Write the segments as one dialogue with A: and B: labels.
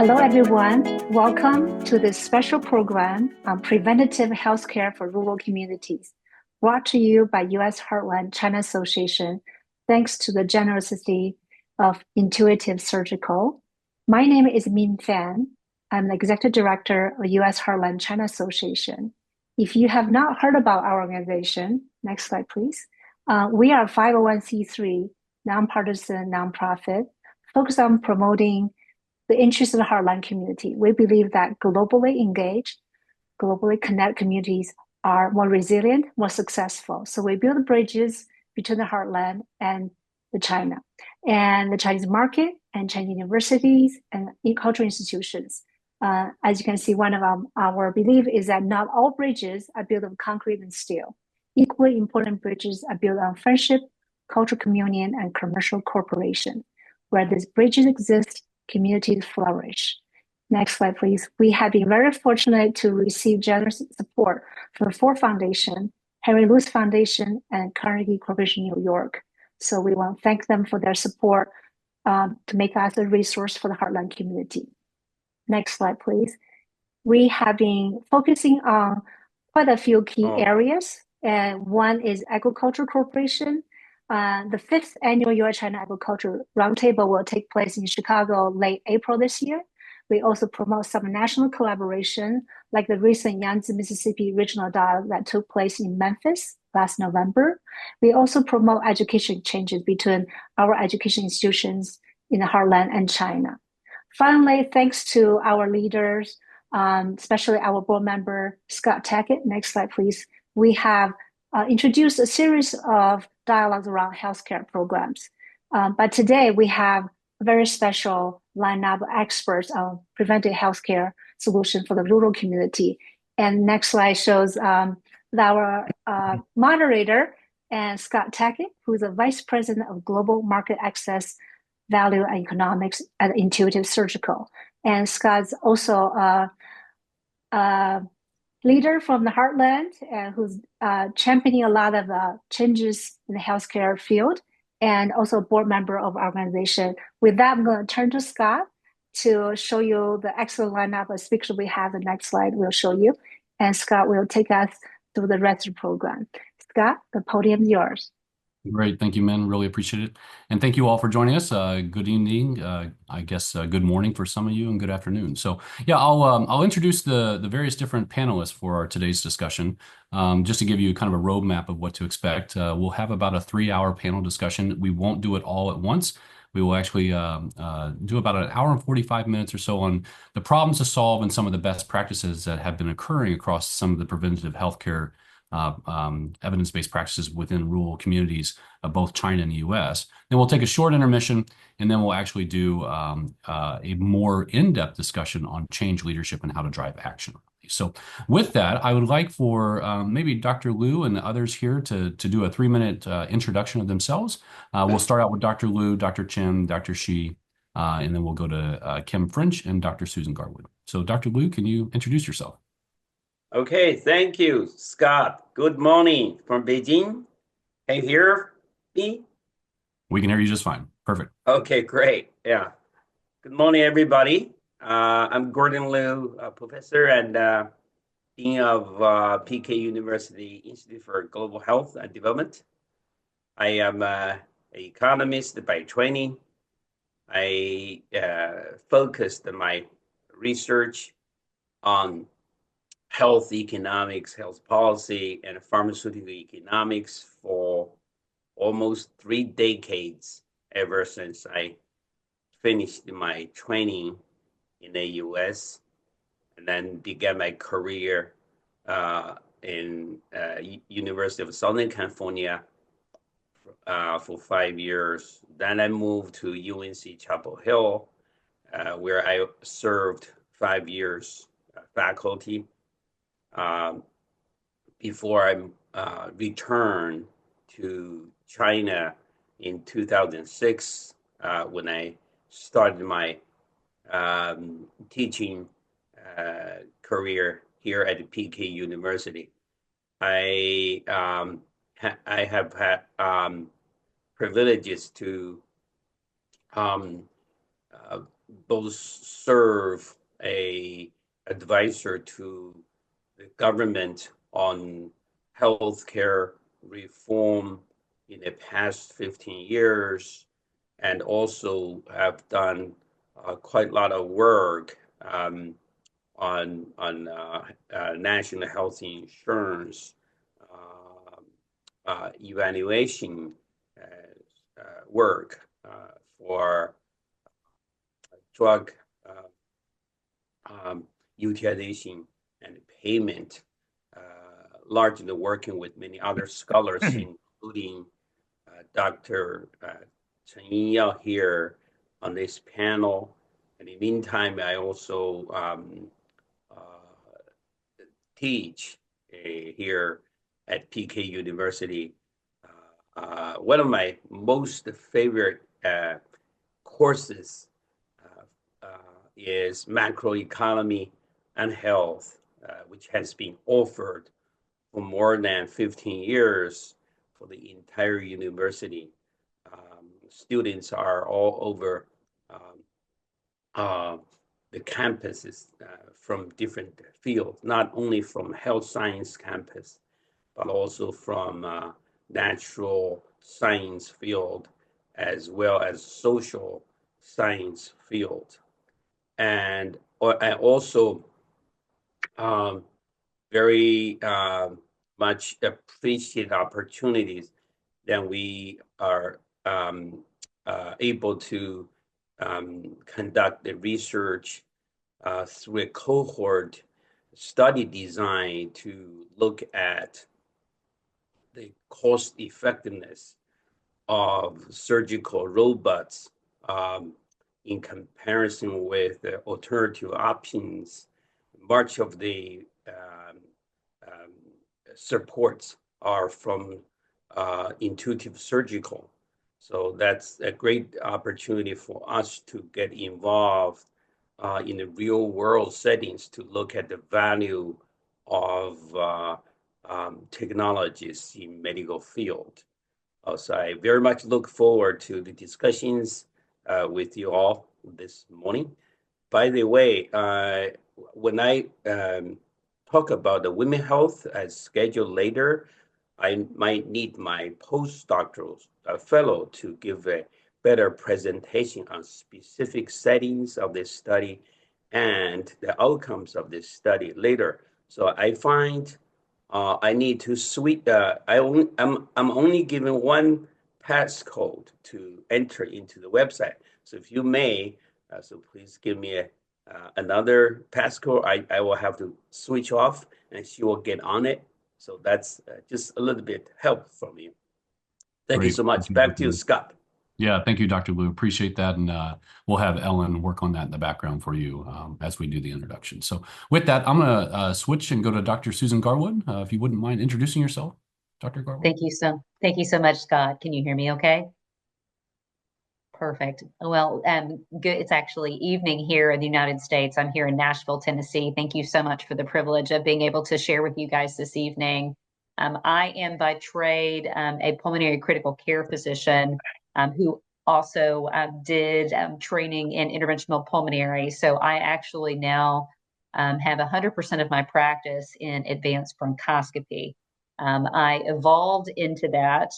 A: Hello, everyone. Welcome to this special program on preventative healthcare for rural communities, brought to you by U.S. Heartland China Association, thanks to the generosity of Intuitive Surgical. My name is Min Fan. I'm the Executive Director of U.S. Heartland China Association. If you have not heard about our organization, next slide, please. We are a 501c3 nonpartisan nonprofit focused on promoting the interests of the Heartland community. We believe that globally engaged, globally connected communities are more resilient, more successful. So we build bridges between the Heartland and the China, and the Chinese market, and Chinese universities and cultural institutions. As you can see, one of our belief is that not all bridges are built of concrete and steel. Equally important bridges are built on friendship, cultural communion, and commercial cooperation. Where these bridges exist, communities flourish. Next slide, please. We have been very fortunate to receive generous support from Ford Foundation, Henry Luce Foundation, and Carnegie Corporation New York. So we want to thank them for their support to make us a resource for the Heartland community. Next slide, please. We have been focusing on quite a few key areas, and one is agriculture cooperation. The 5th annual U.S.-China Agriculture Roundtable will take place in Chicago late April this year. We also promote some national collaboration, like the recent Yangtze, Mississippi Regional Dialogue that took place in Memphis last November. We also promote education exchanges between our education institutions in the Heartland and China. Finally, thanks to our leaders, especially our board member, Scott Tackett, next slide, please, we have introduced a series of dialogues around healthcare programs. But today we have a very special lineup of experts on preventive healthcare solution for the rural community. And next slide shows our moderator, and Scott Tackett, who is the Vice President of Global Market Access, Value and Economics at Intuitive Surgical. And Scott's also a leader from the Heartland, who's championing a lot of changes in the healthcare field, and also a board member of our organization. With that, I'm going to turn to Scott to show you the excellent lineup of speakers we have. The next slide will show you. And Scott will take us through the rest of the program. Scott, the podium is yours.
B: Great. Thank you, Min. Really appreciate it. And thank you all for joining us. Good evening. I guess good morning for some of you and good afternoon. So yeah, I'll introduce the various different panelists for our today's discussion. Just to give you kind of a roadmap of what to expect. We'll have about a 3-hour panel discussion. We won't do it all at once. We will actually do about an hour and 45 minutes or so on the problems to solve and some of the best practices that have been occurring across some of the preventative healthcare evidence-based practices within rural communities of both China and the U.S. Then we'll take a short intermission, and then we'll actually do a more in-depth discussion on change leadership and how to drive action. So with that, I would like for maybe Dr. Liu and others here to do a 3-minute introduction of themselves. We'll start out with Dr. Liu, Dr. Chen, Dr. Shi, and then we'll go to Kim French and Dr. Susan Garwood. So Dr. Liu, can you introduce yourself?
C: Okay, thank you, Scott. Good morning from Beijing. Can you hear me?
B: We can hear you just fine. Perfect.
C: Okay, great. Yeah. Good morning, everybody. I'm Gordon Liu, professor and dean of PK University Institute for Global Health and Development. I am an economist by training. I focused my research on health economics, health policy, and pharmaceutical economics for almost 3 decades, ever since I finished my training in the US and then began my career in University of Southern California for 5 years. Then I moved to UNC Chapel Hill, where I served 5 years faculty. Before I returned to China in 2006, when I started my teaching career here at the PK University. I have had privileges to both serve a advisor to the government on healthcare reform in the past 15 years, and also have done quite a lot of work on national health insurance evaluation work for drug utilization and payment, largely working with many other scholars, including Dr. Chen Yiyao here on this panel. And in the meantime, I also teach here at PK University. One of my most favorite courses is macroeconomy and health, which has been offered for more than 15 years for the entire university. Students are all over the campuses from different fields, not only from health science campus, but also from natural science field, as well as social science field. And I also very much appreciate opportunities that we are able to conduct the research through a cohort study design to look at the cost effectiveness of surgical robots in comparison with alternative options. Much of the supports are from intuitive surgical. So that's a great opportunity for us to get involved in the real world settings to look at the value of technologies in medical field. So I very much look forward to the discussions with you all this morning. By the way, when I talk about the women health as scheduled later, I might need my postdoctoral fellow to give a better presentation on specific settings of this study and the outcomes of this study later. So I find I need to switch. I'm only given one passcode to enter into the website. So if you may, so please give me another passcode. I will have to switch off, and she will get on it. So that's just a little bit help from you. Thank you
B: Great.
C: so much. Back to you, Scott.
B: Yeah, thank you, Dr. Blue. Appreciate that. And we'll have Ellen work on that in the background for you as we do the introduction. So with that, I'm going to switch and go to Dr. Susan Garwood. If you wouldn't mind introducing yourself, Dr. Garwood.
D: Thank you so much, Scott. Can you hear me okay? Perfect. Well, good. It's actually evening here in the United States. I'm here in Nashville, Tennessee. Thank you so much for the privilege of being able to share with you guys this evening. I am by trade a pulmonary critical care physician who also did training in interventional pulmonary. So I actually now have 100% of my practice in advanced bronchoscopy. I evolved into that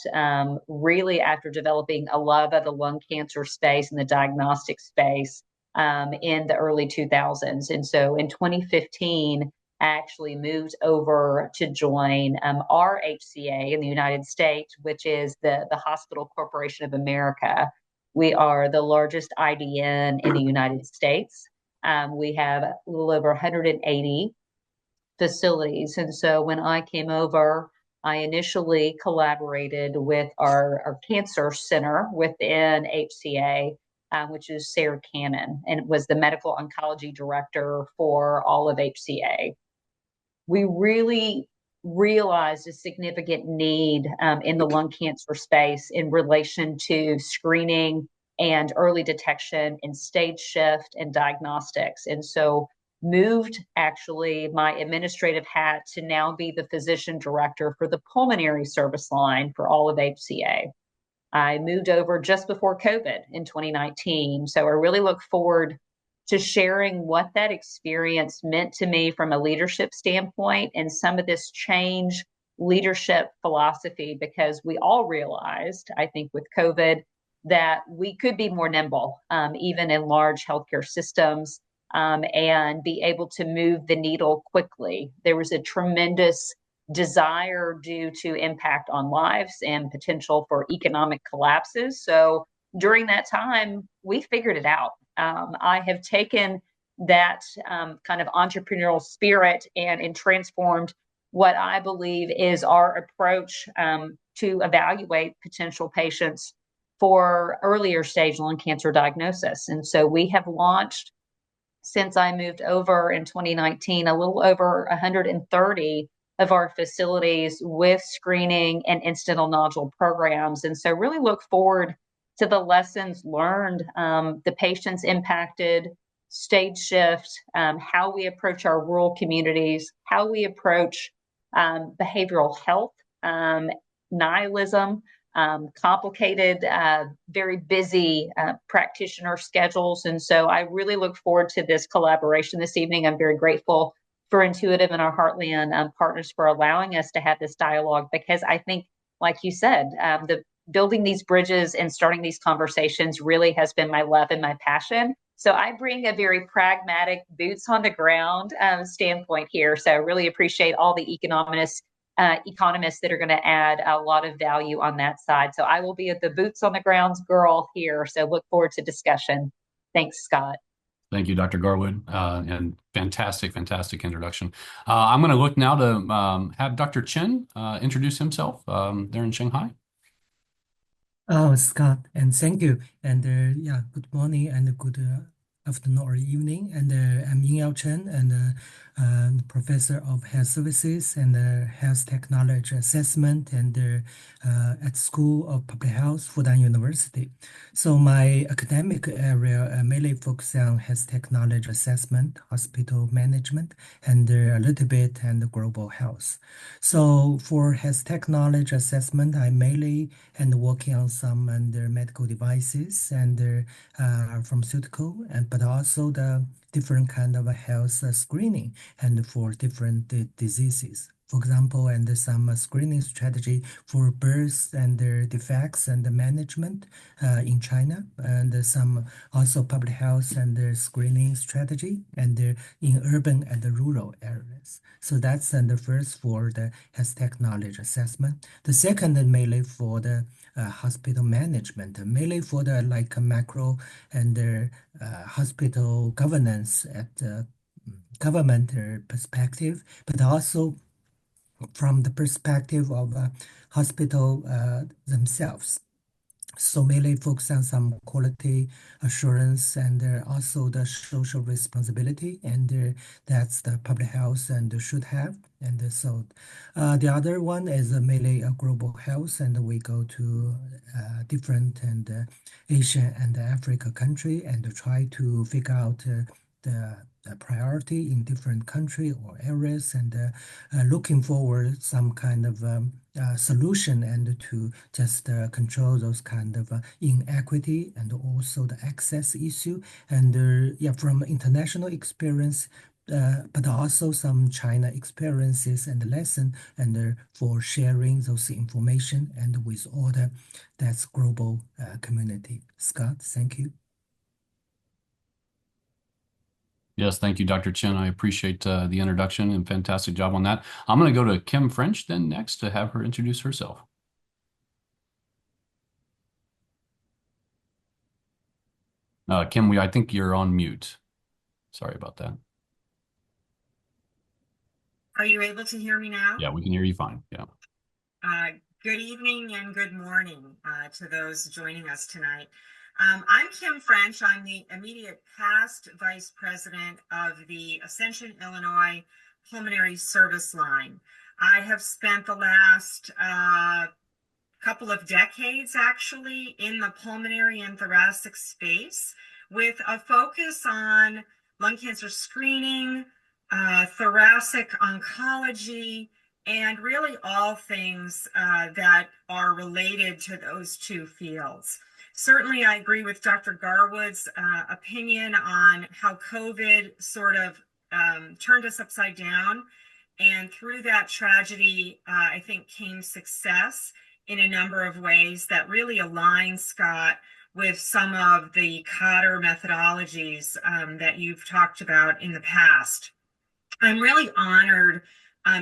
D: really after developing a love of the lung cancer space and the diagnostic space in the early 2000s. And so in 2015, I actually moved over to join our HCA in the United States, which is the Hospital Corporation of America. We are the largest IDN in the United States. We have a little over 180 facilities. And so when I came over, I initially collaborated with our cancer center within HCA, which is Sarah Cannon, and was the medical oncology director for all of HCA. We really realized a significant need in the lung cancer space in relation to screening and early detection and stage shift and diagnostics. And so moved actually my administrative hat to now be the physician director for the pulmonary service line for all of HCA. I moved over just before COVID in 2019. So I really look forward to sharing what that experience meant to me from a leadership standpoint and some of this change leadership philosophy, because we all realized, I think, with COVID, that we could be more nimble, even in large healthcare systems, and be able to move the needle quickly. There was a tremendous desire due to impact on lives and potential for economic collapses. So during that time, we figured it out. I have taken that kind of entrepreneurial spirit and transformed what I believe is our approach to evaluate potential patients for earlier stage lung cancer diagnosis. And so we have launched, since I moved over in 2019, a little over 130 of our facilities with screening and incidental nodule programs. And so really look forward to the lessons learned, the patients impacted, stage shift, how we approach our rural communities, how we approach behavioral health, nihilism, complicated, very busy practitioner schedules. And so I really look forward to this collaboration this evening. I'm very grateful for Intuitive and our Heartland partners for allowing us to have this dialogue, because I think, like you said, the building these bridges and starting these conversations really has been my love and my passion. So I bring a very pragmatic, boots on the ground standpoint here. So I really appreciate all the economists that are going to add a lot of value on that side. So I will be at the boots on the grounds girl here. So look forward to discussion. Thanks, Scott.
B: Thank you, Dr. Garwood, and fantastic, fantastic introduction. I'm going to look now to have Dr. Chen introduce himself there in Shanghai.
E: Oh, Scott, and thank you. And yeah, good morning and good afternoon or evening. And I'm Ying Chen, and professor of health services and health technology assessment, and at School of Public Health, Fudan University. So my academic area mainly focuses on health technology assessment, hospital management, and a little bit and global health. So for health technology assessment, I mainly and working on some under medical devices and pharmaceutical, but also the different kind of health screening and for different diseases. For example, and some screening strategy for births and their defects and the management in China, and some also public health and their screening strategy and in urban and the rural areas. So that's the first for the health technology assessment. The second mainly for the hospital management, mainly for the like macro and the hospital governance at the government perspective, but also from the perspective of hospital themselves. So mainly focus on some quality assurance and also the social responsibility, and that's the public health and should have. And so the other one is mainly a global health, and we go to different and Asia and Africa country and try to figure out the priority in different country or areas, and looking forward some kind of solution and to just control those kind of inequity and also the access issue, and yeah, from international experience, but also some China experiences and lesson, and for sharing those information and with all the that's global community. Scott, thank you.
B: Yes, thank you, Dr. Chen. I appreciate the introduction and fantastic job on that. I'm going to go to Kim French then next to have her introduce herself. Kim, I think you're on mute. Sorry about that.
F: Are you able to hear me now?
B: Yeah, we can hear you fine. Yeah.
F: Good evening and good morning to those joining us tonight. I'm Kim French. I'm the immediate past vice president of the Ascension, Illinois Pulmonary Service Line. I have spent the last couple of decades actually in the pulmonary and thoracic space with a focus on lung cancer screening, thoracic oncology, and really all things that are related to those two fields. Certainly, I agree with Dr. Garwood's opinion on how COVID sort of turned us upside down. And through that tragedy, I think came success in a number of ways that really align, Scott, with some of the Cotter methodologies that you've talked about in the past. I'm really honored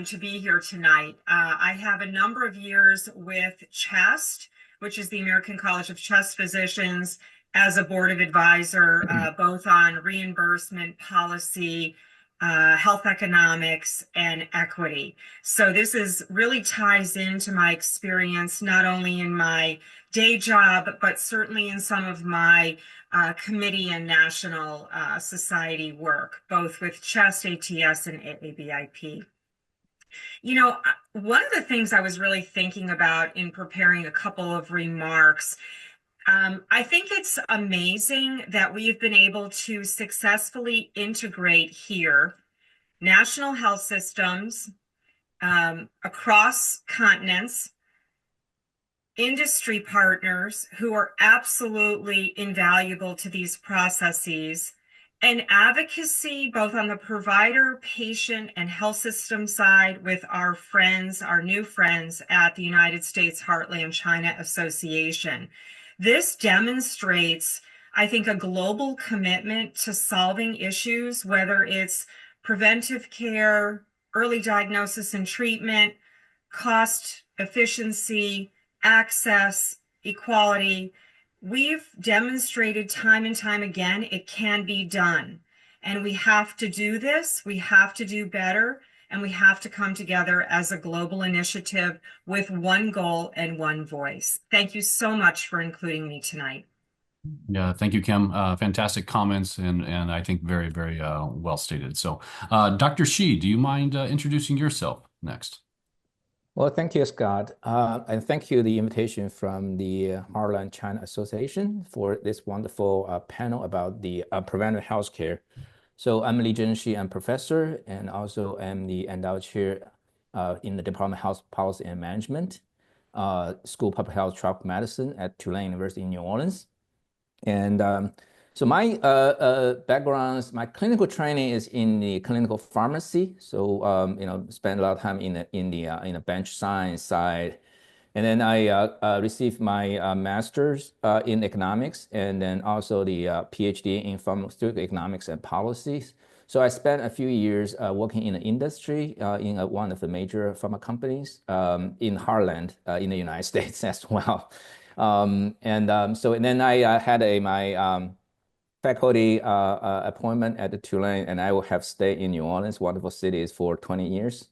F: to be here tonight. I have a number of years with CHEST, which is the American College of Chest Physicians, as a board of advisor, both on reimbursement policy, health economics, and equity. So this is really ties into my experience, not only in my day job, but certainly in some of my committee and national society work, both with CHEST, ATS, and AABIP. You know, one of the things I was really thinking about in preparing a couple of remarks, I think it's amazing that we've been able to successfully integrate here national health systems across continents, industry partners who are absolutely invaluable to these processes, and advocacy both on the provider, patient, and health system side with our friends, our new friends at the United States Heartland China Association. This demonstrates, I think, a global commitment to solving issues, whether it's preventive care, early diagnosis and treatment, cost efficiency, access, equality. We've demonstrated time and time again it can be done. And we have to do this, we have to do better, and we have to come together as a global initiative with one goal and one voice. Thank you so much for including me tonight.
B: Yeah, thank you, Kim. Fantastic comments and I think very, very well stated. So, Dr. Shi, do you mind introducing yourself next?
G: Well, thank you, Scott. And thank you the invitation from the Heartland China Association for this wonderful panel about the preventive healthcare. So I'm Li Zhenxi, I'm professor, and also am the endowed chair in the Department of Health Policy and Management, School of Public Health, Tropical Medicine at Tulane University in New Orleans. And so my background, my clinical training is in the clinical pharmacy. So spend a lot of time in the bench science side, and then I received my master's in economics, and then also the PhD in pharmaceutical economics and policies. So I spent a few years working in the industry in one of the major pharma companies in Heartland in the United States as well. And then I had my faculty appointment at the Tulane, and I will have stayed in New Orleans, wonderful cities, for 20 years.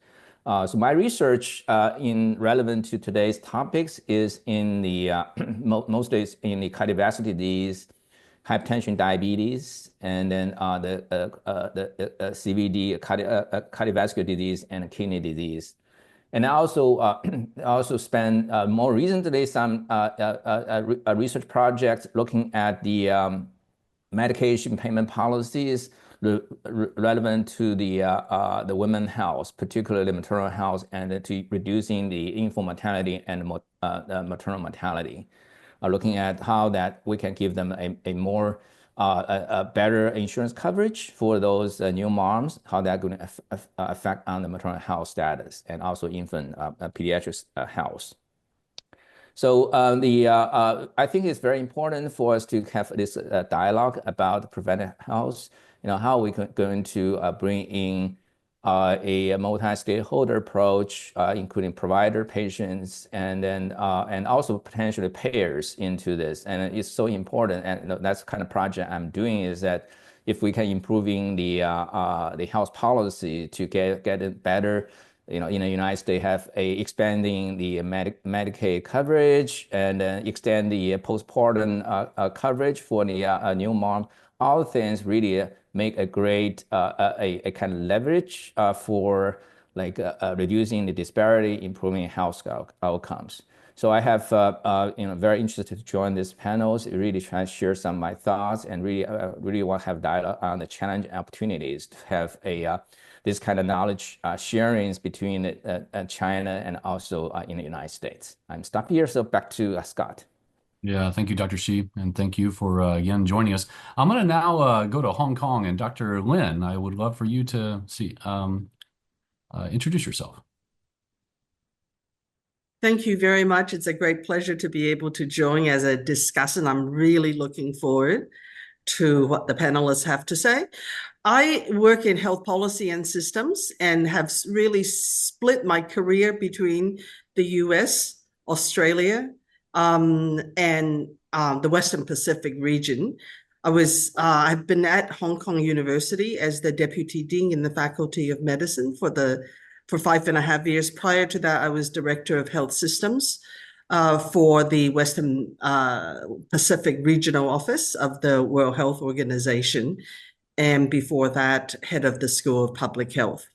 G: So my research in relevant to today's topics is in the mostly in the cardiovascular disease, hypertension, diabetes, and then the CVD, cardiovascular disease, and kidney disease. And I also spent more recently some research projects looking at the medication payment policies relevant to the women's health, particularly maternal health, and to reducing the infant mortality and maternal mortality. Looking at how that we can give them a more better insurance coverage for those new moms, how that's going to affect on the maternal health status and also infant pediatric health. So I think it's very important for us to have this dialogue about preventive health. How we going to bring in a multi-stakeholder approach, including provider, patients, and then and also potentially payers into this. And it's so important, and that's the kind of project I'm doing, is that if we can improving the health policy to get it better. In the United States, have expanding the Medicaid coverage and then extend the postpartum coverage for the new mom. All things really make a great a kind of leverage for like reducing the disparity, improving health outcomes. So I have very interested to join these panels. Really try to share some of my thoughts and really want to have dialogue on the challenge and opportunities to have this kind of knowledge sharings between China and also in the United States. I'm stopped here, so back to Scott.
B: Yeah, thank you, Dr. Shi, and thank you for again joining us. I'm going to now go to Hong Kong, and Dr. Lin, I would love for you to introduce yourself.
H: Thank you very much. It's a great pleasure to be able to join as a discussant. I'm really looking forward to what the panelists have to say. I work in health policy and systems and have really split my career between the US, Australia, and the Western Pacific region. I've been at Hong Kong University as the Deputy Dean in the Faculty of Medicine for 5.5 years. Prior to that, I was Director of Health Systems for the Western Pacific Regional Office of the World Health Organization. And before that, head of the School of Public Health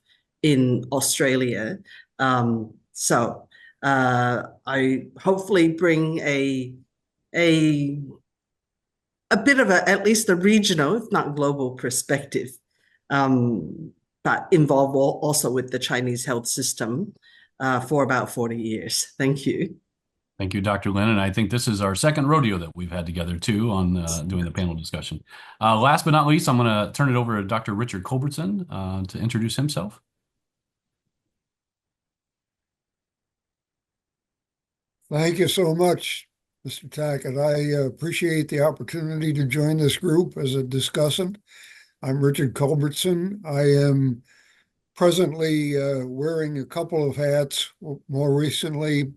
H: in Australia. I hopefully bring a bit of at least a regional, if not global perspective, but involved also with the Chinese health system for about 40 years. Thank you.
B: Thank you, Dr. Lin. And I think this is our second rodeo that we've had together, too, on doing the panel discussion. Last but not least, I'm going to turn it over to Dr. Richard Culbertson to introduce himself.
I: Thank you so much, Mr. Tackett. I appreciate the opportunity to join this group as a discussant. I'm Richard Culbertson. I am presently wearing a couple of hats. More recently,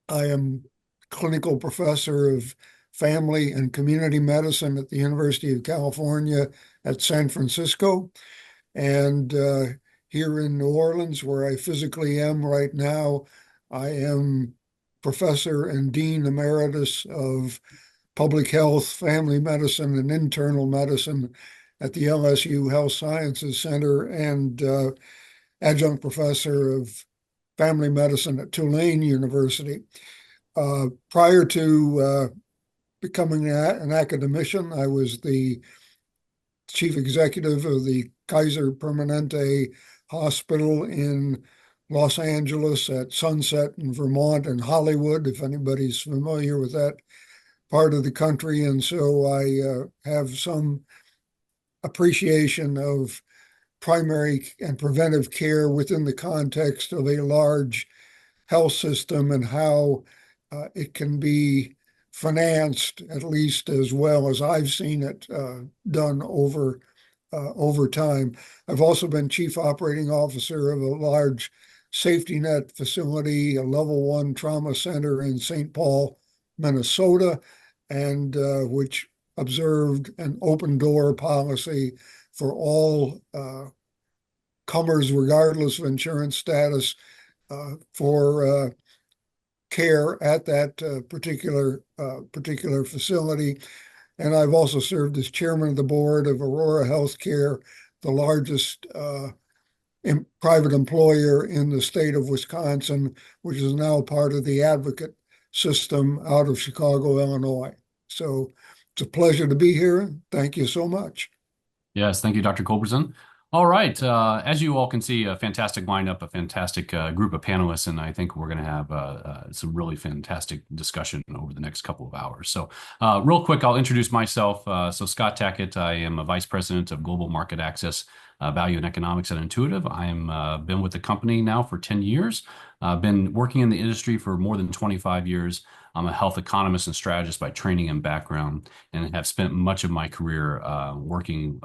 I: I am clinical professor of family and community medicine at the University of California at San Francisco. And here in New Orleans, where I physically am right now, I am professor and dean emeritus of public health, family medicine, and internal medicine at the LSU Health Sciences Center, and adjunct professor of family medicine at Tulane University. Prior to becoming an academician, I was the chief executive of the Kaiser Permanente Hospital in Los Angeles, at Sunset in Vermont, and Hollywood, if anybody's familiar with that part of the country. And so I have some appreciation of primary and preventive care within the context of a large health system and how it can be financed, at least as well as I've seen it done over time. I've also been chief operating officer of a large safety net facility, a level 1 trauma center in St. Paul, Minnesota, and which observed an open door policy for all comers, regardless of insurance status, for care at that particular facility. And I've also served as chairman of the board of Aurora Healthcare, the largest private employer in the state of Wisconsin, which is now part of the Advocate system out of Chicago, Illinois. So it's a pleasure to be here. Thank you so much.
B: Yes, thank you, Dr. Culbertson. All right. As you all can see, a fantastic lineup, a fantastic group of panelists, and I think we're going to have some really fantastic discussion over the next couple of hours. So real quick, I'll introduce myself. So Scott Tackett, I am a vice president of global market access, value and economics at Intuitive. I am been with the company now for 10 years. I've been working in the industry for more than 25 years. I'm a health economist and strategist by training and background, and have spent much of my career working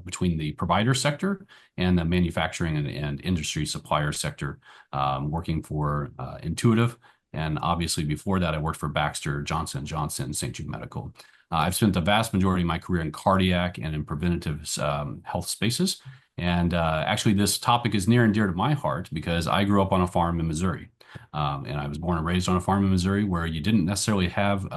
B: between the provider sector and the manufacturing and industry supplier sector, working for Intuitive. And obviously before that, I worked for Baxter, Johnson & Johnson, St. Jude Medical. I've spent the vast majority of my career in cardiac and in preventative health spaces. And actually, this topic is near and dear to my heart because I grew up on a farm in Missouri. And I was born and raised on a farm in Missouri where you didn't necessarily have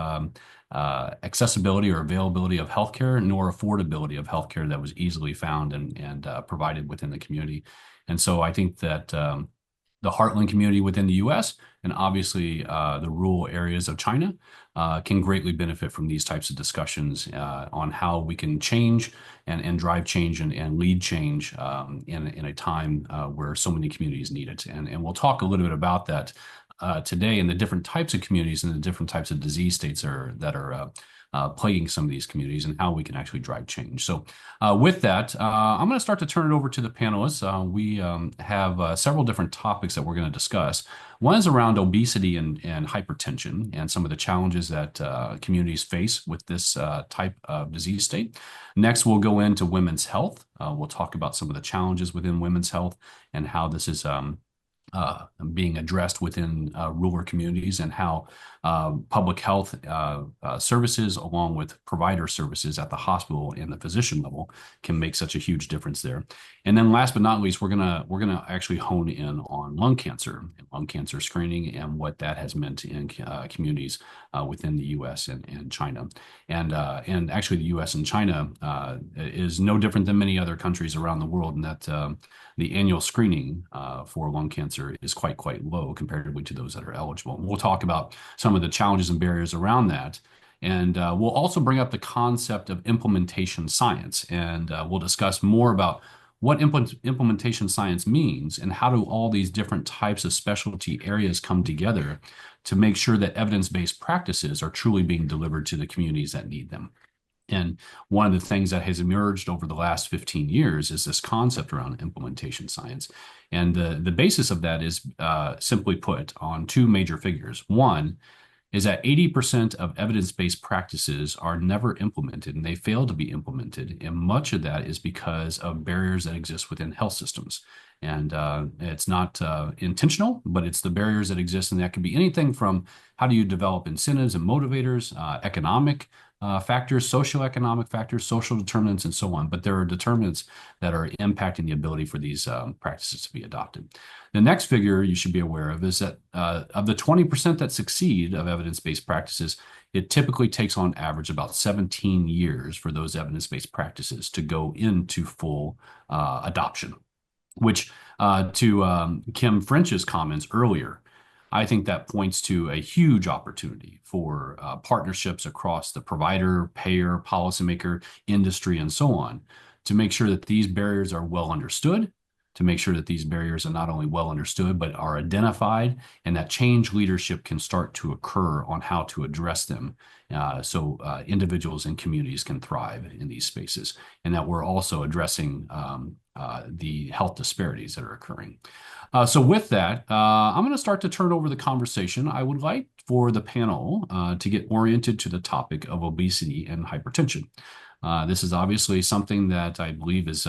B: accessibility or availability of healthcare, nor affordability of healthcare that was easily found and provided within the community. And so I think that the heartland community within the US, and obviously the rural areas of China can greatly benefit from these types of discussions on how we can change and drive change and lead change in a time where so many communities need it. And we'll talk a little bit about that today and the different types of communities and the different types of disease states that are plaguing some of these communities and how we can actually drive change. So with that, I'm going to start to turn it over to the panelists. We have several different topics that we're going to discuss. One is around obesity and hypertension and some of the challenges that communities face with this type of disease state. Next, we'll go into women's health. We'll talk about some of the challenges within women's health and how this is being addressed within rural communities and how public health services along with provider services at the hospital and the physician level can make such a huge difference there. And then last but not least, we're gonna actually hone in on lung cancer screening and what that has meant in communities within the U.S. and China. And actually the U.S. and China is no different than many other countries around the world in that the annual screening for lung cancer is quite low comparatively to those that are eligible. And we'll talk about some of the challenges and barriers around that. And we'll also bring up the concept of implementation science. And we'll discuss more about what implementation science means and how do all these different types of specialty areas come together to make sure that evidence-based practices are truly being delivered to the communities that need them. And one of the things that has emerged over the last 15 years is this concept around implementation science. And the basis of that is simply put on two major figures. One is that 80% of evidence-based practices are never implemented and they fail to be implemented. And much of that is because of barriers that exist within health systems. And it's not intentional, but it's the barriers that exist. And that can be anything from how do you develop incentives and motivators, economic factors, socioeconomic factors, social determinants, and so on. But there are determinants that are impacting the ability for these practices to be adopted. The next figure you should be aware of is that of the 20% that succeed of evidence-based practices, it typically takes on average about 17 years for those evidence-based practices to go into full adoption, which to Kim French's comments earlier, I think that points to a huge opportunity for partnerships across the provider, payer, policymaker, industry, and so on to make sure that these barriers are well understood, to make sure that these barriers are not only well understood, but are identified and that change leadership can start to occur on how to address them so individuals and communities can thrive in these spaces and that we're also addressing the health disparities that are occurring. So with that, I'm going to start to turn over the conversation. I would like for the panel to get oriented to the topic of obesity and hypertension. This is obviously something that I believe has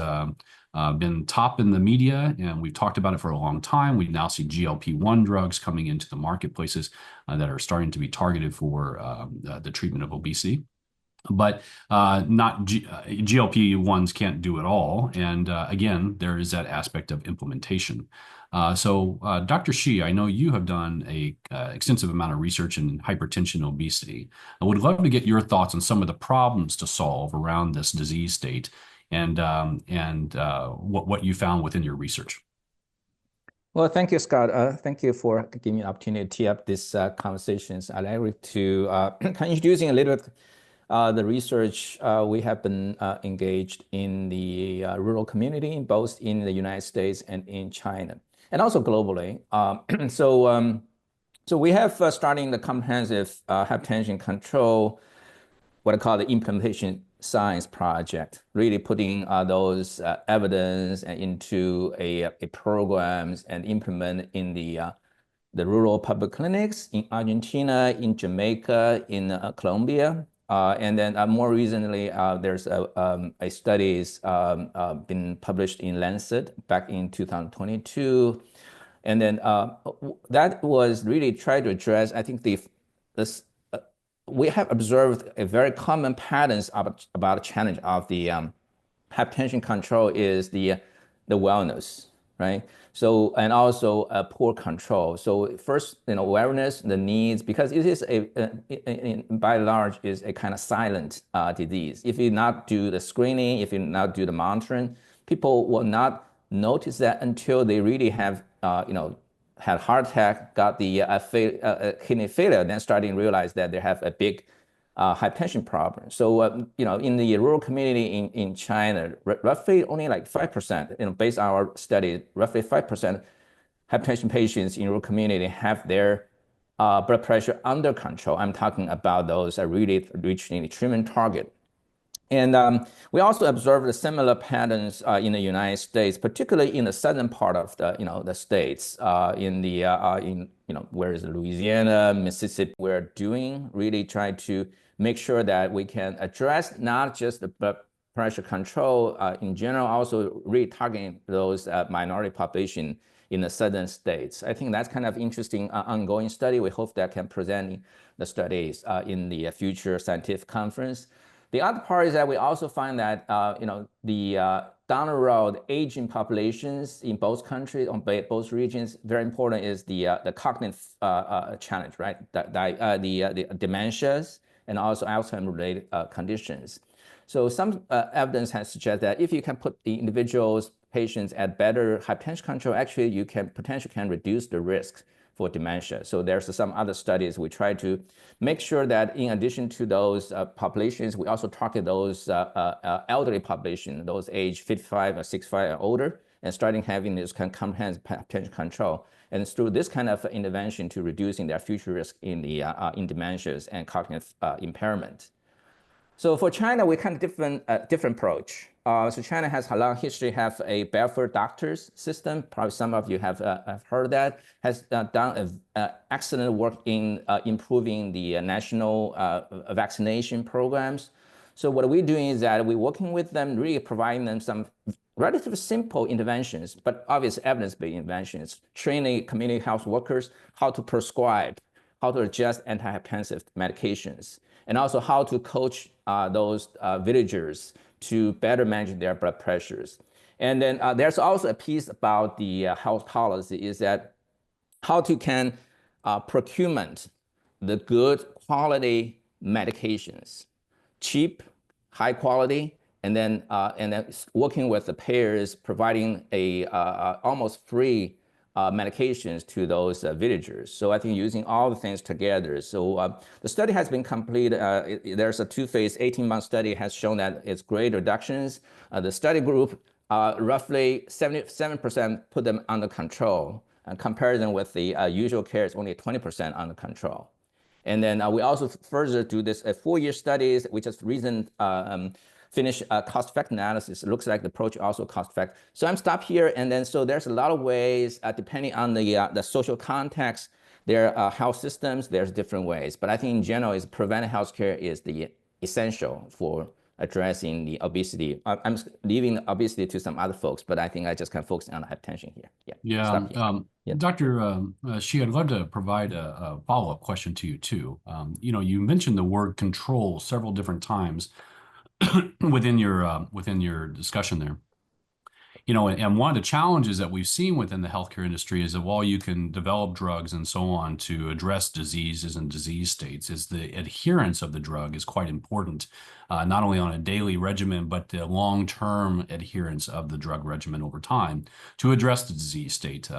B: been top in the media, and we've talked about it for a long time. We now see GLP-1 drugs coming into the marketplaces that are starting to be targeted for the treatment of obesity. But not GLP-1s can't do it all. And again, there is that aspect of implementation. So Dr. Shi, I know you have done a extensive amount of research in hypertension and obesity. I would love to get your thoughts on some of the problems to solve around this disease state and what you found within your research.
G: Well, thank you, Scott. Thank you for giving me the opportunity to tee up these conversations. I'd like to kind of introducing a little bit the research we have been engaged in the rural community, both in the United States and in China, and also globally. So we have starting the comprehensive hypertension control, what I call the implementation science project, really putting those evidence into a programs and implement in the rural public clinics in Argentina, in Jamaica, in Colombia. And then more recently, there's a studies been published in Lancet back in 2022. And then that was really trying to address, I think we have observed a very common patterns about a challenge of the hypertension control is the wellness, right? So, and also poor control. So first, awareness, the needs, because it is by and large is a kind of silent disease. If you not do the screening, if you not do the monitoring, people will not notice that until they really have, had heart attack, got the kidney failure, then starting to realize that they have a big hypertension problem. So, in the rural community in China, roughly only like 5%, based on our study, roughly 5% hypertension patients in rural community have their blood pressure under control. I'm talking about those that really reaching the treatment target. And we also observed similar patterns in the United States, particularly in the southern part of the states. Where is Louisiana, Mississippi, we're really trying to make sure that we can address not just the blood pressure control in general, also really targeting those minority population in the southern states. I think that's kind of interesting ongoing study. We hope that can present the studies in the future scientific conference. The other part is that we also find that the down the road aging populations in both countries, on both regions, very important is the cognitive challenge, right? The dementias and also Alzheimer-related conditions. So some evidence has suggested that if you can put the individuals, patients at better hypertension control, actually you can potentially reduce the risk for dementia. So there's some other studies we try to make sure that in addition to those populations, we also target those elderly population, those age 55 or 65 or older, and starting having this kind of comprehensive hypertension control. And it's through this kind of intervention to reducing their future risk in dementias and cognitive impairment. So for China, we kind of different approach. So China has a long history, have a barefoot doctors system. Probably some of you have heard of that. Has done excellent work in improving the national vaccination programs. So what we're doing is that we're working with them, really providing them some relatively simple interventions, but obvious evidence-based interventions, training community health workers how to prescribe, how to adjust antihypertensive medications, and also how to coach those villagers to better manage their blood pressures. And then there's also a piece about the health policy is that how to can procurement the good quality medications, cheap, high quality, and then working with the payers, providing a almost free medications to those villagers. So I think using all the things together. So the study has been completed. There's a two-phase 18-month study has shown that it's great reductions. The study group, roughly 77% put them under control. And comparison with the usual care is only 20% under control. And then we also further do this 4-year studies, which is recent finish cost effect analysis. It looks like the approach also cost effect. So I'm stopped here, and then so there's a lot of ways depending on the social context, their health systems. There's different ways, but I think in general, is preventive healthcare is the essential for addressing the obesity. I'm leaving obesity to some other folks, but I think I just kind of focus on hypertension here.
B: Yeah. Dr. Shi, I'd love to provide a follow-up question to you too. You mentioned the word control several different times within your discussion there. And one of the challenges that we've seen within the healthcare industry is that while you can develop drugs and so on to address diseases and disease states, is the adherence of the drug is quite important, not only on a daily regimen, but the long-term adherence of the drug regimen over time to address the disease state.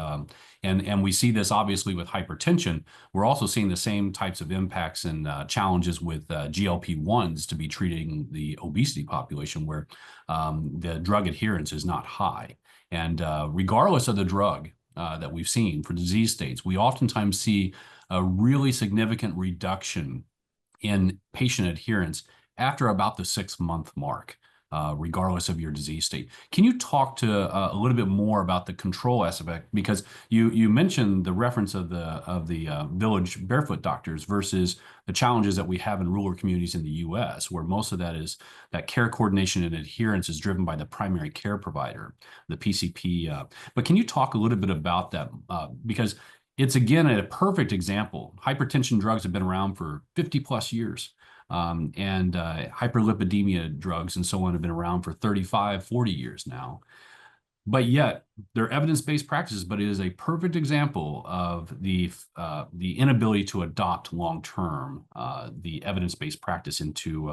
B: And we see this obviously with hypertension. We're also seeing the same types of impacts and challenges with GLP-1s to be treating the obesity population where the drug adherence is not high. And regardless of the drug that we've seen for disease states, we oftentimes see a really significant reduction in patient adherence after about the 6-month mark, regardless of your disease state. Can you talk to a little bit more about the control aspect? Because you mentioned the reference of the village barefoot doctors versus the challenges that we have in rural communities in the U.S., where most of that care coordination and adherence is driven by the primary care provider, the PCP. But can you talk a little bit about that? Because it's, again, a perfect example. Hypertension drugs have been around for 50 plus years. And hyperlipidemia drugs and so on have been around for 35, 40 years now. but yet they're evidence-based practices, but it is a perfect example of the inability to adopt long-term the evidence-based practice into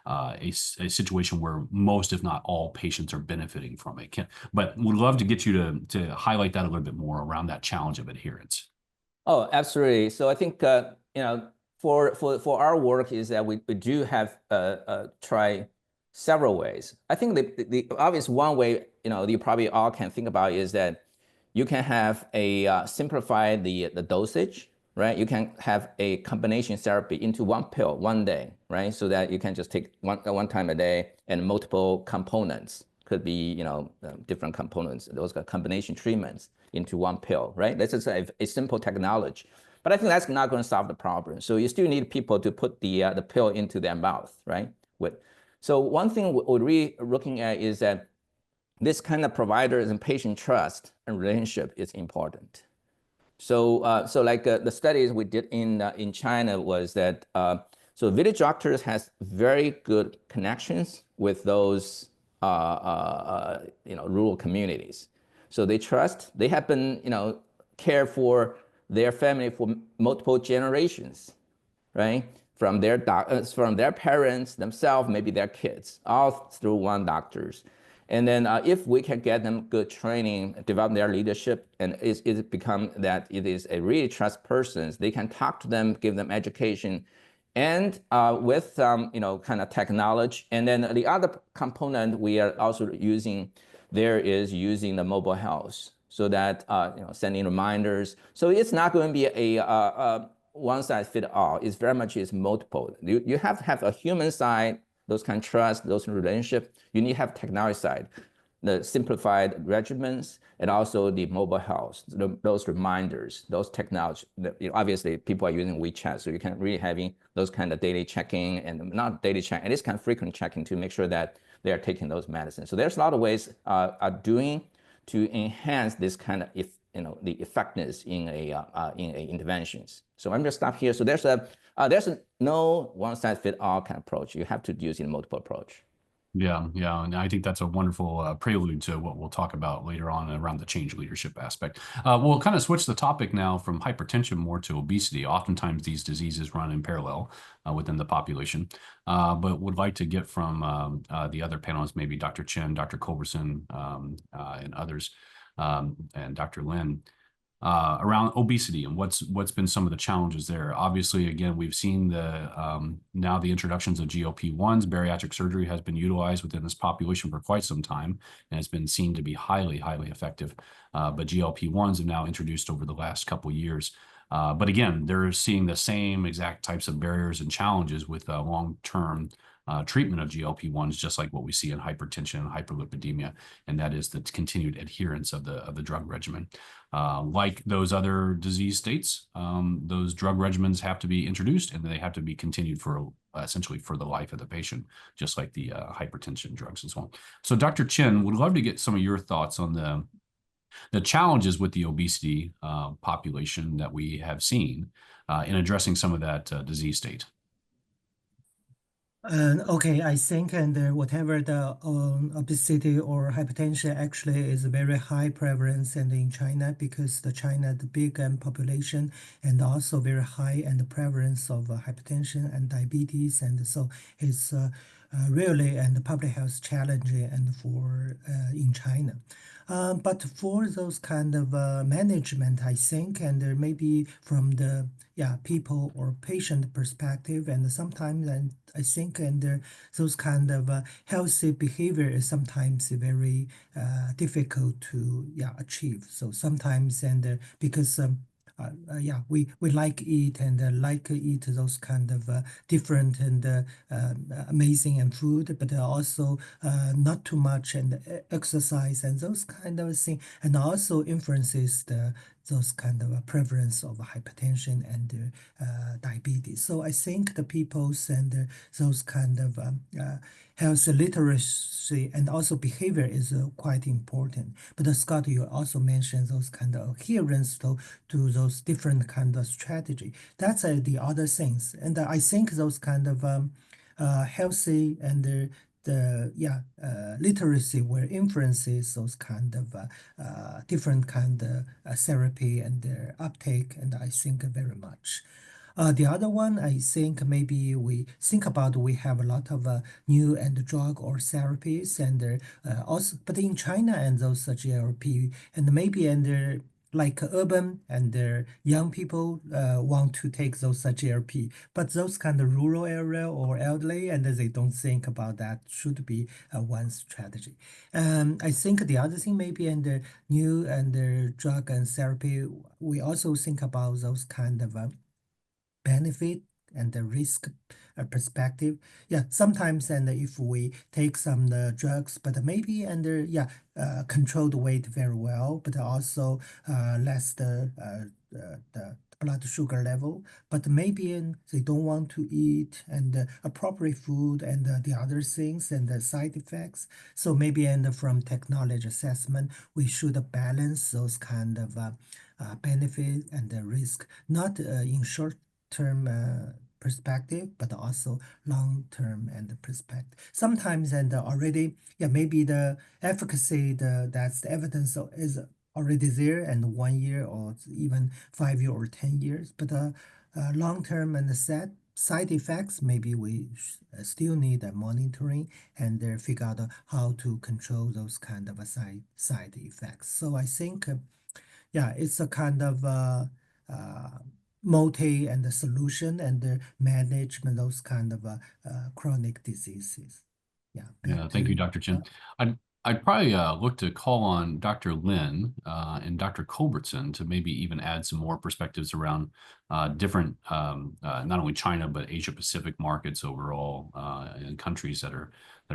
B: a situation where most, if not all, patients are benefiting from it. But would love to get you to highlight that a little bit more around that challenge of adherence.
G: Oh, absolutely. So I think for our work is that we do have try several ways. I think the obvious one way you probably all can think about is that you can have a simplify the dosage, right? You can have a combination therapy into one pill one day, right? So that you can just take one time a day and multiple components. Could be different components. Those are combination treatments into one pill, right? This is a simple technology, but I think that's not going to solve the problem. So you still need people to put the pill into their mouth, right? So one thing we're really looking at is that this kind of providers and patient trust and relationship is important. So like the studies we did in China was that so village doctors has very good connections with those rural communities. So they trust. They have been care for their family for multiple generations, right? From their parents themselves, maybe their kids, all through one doctors. And then if we can get them good training, develop their leadership, and it become that it is a really trust persons, they can talk to them, give them education, and with kind of technology. And then the other component we are also using there is using the mobile health, so that sending reminders. So it's not going to be a one size fit all. It's very much is multiple. You have to have a human side, those kind of trust, those relationship. You need to have technology side, the simplified regimens, and also the mobile health, those reminders, those technology. Obviously, people are using WeChat, so you can really having those kind of daily checking and not daily check, and it's kind of frequent checking to make sure that they are taking those medicines. So there's a lot of ways are doing to enhance this kind of the effectiveness in interventions. So I'm just stop here. So there's no one size fit all kind of approach. You have to use a multiple approach.
B: Yeah, and I think that's a wonderful prelude to what we'll talk about later on around the change leadership aspect. We'll kind of switch the topic now from hypertension more to obesity. Oftentimes these diseases run in parallel within the population, but would like to get from the other panelists, maybe Dr. Chen, Dr. Culbertson, and others, and Dr. Lin, around obesity and what's been some of the challenges there. Obviously, again, we've seen now the introductions of GLP-1s. Bariatric surgery has been utilized within this population for quite some time and has been seen to be highly effective. But GLP-1s have now introduced over the last couple of years. But again, they're seeing the same exact types of barriers and challenges with long-term treatment of GLP-1s, just like what we see in hypertension and hyperlipidemia, and that is the continued adherence of the drug regimen. Like those other disease states, those drug regimens have to be introduced and they have to be continued for essentially for the life of the patient, just like the hypertension drugs and so on. So Dr. Chen, would love to get some of your thoughts on the challenges with the obesity population that we have seen in addressing some of that disease state.
E: Okay, I think whatever the obesity or hypertension actually is very high prevalence and in China, because the big population and also very high and the prevalence of hypertension and diabetes, and so it's really and public health challenging and for in China. But for those kind of management, I think, and there may be from the people or patient perspective, and sometimes, and I think, and those kind of healthy behavior is sometimes very difficult to achieve. So sometimes, and because we like eat and like eat those kind of different and amazing and food, but also not too much and exercise and those kind of things, and also influences those kind of prevalence of hypertension and diabetes. So I think the people's and those kind of health literacy and also behavior is quite important. But Scott, you also mentioned those kind of adherence to those different kind of strategy. That's the other things. And I think those kind of healthy and literacy will influences those kind of different kind of therapy and their uptake, and I think very much. The other one, I think maybe we think about we have a lot of new and drug or therapies and also, but in China and those GLP and maybe and like urban and young people want to take those GLP, but those kind of rural area or elderly and they don't think about that should be one strategy. I think the other thing maybe and the new and the drug and therapy, we also think about those kind of benefit and the risk perspective. Yeah, sometimes and if we take some drugs, but maybe and control the weight very well, but also less the blood sugar level. But maybe they don't want to eat and appropriate food and the other things and the side effects. So maybe and from technology assessment, we should balance those kind of benefit and the risk, not in short-term perspective, but also long-term and perspective. Sometimes and already, maybe the efficacy, that's the evidence is already there, and 1 year or even 5 years or 10 years. But long-term and the side effects, maybe we still need monitoring and figure out how to control those kind of side effects. So I think, it's a kind of multi and the solution and the management those kind of chronic diseases.
B: Yeah, thank you, Dr. Chen. I'd probably look to call on Dr. Lin and Dr. Culbertson to maybe even add some more perspectives around different, not only China, but Asia Pacific markets overall, and countries that are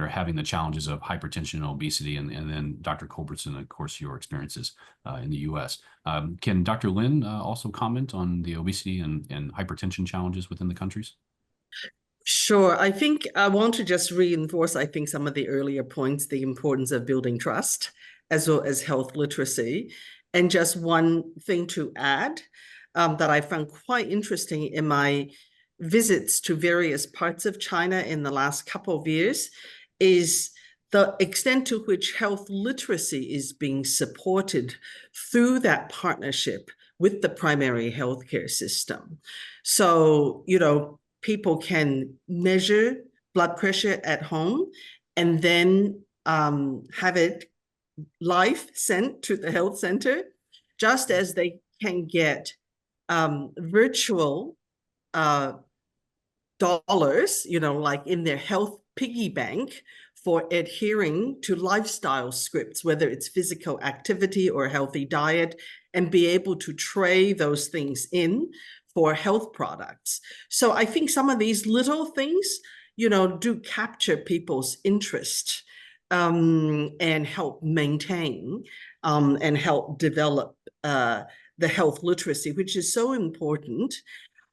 B: having the challenges of hypertension and obesity, and then Dr. Culbertson, of course, your experiences in the U.S. Can Dr. Lin also comment on the obesity and hypertension challenges within the countries?
H: Sure. I think I want to just reinforce, I think, some of the earlier points, the importance of building trust as well as health literacy. And just one thing to add that I found quite interesting in my visits to various parts of China in the last couple of years is the extent to which health literacy is being supported through that partnership with the primary healthcare system. So, people can measure blood pressure at home and then have it live sent to the health center, just as they can get virtual dollars, like in their health piggy bank for adhering to lifestyle scripts, whether it's physical activity or healthy diet, and be able to trade those things in for health products. So I think some of these little things, do capture people's interest and help maintain and help develop the health literacy, which is so important.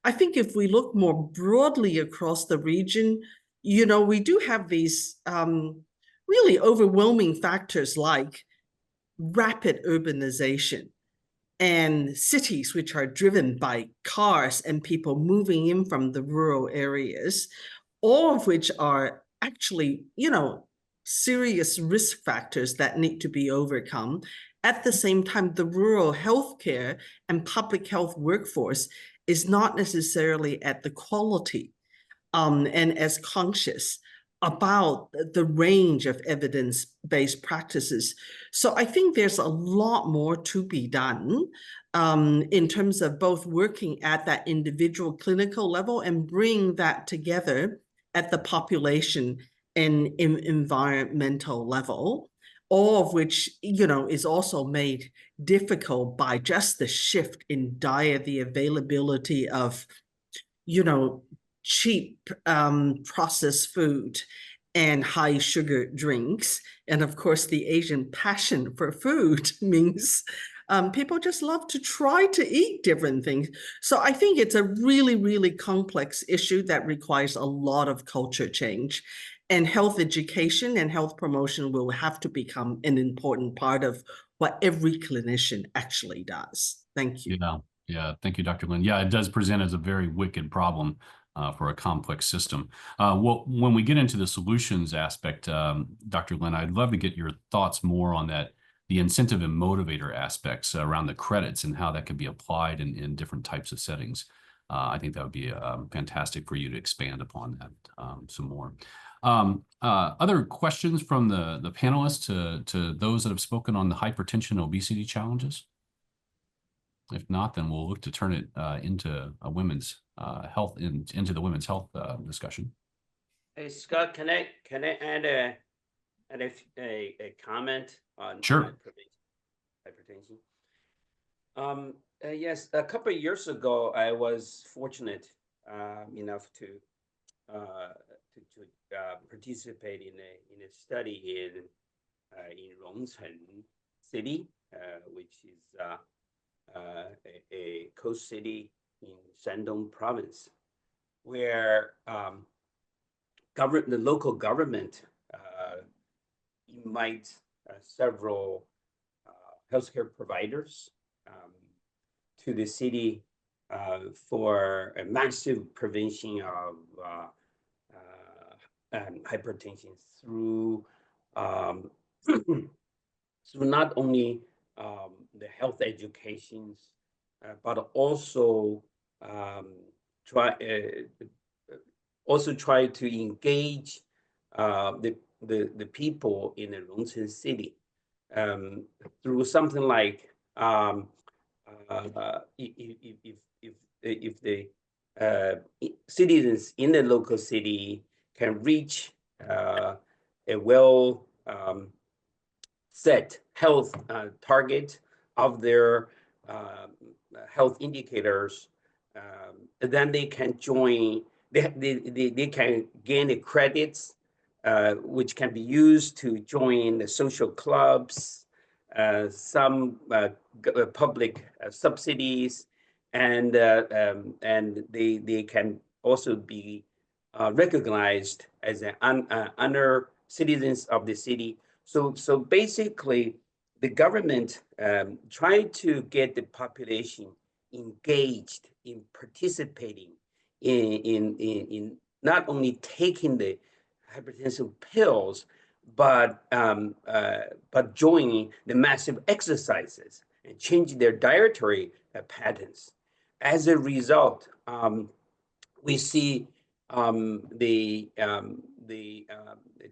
H: I think if we look more broadly across the region, we do have these really overwhelming factors like rapid urbanization and cities which are driven by cars and people moving in from the rural areas, all of which are actually, serious risk factors that need to be overcome. At the same time, the rural healthcare and public health workforce is not necessarily at the quality and as conscious about the range of evidence-based practices. So I think there's a lot more to be done in terms of both working at that individual clinical level and bring that together at the population and environmental level, all of which, is also made difficult by just the shift in diet, the availability of, cheap processed food and high sugar drinks. And of course, the Asian passion for food means people just love to try to eat different things. So I think it's a really, really complex issue that requires a lot of culture change. And health education and health promotion will have to become an important part of what every clinician actually does. Thank you.
B: Yeah. Thank you, Dr. Lin. Yeah, it does present as a very wicked problem for a complex system. Well, when we get into the solutions aspect, Dr. Lin, I'd love to get your thoughts more on that, the incentive and motivator aspects around the credits and how that could be applied in different types of settings. I think that would be fantastic for you to expand upon that some more. Other questions from the panelists to those that have spoken on the hypertension and obesity challenges? If not, then we'll look to turn it into a women's health into the women's health discussion.
C: Hey Scott, can I add a comment on
B: Sure.
C: hypertension? Yes, a couple of years ago, I was fortunate enough to participate in a study in Rongcheng City, which is a coast city in Shandong province, where the local government invites several healthcare providers to the city for a massive prevention of hypertension through through not only the health educations, but also try to engage the people in the Rongcheng city through something like if the citizens in the local city can reach a well set health target of their health indicators, then they can join. They can gain the credits, which can be used to join the social clubs, some public subsidies, and they can also be recognized as an honor citizens of the city. So basically, the government tried to get the population engaged in participating in not only taking the hypertensive pills, but joining the massive exercises and changing their dietary patterns. As a result, we see the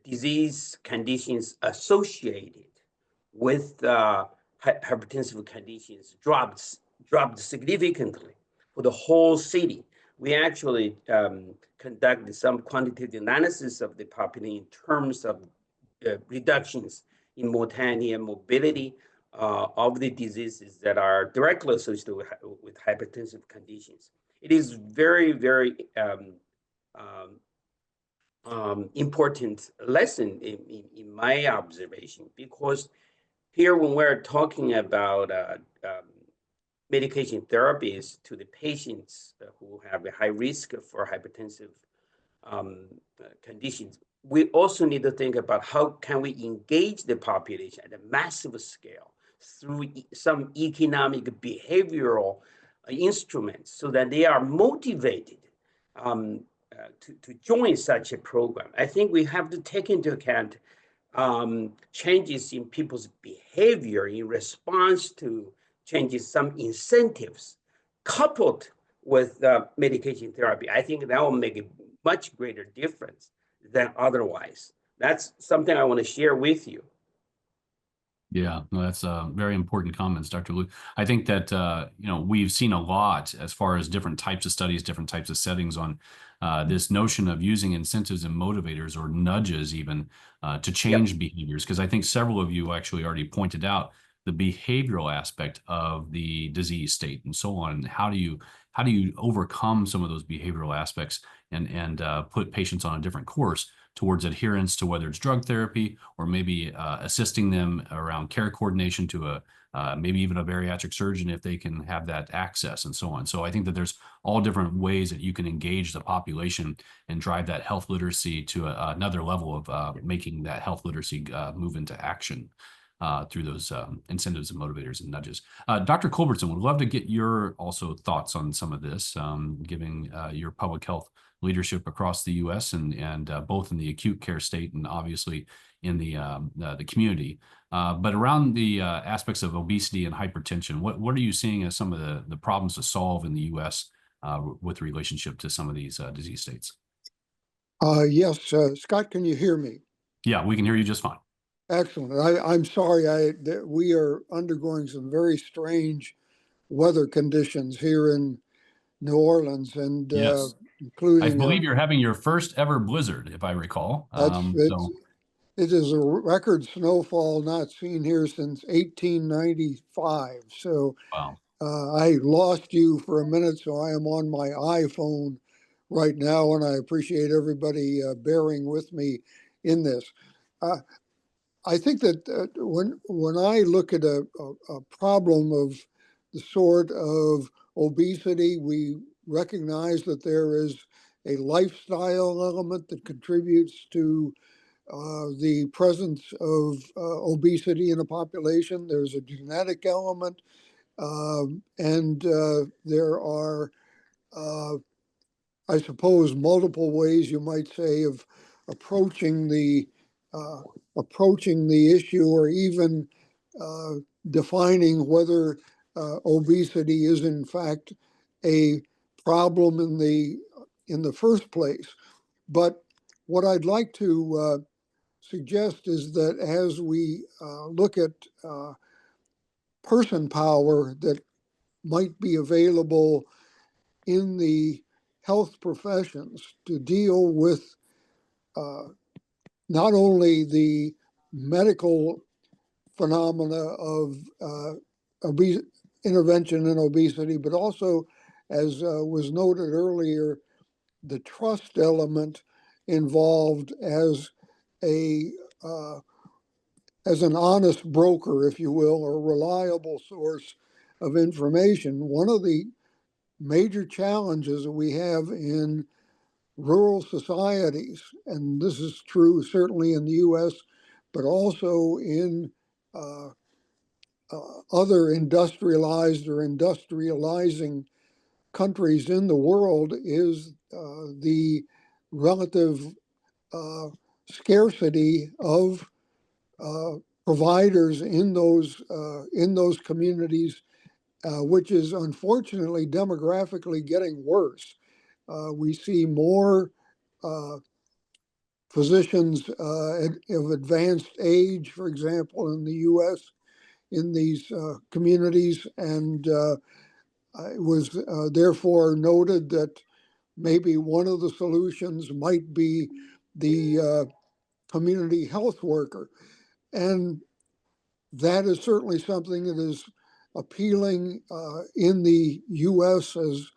C: disease conditions associated with hypertensive conditions dropped significantly for the whole city. We actually conducted some quantitative analysis of the population in terms of reductions in mortality and mobility of the diseases that are directly associated with hypertensive conditions. It is very, very important lesson in my observation, because here when we're talking about medication therapies to the patients who have a high risk for hypertensive conditions, we also need to think about how can we engage the population at a massive scale through some economic behavioral instruments so that they are motivated to join such a program. I think we have to take into account changes in people's behavior in response to changes, some incentives coupled with medication therapy. I think that will make a much greater difference than otherwise. That's something I want to share with you.
B: Yeah, no, that's very important comments, Dr. Liu. I think that we've seen a lot as far as different types of studies, different types of settings on this notion of using incentives and motivators or nudges even to change behaviors. Because I think several of you actually already pointed out the behavioral aspect of the disease state and so on. And how do you overcome some of those behavioral aspects and put patients on a different course towards adherence to whether it's drug therapy or maybe assisting them around care coordination to maybe even a bariatric surgeon if they can have that access and so on. So I think that there's all different ways that you can engage the population and drive that health literacy to another level of making that health literacy move into action. through those incentives and motivators and nudges. Dr. Culbertson, would love to get your also thoughts on some of this, giving your public health leadership across the U.S. and both in the acute care state and obviously in the community. But around the aspects of obesity and hypertension, what are you seeing as some of the problems to solve in the U.S. With relationship to some of these disease states?
I: Yes, Scott, can you hear me?
B: Yeah, we can hear you just fine.
I: Excellent. I'm sorry, that we are undergoing some very strange weather conditions here in New Orleans, and
B: Yes. I
I: including
B: believe you're having your first ever blizzard, if I recall.
I: It is a record snowfall not seen here since 1895. So
B: Wow.
I: I lost you for a minute, so I am on my iPhone right now, and I appreciate everybody bearing with me in this. I think that when I look at a problem of the sort of obesity, we recognize that there is a lifestyle element that contributes to the presence of obesity in a population. There's a genetic element, and there are, I suppose, multiple ways you might say of approaching the uh, approaching the issue, or even uh, defining whether obesity is in fact a problem in the first place. But what I'd like to suggest is that as we look at person power that might be available in the health professions to deal with uh, not only the medical phenomena of intervention in obesity, but also, as was noted earlier, the trust element involved a uh, as an honest broker, if you will, or reliable source of information. One of the major challenges that we have in rural societies, and this is true certainly in the US, but also in uh, other industrialized or industrializing countries in the world, is the relative uh, scarcity of uh, providers in those communities, which is unfortunately demographically getting worse. We see more uh, physicians of advanced age, for example, in the U.S. in these communities, and it was therefore noted that maybe one of the solutions might be the community health worker. And that is certainly something that is appealing in the US as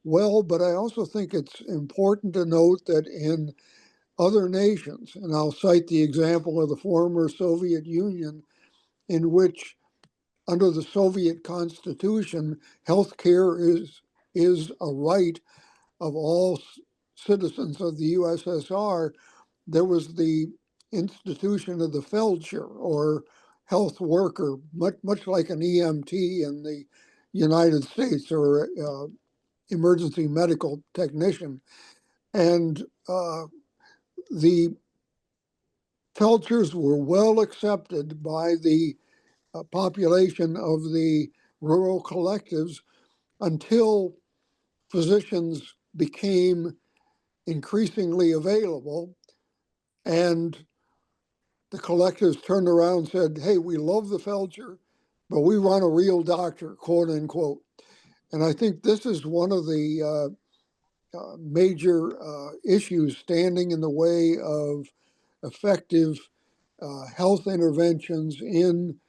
I: well. But I also think it's important to note that in other nations, and I'll cite the example of the former Soviet Union, in which under the Soviet Constitution, health care is a right of all citizens of the USSR. There was the institution of the Feldsher, or health worker, much like an EMT in the United States, or emergency medical technician. And the Feldshers were well accepted by the population of the rural collectives until physicians became increasingly available, and the collectives turned around and said, "Hey, we love the Feldsher, but we want a real doctor," quote unquote. And I think this is one of the major issues standing in the way of effective health interventions in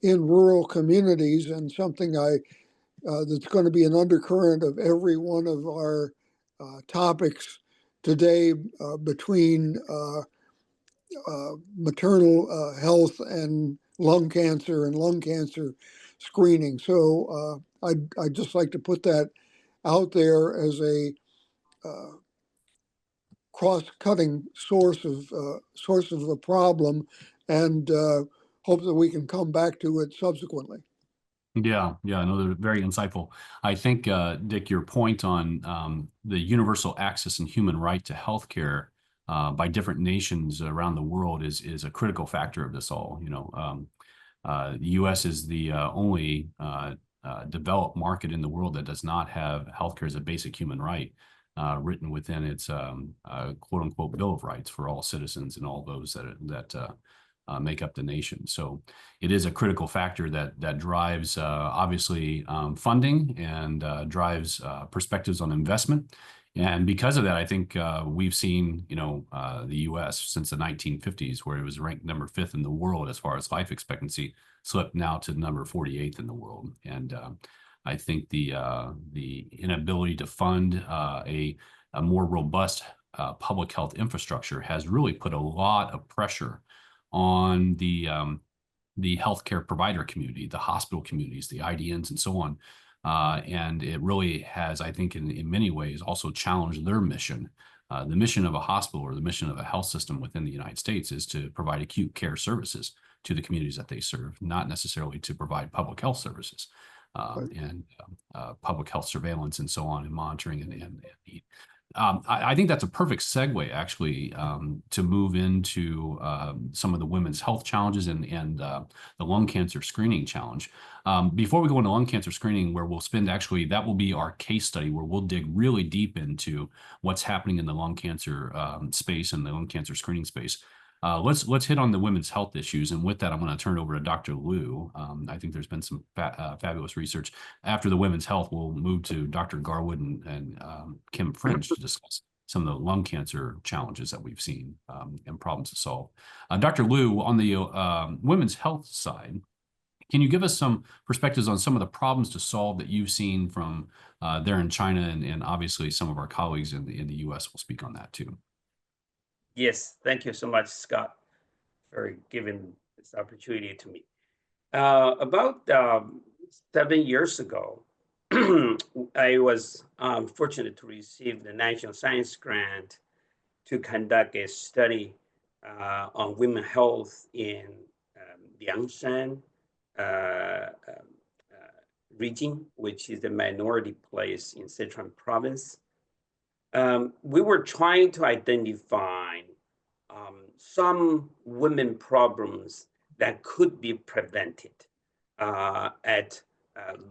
I: rural communities, and something that's going to be an undercurrent of every one of our topics today, between maternal health and lung cancer screening. So I'd just like to put that out there as a uh, cross-cutting source of a problem, and hope that we can come back to it subsequently.
B: Yeah, no, they're very insightful. I think, Dick, your point on the universal access and human right to healthcare by different nations around the world is a critical factor of this all. The U.S. is the only developed market in the world that does not have healthcare as a basic human right written within its quote unquote Bill of Rights for all citizens and all those that make up the nation. So it is a critical factor that drives obviously funding and drives perspectives on investment. And because of that, I think we've seen, the U.S. since the 1950s, where it was ranked number 5th in the world as far as life expectancy, slipped now to number 48th in the world. And I think the inability to fund a more robust public health infrastructure has really put a lot of pressure on the healthcare provider community, the hospital communities, the IDNs, and so on. And it really has, I think, in many ways, also challenged their mission. The mission of a hospital or the mission of a health system within the United States is to provide acute care services to the communities that they serve, not necessarily to provide public health services and public health surveillance and so on, and monitoring and I think that's a perfect segue, actually, to move into some of the women's health challenges and the lung cancer screening challenge. Before we go into lung cancer screening, where we'll spend actually, that will be our case study, where we'll dig really deep into what's happening in the lung cancer space and the lung cancer screening space. Let's hit on the women's health issues, and with that, I'm going to turn it over to Dr. Liu. I think there's been some fabulous research. After the women's health, we'll move to Dr. Garwood and Kim French to discuss some of the lung cancer challenges that we've seen and problems to solve. Dr. Liu, on the women's health side, can you give us some perspectives on some of the problems to solve that you've seen from there in China, and obviously some of our colleagues in the U.S. will speak on that too.
C: Yes, thank you so much, Scott, for giving this opportunity to me. About 7 years ago, I was fortunate to receive the National Science Grant to conduct a study on women's health in Liangshan region, which is a minority place in Sichuan province. We were trying to identify some women problems that could be prevented at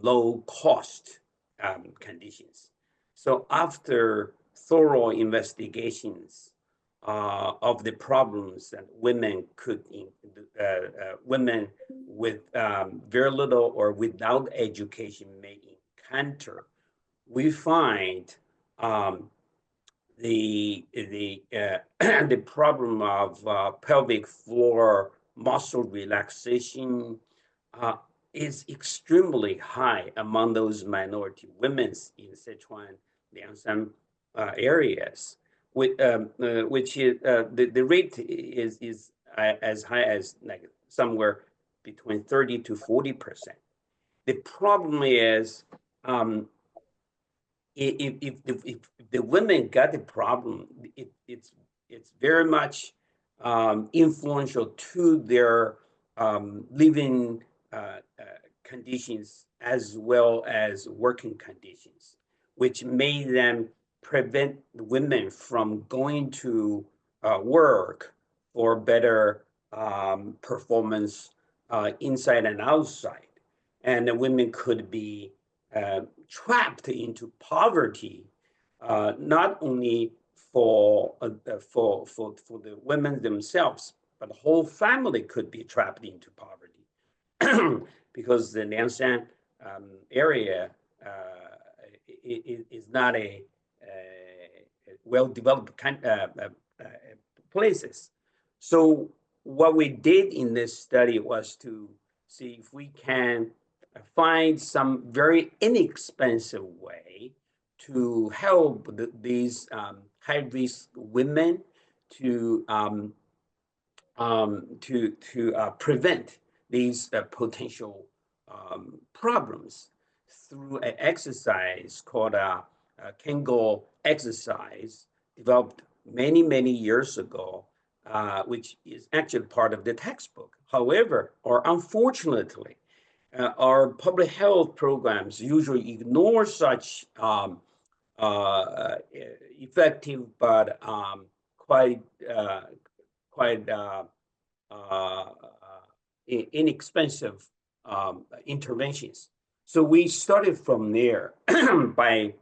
C: low cost conditions. So after thorough investigations of the problems that women women with very little or without education may encounter, we find the problem of pelvic floor muscle relaxation is extremely high among those minority women in Sichuan, Liangshan areas, which is the rate is as high as like somewhere between 30 to 40%. The problem is if the women got the problem, it's very much influential to their living conditions as well as working conditions, which made them prevent women from going to work for better performance inside and outside. And the women could be trapped into poverty, not only for the women themselves, but the whole family could be trapped into poverty because the Liangshan area is not a well-developed places. So what we did in this study was to see if we can find some very inexpensive way to help these high-risk women to prevent these potential problems through an exercise called a Kegel exercise, developed many years ago, which is actually part of the textbook, However, or unfortunately, our public health programs usually ignore such effective but quite quite inexpensive interventions. So we started from there by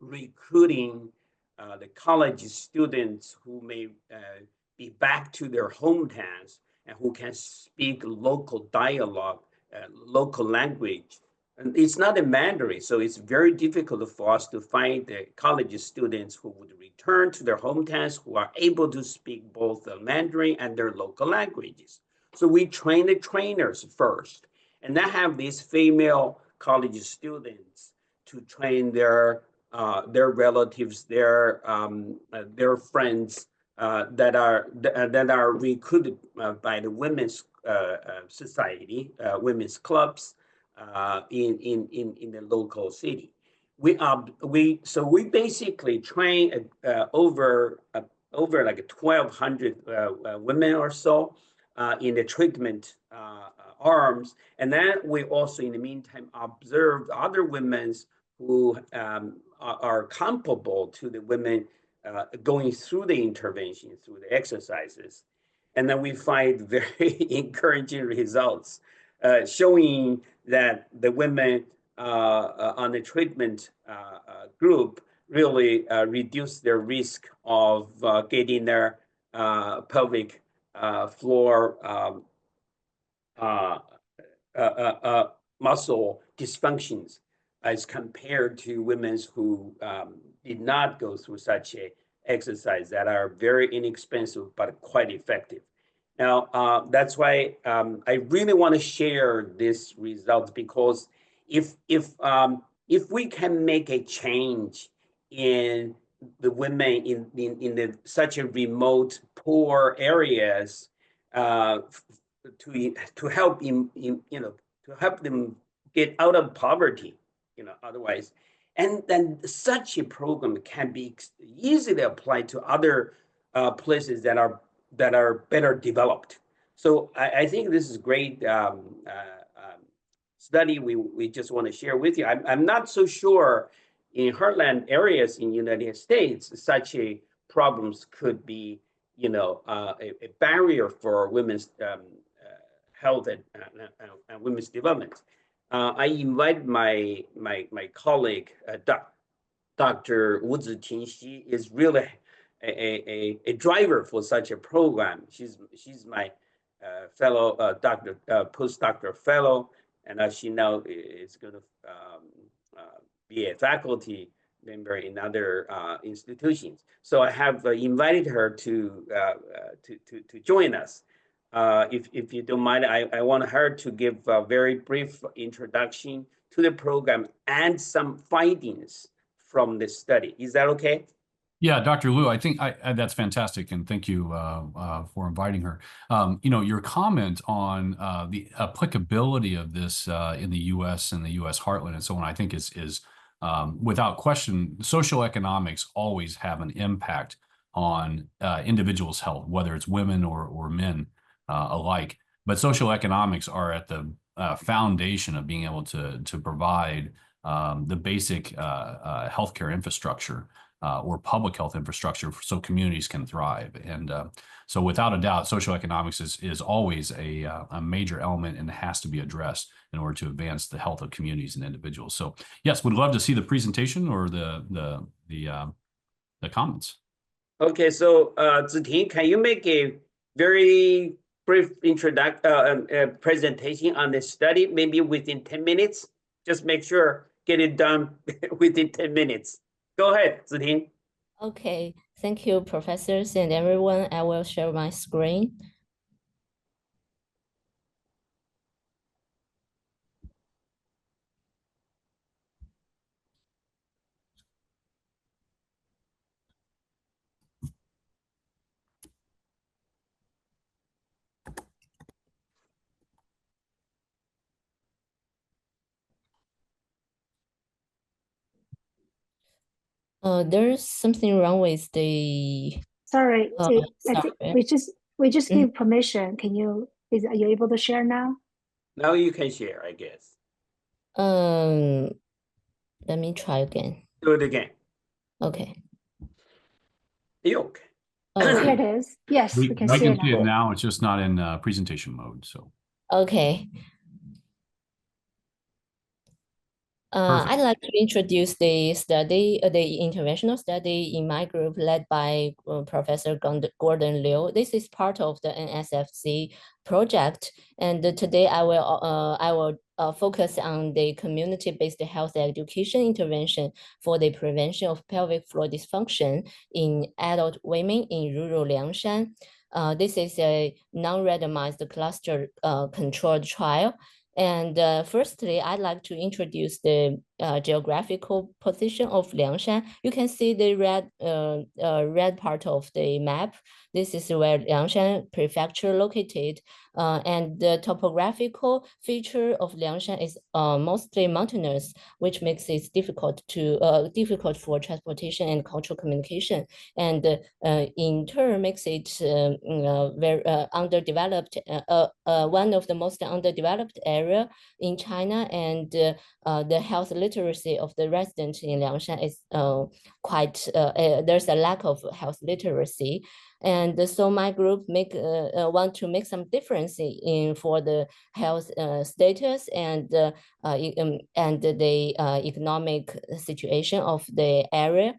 C: recruiting the college students who may be back to their hometowns and who can speak local dialogue, local language. And it's not a Mandarin, so it's very difficult for us to find the college students who would return to their hometowns who are able to speak both the Mandarin and their local languages. So we train the trainers first, and then have these female college students to train their relatives, their friends that are recruited by the women's society, women's clubs in the local city. So we basically train over like 1,200 women or so in the treatment arms, and then we also in the meantime observed other women's who are comparable to the women going through the intervention, through the exercises. And then we find very encouraging results showing that the women on the treatment group really reduce their risk of getting their pelvic floor muscle dysfunctions as compared to women who did not go through such a exercise that are very inexpensive but quite effective. Now, that's why I really want to share this results, because if we can make a change in the women in such a remote, poor areas, to help to help them get out of poverty, otherwise, and then such a program can be easily applied to other places that are better developed. So I think this is great study we just want to share with you. I'm not so sure in heartland areas in the United States such a problems could be a barrier for women's health and women's development. I invite my colleague, Dr. Wu Ziting. She is really a driver for such a program. She's my fellow postdoctoral fellow, and she now is going to be a faculty member in other institutions. So I have invited her to join us. If you don't mind, I want her to give a very brief introduction to the program and some findings from the study. Is that okay?
B: Yeah, Dr. Liu, I think that's fantastic, and thank you for inviting her. Your comment on the applicability of this in the U.S. and the U.S. heartland and so on, I think is without question, social economics always have an impact on individuals' health, whether it's women or men alike. But social economics are at the foundation of being able to provide the basic healthcare infrastructure or public health infrastructure so communities can thrive. And so without a doubt, social economics is always a major element and has to be addressed in order to advance the health of communities and individuals. So yes, would love to see the presentation or the comments.
C: Okay, so Ziting, can you make a very brief presentation on the study, maybe within 10 minutes? Just make sure, get it done within 10 minutes. Go ahead, Ziting.
J: Okay, thank you, professors and everyone. I will share my screen. There's something wrong with the.
A: Sorry, I think we just gave permission. Can you Are you able to share now?
C: Now you can share, I guess.
J: Let me try again.
C: Do it again.
J: Okay.
C: You okay?
J: Oh,
A: Here it is. Yes, we can see it
B: see it
A: now.
B: now. It's just not in presentation mode. So
J: okay. I'd like to introduce the study, the interventional study in my group led by Professor Gordon Liu. This is part of the NSFC project, and today I will focus on the community-based health education intervention for the prevention of pelvic floor dysfunction in adult women in rural Liangshan. This is a non-randomized cluster controlled trial. And firstly, I'd like to introduce the geographical position of Liangshan. You can see the red part of the map. This is where Liangshan Prefecture located. And the topographical feature of Liangshan is mostly mountainous, which makes it difficult for transportation and cultural communication, and in turn makes it very underdeveloped, one of the most underdeveloped area in China, and the health literacy of the residents in Liangshan is quite, there's a lack of health literacy. And so my group want to make some difference for the health status and the economic situation of the area.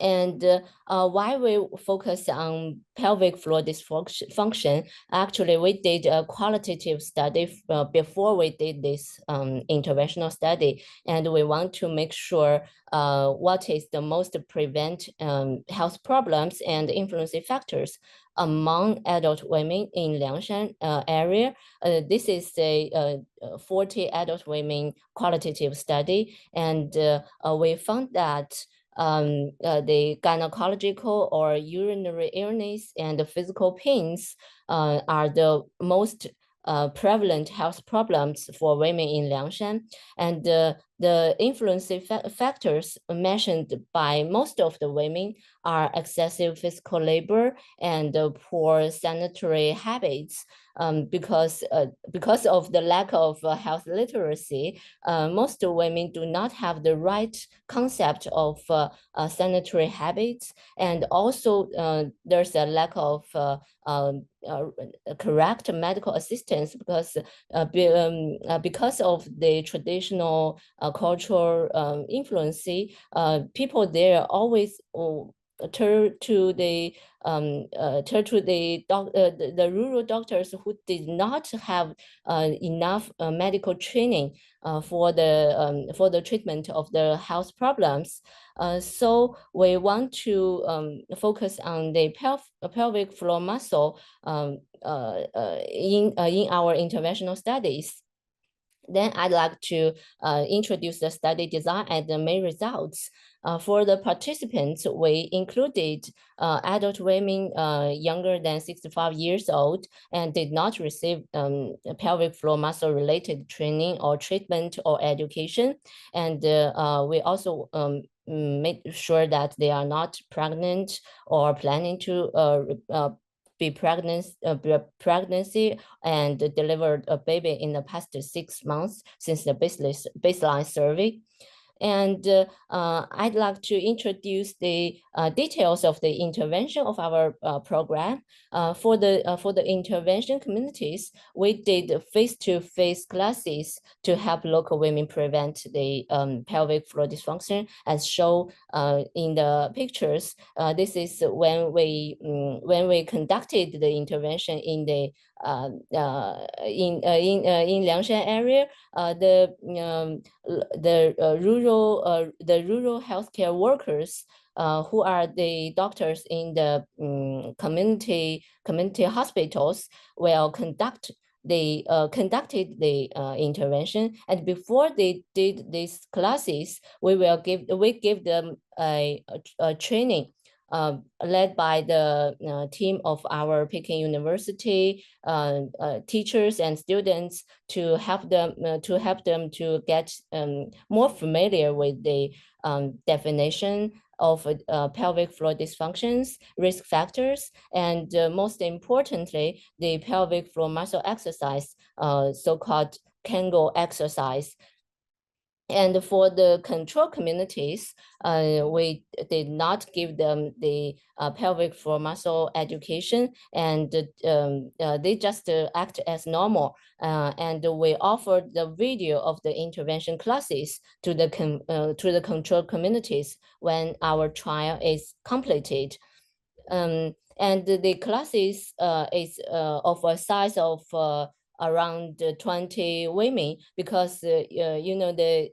J: And why we focus on pelvic floor dysfunction, actually we did a qualitative study before we did this interventional study, and we want to make sure what is the most prevent health problems and influencing factors among adult women in Liangshan area. This is a 40 adult women qualitative study, and we found that the gynecological or urinary illness and the physical pains are the most prevalent health problems for women in Liangshan. And the influencing factors mentioned by most of the women are excessive physical labor and poor sanitary habits. Because of the lack of health literacy, most women do not have the right concept of sanitary habits, and also there's a lack of correct medical assistance because of the traditional cultural influence. People there always turn to the rural doctors who did not have enough medical training for the treatment of the health problems. So we want to focus on the pelvic floor muscle in our interventional studies. Then I'd like to introduce the study design and the main results. For the participants, we included adult women younger than 65 years old and did not receive pelvic floor muscle related training or treatment or education. And we also made sure that they are not pregnant or planning to be pregnancy and delivered a baby in the past 6 months since the baseline survey. And I'd like to introduce the details of the intervention of our program. For the intervention communities, we did face-to-face classes to help local women prevent the pelvic floor dysfunction, as shown in the pictures. This is when we conducted the intervention in the in Liangshan area. The rural healthcare workers who are the doctors in the community hospitals will conducted the intervention, and before they did these classes, we give them a training led by the team of our Peking University teachers and students to help them to get more familiar with the definition of pelvic floor dysfunctions, risk factors, and most importantly, the pelvic floor muscle exercise, so-called Kegel exercise. And for the control communities, we did not give them the pelvic floor muscle education, and they just act as normal. And we offered the video of the intervention classes to the control communities when our trial is completed. And the classes is of a size of around 20 women, because you know the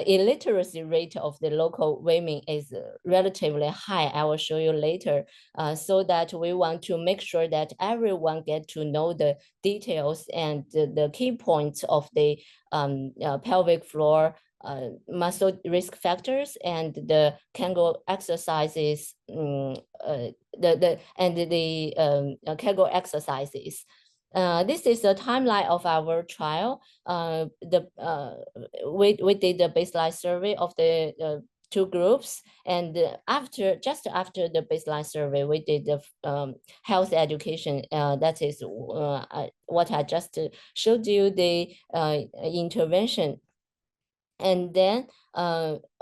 J: illiteracy rate of the local women is relatively high. I will show you later. So that we want to make sure that everyone get to know the details and the key points of the pelvic floor muscle risk factors and the Kegel exercises, the Kegel exercises. This is the timeline of our trial. We did the baseline survey of the two groups, and just after the baseline survey, we did the health education. That is what I just showed you, the intervention. And then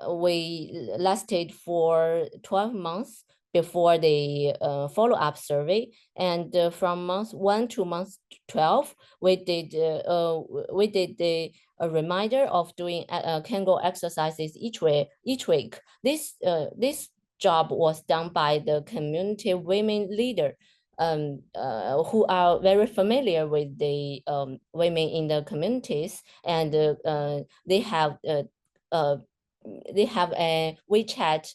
J: we lasted for 12 months before the follow-up survey. And from month 1 to month 12, we did the reminder of doing Kegel exercises each week. This job was done by the community women leader, who are very familiar with the women in the communities, and they have a WeChat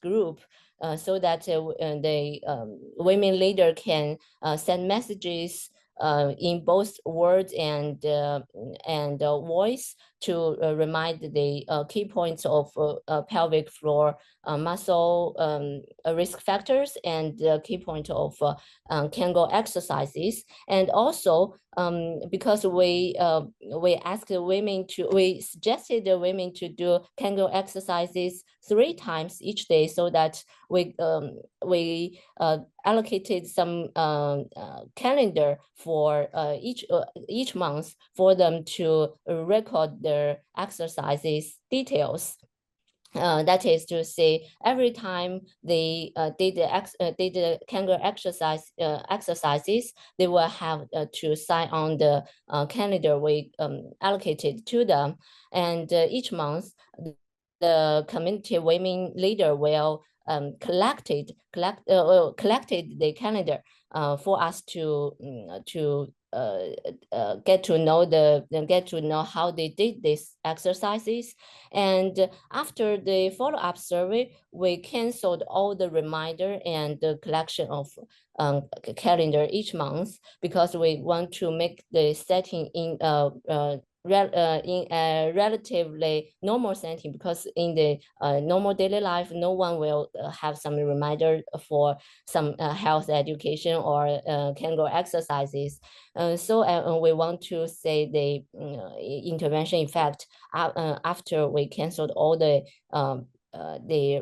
J: group, so that the women leader can send messages in both words and voice to remind the key points of pelvic floor muscle risk factors and the key point of Kegel exercises. And also, because we suggested the women to do Kegel exercises 3 times each day, so that we allocated some calendar for each month for them to record their exercises details. That is to say, every time they did the Kegel exercises, they will have to sign on the calendar we allocated to them. And each month, the community women leader will collected the calendar for us to get to know how they did these exercises. And after the follow-up survey, we canceled all the reminder and the collection of calendar each month, because we want to make the setting in a relatively normal setting, because in the normal daily life, no one will have some reminder for some health education or Kegel exercises. So we want to say the intervention effect after we canceled all the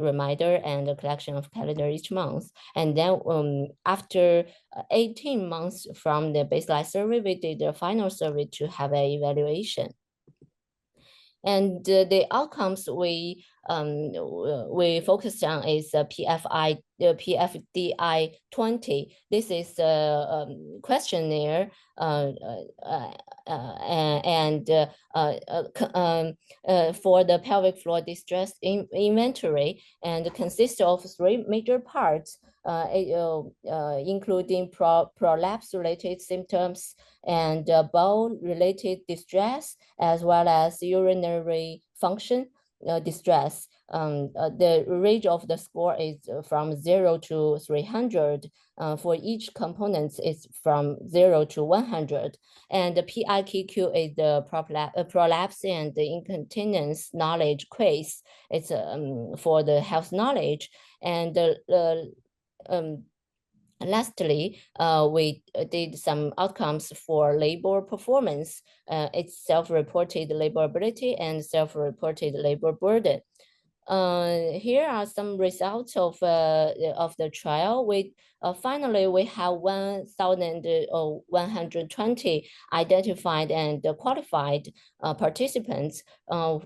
J: reminder and the collection of calendar each month. And then after 18 months from the baseline survey, we did the final survey to have an evaluation. And the outcomes we focused on is PFDI 20. This is a questionnaire for the pelvic floor distress inventory, and consists of 3 major parts, including prolapse-related symptoms and bowel-related distress, as well as urinary function distress. The range of the score is from 0 to 300. For each component, it's from 0 to 100. And the PIKQ is the prolapse and the incontinence knowledge quiz. It's for the health knowledge. And lastly, we did some outcomes for labor performance. It's self-reported labor ability and self-reported labor burden. Here are some results of the trial. Finally we have 1,120 identified and qualified participants,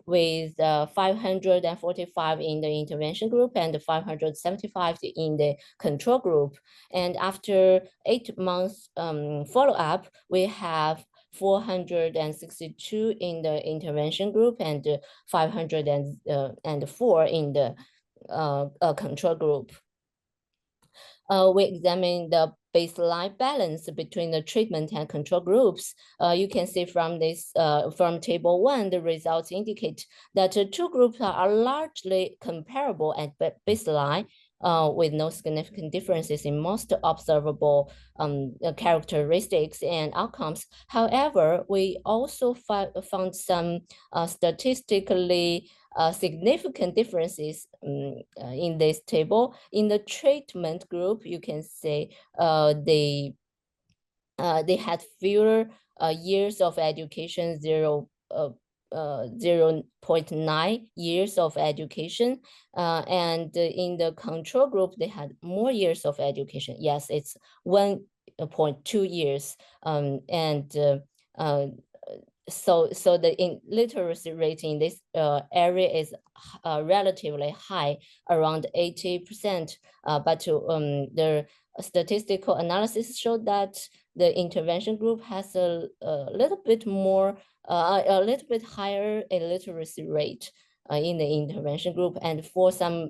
J: with 545 in the intervention group and 575 in the control group. And after 8 months follow-up, we have 462 in the intervention group and 504 in the control group. We examine the baseline balance between the treatment and control groups. You can see from this, from table 1, the results indicate that the two groups are largely comparable at baseline, with no significant differences in most observable characteristics and outcomes. However, we also found some statistically significant differences in this table. In the treatment group, you can say they had fewer years of education, 0.9 years of education, and in the control group they had more years of education. Yes, it's 1.2 years, so the literacy rate in this area is relatively high, around 80%. But the statistical analysis showed that the intervention group has a little bit more, a little bit higher illiteracy rate in the intervention group. And for some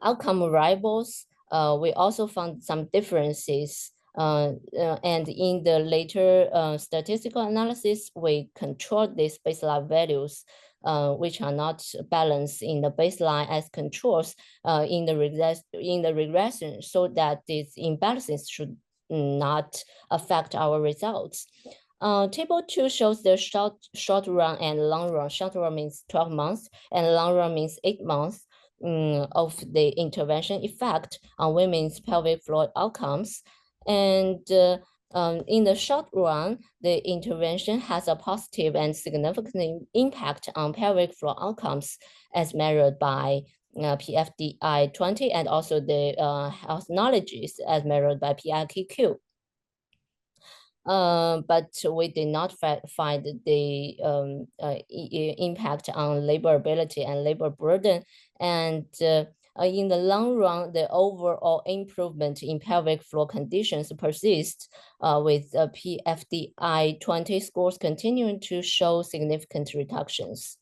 J: outcome variables, we also found some differences. And in the later statistical analysis, we controlled these baseline values, which are not balanced in the baseline as controls in the regression, so that these imbalances should not affect our results. Table 2 shows the short run and long run. Short run means 12 months and long run means 8 months of the intervention effect on women's pelvic floor outcomes. And in the short run, the intervention has a positive and significant impact on pelvic floor outcomes as measured by PFDI 20 and also the health knowledges as measured by PIKQ. But we did not find the impact on labor ability and labor burden. And in the long run, the overall improvement in pelvic floor conditions persists, with PFDI 20 scores continuing to show significant reductions.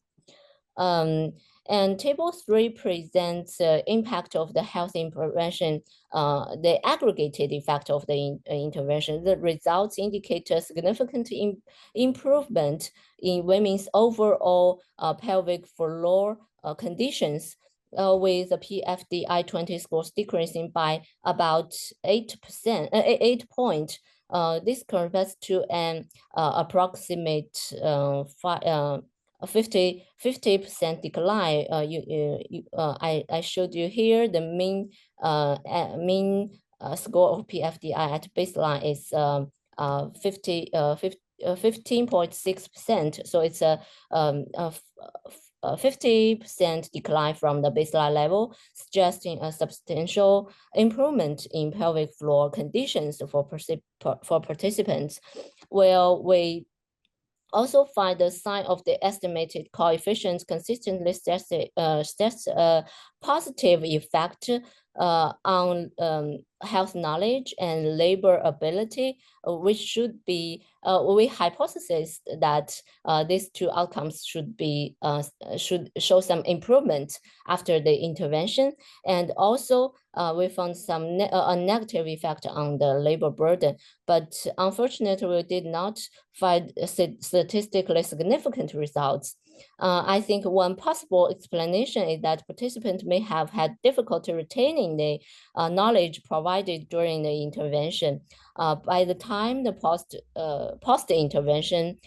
J: And table 3 presents impact of the health intervention, the aggregated effect of the intervention. The results indicate a significant improvement in women's overall pelvic floor conditions, with the PFDI 20 scores decreasing by about 8%, 8 points. This corresponds to an approximate 50% decline. I showed you here the mean score of PFDI at baseline is 15.6%. So it's a 50% decline from the baseline level, suggesting a substantial improvement in pelvic floor conditions for participants. Well, we also find the sign of the estimated coefficients consistently stats positive effect on health knowledge and labor ability, which should be, we hypothesize that these two outcomes should show some improvement after the intervention. And also we found some a negative effect on the labor burden, but unfortunately we did not find statistically significant results. I think one possible explanation is that participants may have had difficulty retaining the knowledge provided during the intervention. By the time the post-intervention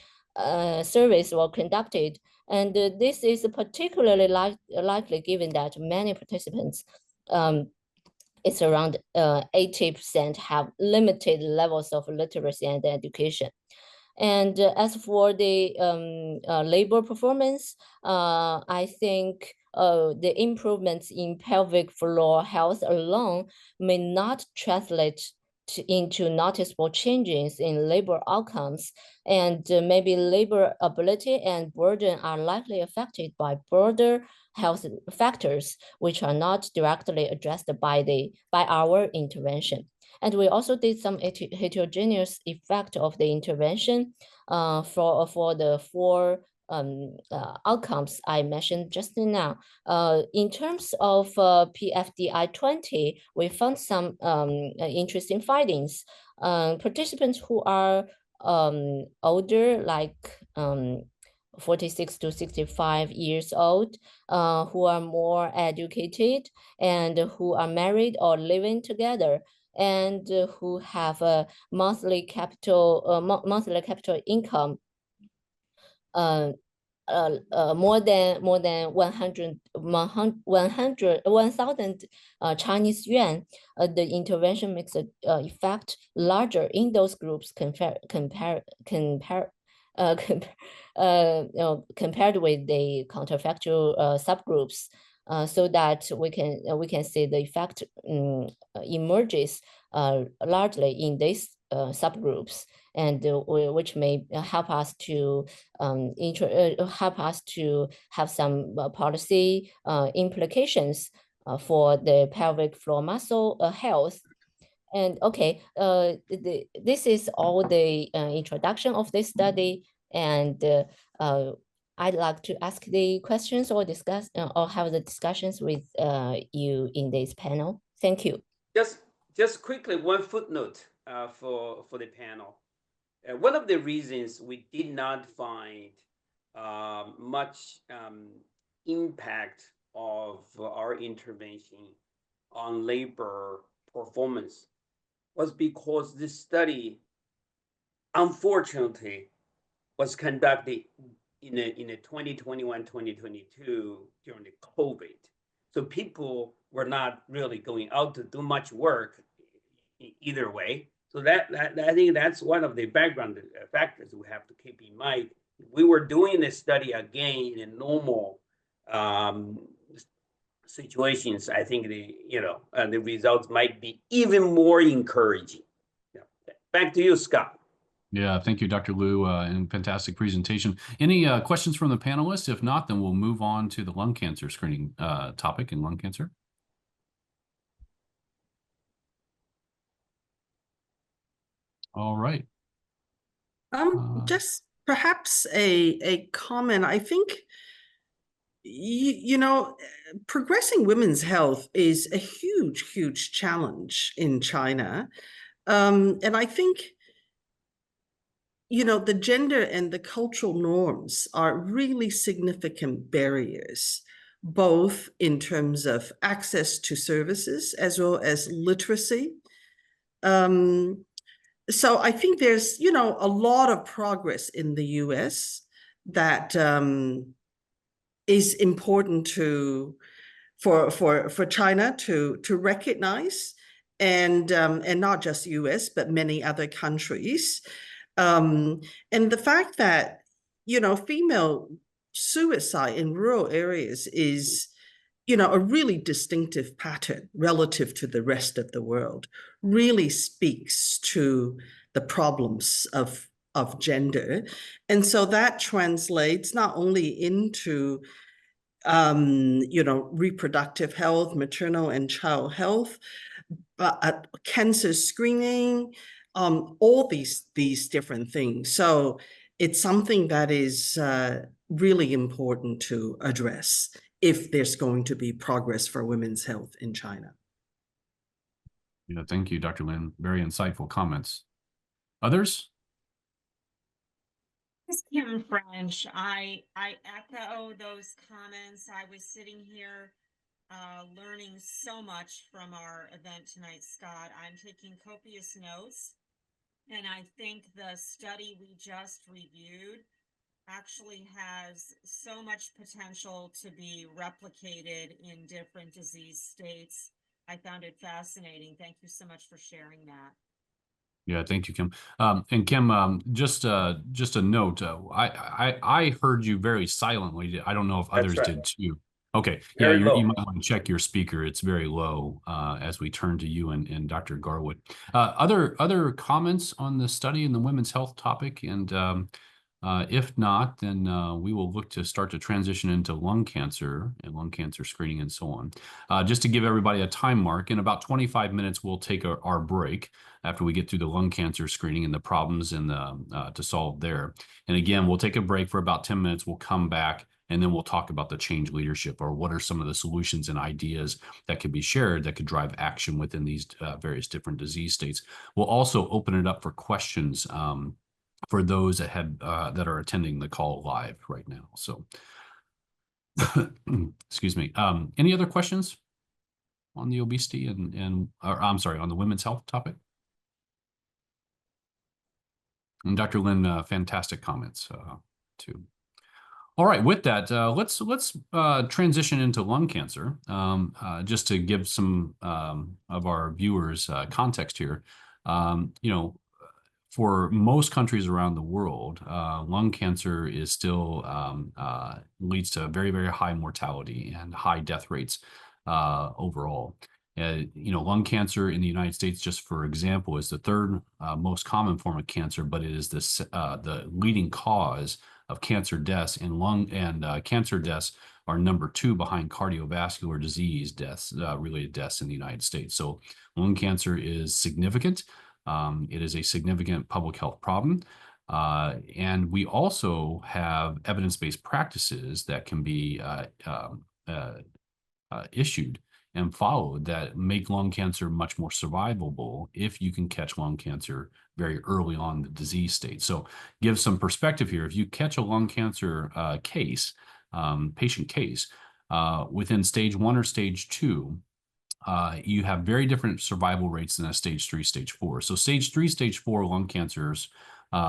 J: surveys were conducted, and this is particularly likely given that many participants, it's around 80% have limited levels of literacy and education. And as for the labor performance, I think the improvements in pelvic floor health alone may not translate into noticeable changes in labor outcomes, and maybe labor ability and burden are likely affected by broader health factors, which are not directly addressed by our intervention. And we also did some heterogeneous effect of the intervention for the four outcomes I mentioned just now. In terms of PFDI 20, we found some interesting findings. Participants who are older, like 46 to 65 years old, who are more educated and who are married or living together, and who have a monthly capital income more than 1,000 Chinese yuan, the intervention makes a effect larger in those groups compared with the counterfactual subgroups, so that we can see the effect emerges largely in these subgroups, and which may help us to have some policy implications for the pelvic floor muscle health. And okay, this is all the introduction of this study, and I'd like to ask the questions or discuss or have the discussions with you in this panel. Thank you.
C: Just quickly, one footnote for the panel. One of the reasons we did not find much impact of our intervention on labor performance was because this study, unfortunately, was conducted in a 2021-2022 during the COVID. So people were not really going out to do much work either way. So that I think that's one of the background factors we have to keep in mind. If we were doing this study again in normal situations, I think the results might be even more encouraging. Yeah. Back to you, Scott.
B: Yeah, thank you, Dr. Liu, and fantastic presentation. Any questions from the panelists? If not, then we'll move on to the lung cancer screening topic in lung cancer. All right.
H: Just perhaps a comment. I think, progressing women's health is a huge challenge in China. And I think, the gender and the cultural norms are really significant barriers, both in terms of access to services as well as literacy. So I think there's, a lot of progress in the US that is important for China to recognize, and not just US, but many other countries. And the fact that, female suicide in rural areas is, a really distinctive pattern relative to the rest of the world, really speaks to the problems of gender. And so that translates not only into, reproductive health, maternal and child health, but cancer screening, all these different things. So it's something that is really important to address if there's going to be progress for women's health in China.
B: Yeah, thank you, Dr. Lin. Very insightful comments. Others?
F: This is Kim French. I echo those comments. I was sitting here learning so much from our event tonight, Scott. I'm taking copious notes, and I think the study we just reviewed actually has so much potential to be replicated in different disease states. I found it fascinating. Thank you so much for sharing that.
B: Yeah, thank you, Kim. And Kim, just a note. I heard you very silently. I don't know if others did too. Okay. Yeah,
C: Very
B: you
C: low.
B: might want to check your speaker. It's very low as we turn to you and Dr. Garwood. Other comments on the study and the women's health topic? And if not, then we will look to start to transition into lung cancer and lung cancer screening and so on. Just to give everybody a time mark, in about 25 minutes, we'll take our break after we get through the lung cancer screening and the problems and to solve there. And again, we'll take a break for about 10 minutes. We'll come back and then we'll talk about the change leadership, or what are some of the solutions and ideas that could be shared that could drive action within these various different disease states. We'll also open it up for questions for those that are attending the call live right now. So, excuse me. Any other questions on the obesity or I'm sorry, on the women's health topic? And Dr. Lin, fantastic comments too. All right, with that, let's transition into lung cancer. Just to give some of our viewers context here, for most countries around the world, lung cancer is still leads to very, very high mortality and high death rates overall. Lung cancer in the United States, just for example, is the third most common form of cancer, but it is the leading cause of cancer deaths, and cancer deaths are number 2 behind cardiovascular disease deaths, related deaths in the United States. So lung cancer is significant. It is a significant public health problem. And we also have evidence-based practices that can be issued and followed that make lung cancer much more survivable if you can catch lung cancer very early on in the disease state. So give some perspective here. If you catch a lung cancer patient case, within stage 1 or stage 2, you have very different survival rates than a stage 3, stage 4. So stage 3, stage 4 lung cancers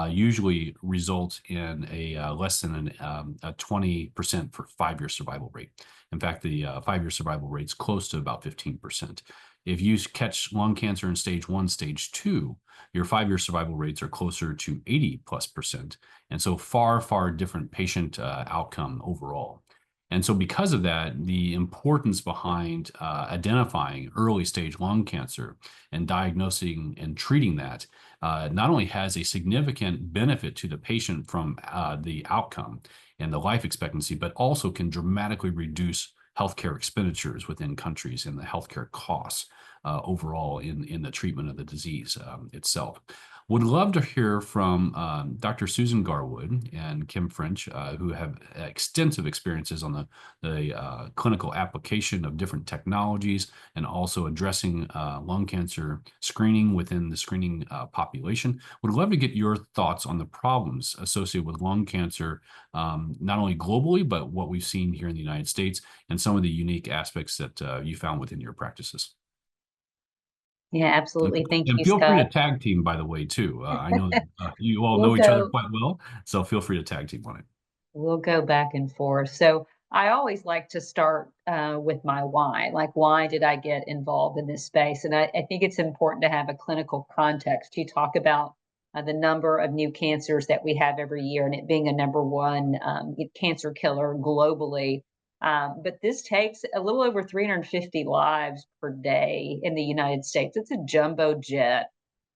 B: usually result in a less than a 20% for 5-year survival rate. In fact, the 5-year survival rate is close to about 15%. If you catch lung cancer in stage 1, stage 2, your 5-year survival rates are closer to 80+%. And so far, far different patient outcome overall. And so because of that, the importance behind identifying early stage lung cancer and diagnosing and treating that not only has a significant benefit to the patient from the outcome and the life expectancy, but also can dramatically reduce healthcare expenditures within countries and the healthcare costs overall in the treatment of the disease itself. Would love to hear from Dr. Susan Garwood and Kim French, who have extensive experiences on the clinical application of different technologies and also addressing lung cancer screening within the screening population. Would love to get your thoughts on the problems associated with lung cancer, not only globally, but what we've seen here in the United States and some of the unique aspects that you found within your practices.
D: Yeah, absolutely. Thank
B: And
D: you,
B: feel free to
D: Scott.
B: tag team, by the way, too. I know that you all
D: We'll
B: know each other
D: go.
B: quite well, so feel free to tag team on it.
D: We'll go back and forth. So I always like to start with my why. Like, why did I get involved in this space? And I think it's important to have a clinical context. You talk about the number of new cancers that we have every year, and it being a number 1 cancer killer globally. But this takes a little over 350 lives per day in the United States. It's a jumbo jet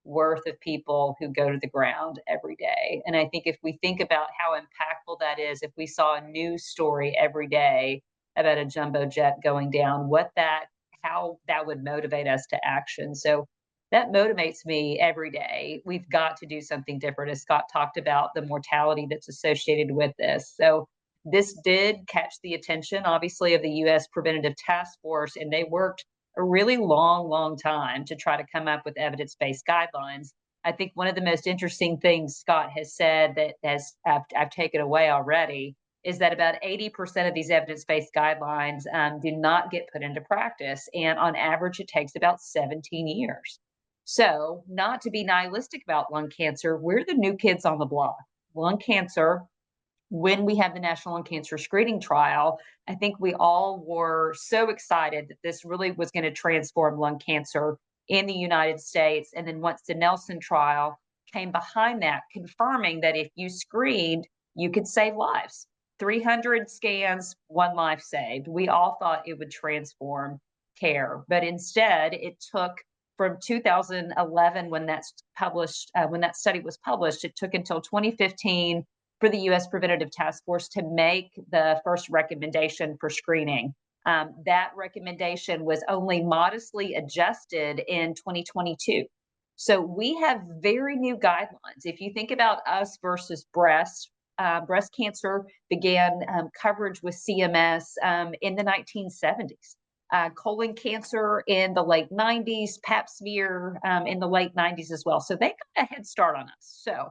D: worth of people who go to the ground every day. And I think if we think about how impactful that is, if we saw a news story every day about a jumbo jet going down, how that would motivate us to action. So that motivates me every day. We've got to do something different. As Scott talked about, the mortality that's associated with this. So this did catch the attention, obviously, of the U.S. Preventative Task Force, and they worked a really long, long time to try to come up with evidence-based guidelines. I think one of the most interesting things Scott has said that I've taken away already is that about 80% of these evidence-based guidelines do not get put into practice. And on average, it takes about 17 years. So not to be nihilistic about lung cancer, we're the new kids on the block. Lung cancer, when we had the National Lung Cancer Screening Trial, I think we all were so excited that this really was going to transform lung cancer in the United States. And then once the Nelson trial came behind that, confirming that if you screened, you could save lives. 300 scans, one life saved. We all thought it would transform care, but instead it took from 2011 when that's published, when that study was published, it took until 2015 for the U.S. Preventative Task Force to make the first recommendation for screening. That recommendation was only modestly adjusted in 2022. So we have very new guidelines. If you think about us versus breast cancer began coverage with CMS in the 1970s. Colon cancer in the late 90s, pap smear in the late 90s as well. So they got a head start on us. So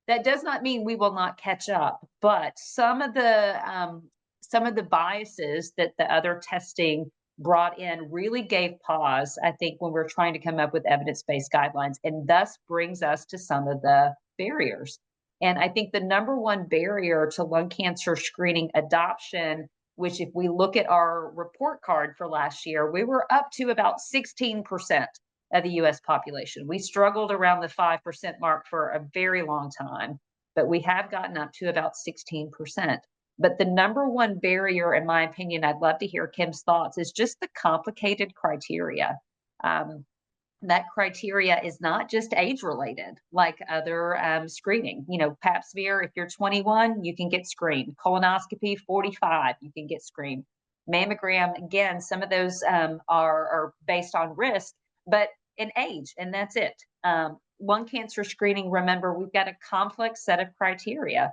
D: that does not mean we will not catch up, but some of the biases that the other testing brought in really gave pause, I think, when we're trying to come up with evidence-based guidelines, and thus brings us to some of the barriers. And I think the number one barrier to lung cancer screening adoption, which if we look at our report card for last year, we were up to about 16% of the US population. We struggled around the 5% mark for a very long time, but we have gotten up to about 16%. But the number one barrier, in my opinion, I'd love to hear Kim's thoughts, is just the complicated criteria. That criteria is not just age related like other screening. You know, pap smear, if you're 21, you can get screened. Colonoscopy, 45, you can get screened. Mammogram, again, some of those are based on risk, but in age, and that's it. Lung cancer screening, remember, we've got a complex set of criteria.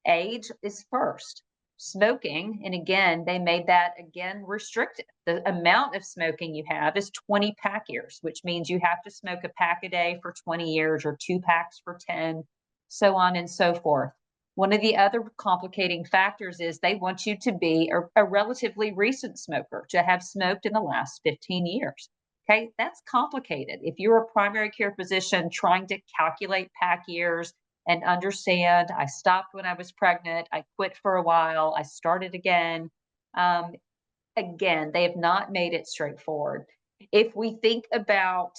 D: Age is first. Smoking, and again, they made that again restricted. The amount of smoking you have is 20 pack years, which means you have to smoke a pack a day for 20 years or 2 packs for 10, so on and so forth. One of the other complicating factors is they want you to be a relatively recent smoker, to have smoked in the last 15 years. Okay, that's complicated. If you're a primary care physician trying to calculate pack years and understand, I stopped when I was pregnant, I quit for a while, I started again. Again, they have not made it straightforward. If we think about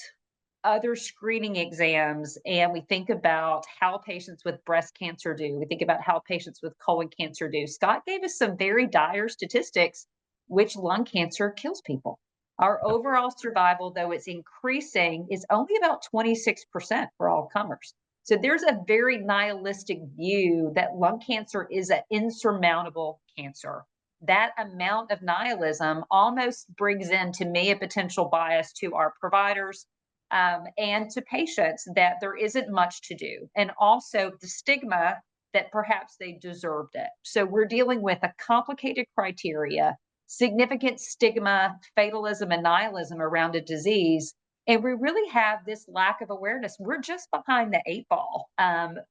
D: other screening exams and we think about how patients with breast cancer do, we think about how patients with colon cancer do, Scott gave us some very dire statistics, which lung cancer kills people. Our overall survival, though it's increasing, is only about 26% for all comers. So there's a very nihilistic view that lung cancer is an insurmountable cancer. That amount of nihilism almost brings in, to me, a potential bias to our providers and to patients that there isn't much to do. And also the stigma that perhaps they deserved it. So we're dealing with a complicated criteria, significant stigma, fatalism, and nihilism around a disease. And we really have this lack of awareness. We're just behind the 8 ball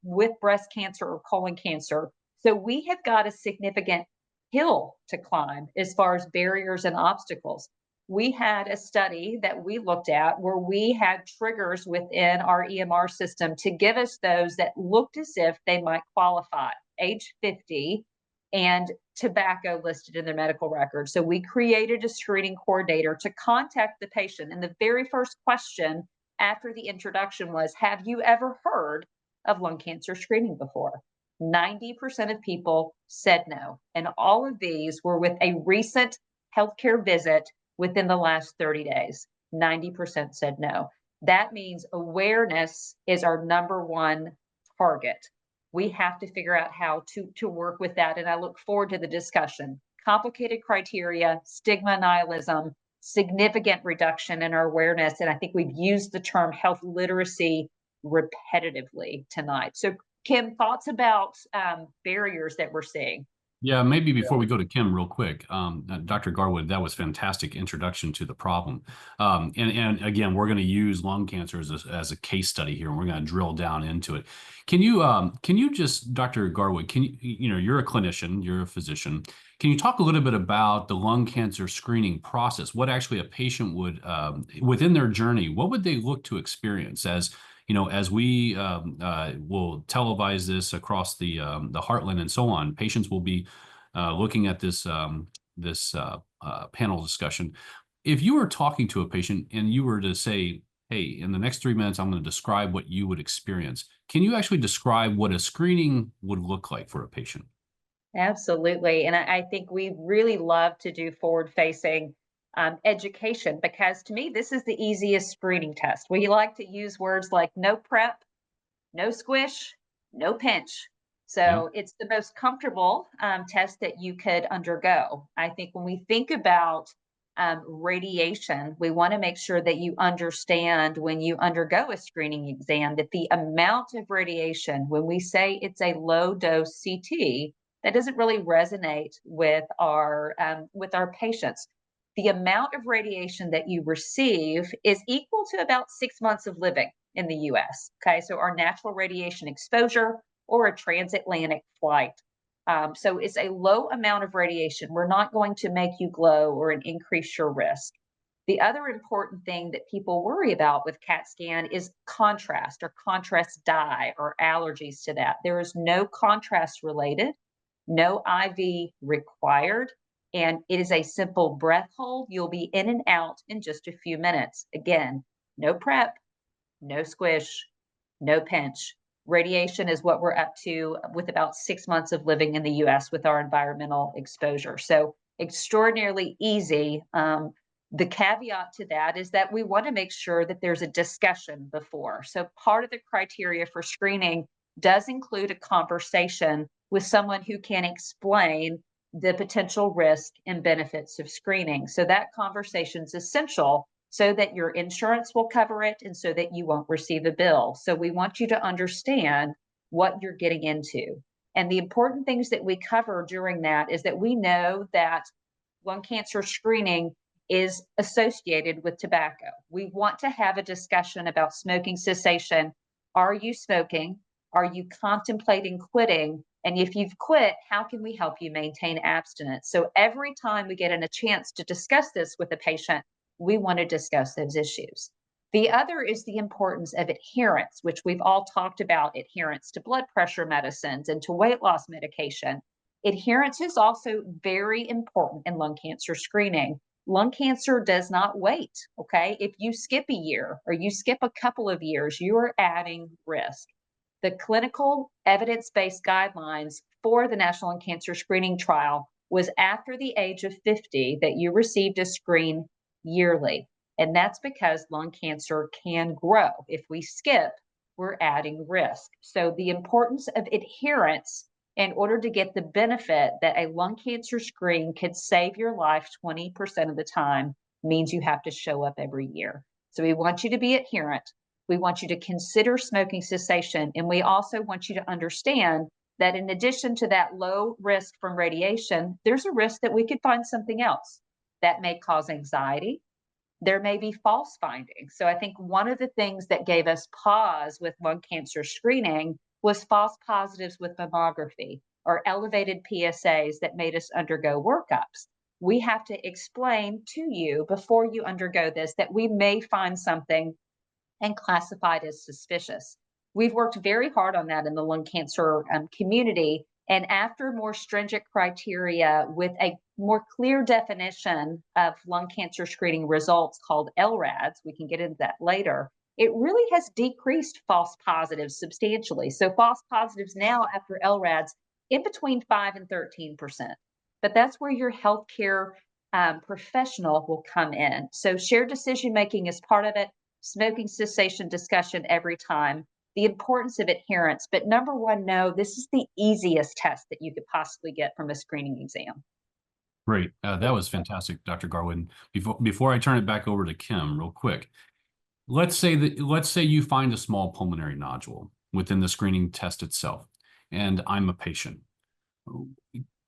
D: with breast cancer or colon cancer. So we have got a significant hill to climb as far as barriers and obstacles. We had a study that we looked at where we had triggers within our EMR system to give us those that looked as if they might qualify, age 50, and tobacco listed in their medical record. So we created a screening coordinator to contact the patient. And the very first question after the introduction was, have you ever heard of lung cancer screening before? 90% of people said no. And all of these were with a recent healthcare visit within the last 30 days. 90% said no. That means awareness is our number one target. We have to figure out how to work with that. And I look forward to the discussion. Complicated criteria, stigma, nihilism, significant reduction in our awareness. And I think we've used the term health literacy repetitively tonight. So Kim, thoughts about barriers that we're seeing?
B: Yeah, maybe before we go to Kim real quick, Dr. Garwood, that was fantastic introduction to the problem. And again, we're going to use lung cancer as a case study here, and we're going to drill down into it. Can you just, Dr. Garwood, you're a clinician, you're a physician. Can you talk a little bit about the lung cancer screening process? What actually a patient would, within their journey, what would they look to experience as we will televise this across the Heartland and so on, patients will be looking at this panel discussion. If you were talking to a patient and you were to say, hey, in the next 3 minutes, I'm going to describe what you would experience, can you actually describe what a screening would look like for a patient?
D: Absolutely. And I think we really love to do forward-facing education, because to me, this is the easiest screening test. We like to use words like no prep, no squish, no pinch. So it's the most comfortable test that you could undergo. I think when we think about radiation, we want to make sure that you understand when you undergo a screening exam that the amount of radiation, when we say it's a low dose CT, that doesn't really resonate with our patients. The amount of radiation that you receive is equal to about 6 months of living in the US. Okay, so our natural radiation exposure or a transatlantic flight. So it's a low amount of radiation. We're not going to make you glow or increase your risk. The other important thing that people worry about with CAT scan is contrast or contrast dye or allergies to that. There is no contrast related, no IV required, and it is a simple breath hold. You'll be in and out in just a few minutes. Again, no prep, no squish, no pinch. Radiation is what we're up to with about 6 months of living in the US with our environmental exposure. So extraordinarily easy. The caveat to that is that we want to make sure that there's a discussion before. So part of the criteria for screening does include a conversation with someone who can explain the potential risk and benefits of screening. So that conversation is essential so that your insurance will cover it and so that you won't receive a bill. So we want you to understand what you're getting into. And the important things that we cover during that is that we know that lung cancer screening is associated with tobacco. We want to have a discussion about smoking cessation. Are you smoking? Are you contemplating quitting? And if you've quit, how can we help you maintain abstinence? So every time we get in a chance to discuss this with a patient, we want to discuss those issues. The other is the importance of adherence, which we've all talked about, adherence to blood pressure medicines and to weight loss medication. Adherence is also very important in lung cancer screening. Lung cancer does not wait, okay? If you skip a year or you skip a couple of years, you are adding risk. The clinical evidence-based guidelines for the National Lung Cancer Screening Trial was after the age of 50 that you received a screen yearly. And that's because lung cancer can grow. If we skip, we're adding risk. So the importance of adherence in order to get the benefit that a lung cancer screen could save your life 20% of the time means you have to show up every year. So we want you to be adherent. We want you to consider smoking cessation. And we also want you to understand that in addition to that low risk from radiation, there's a risk that we could find something else that may cause anxiety. There may be false findings. So I think one of the things that gave us pause with lung cancer screening was false positives with mammography or elevated PSAs that made us undergo workups. We have to explain to you before you undergo this that we may find something and classify it as suspicious. We've worked very hard on that in the lung cancer community. And after more stringent criteria with a more clear definition of lung cancer screening results called LRADs, we can get into that later, it really has decreased false positives substantially. So false positives now after LRADs in between 5 and 13%. But that's where your healthcare professional will come in. So shared decision making is part of it. Smoking cessation discussion every time, the importance of adherence. But number one, no, this is the easiest test that you could possibly get from a screening exam.
B: Great. That was fantastic, Dr. Garwood. Before I turn it back over to Kim real quick, let's say you find a small pulmonary nodule within the screening test itself, and I'm a patient.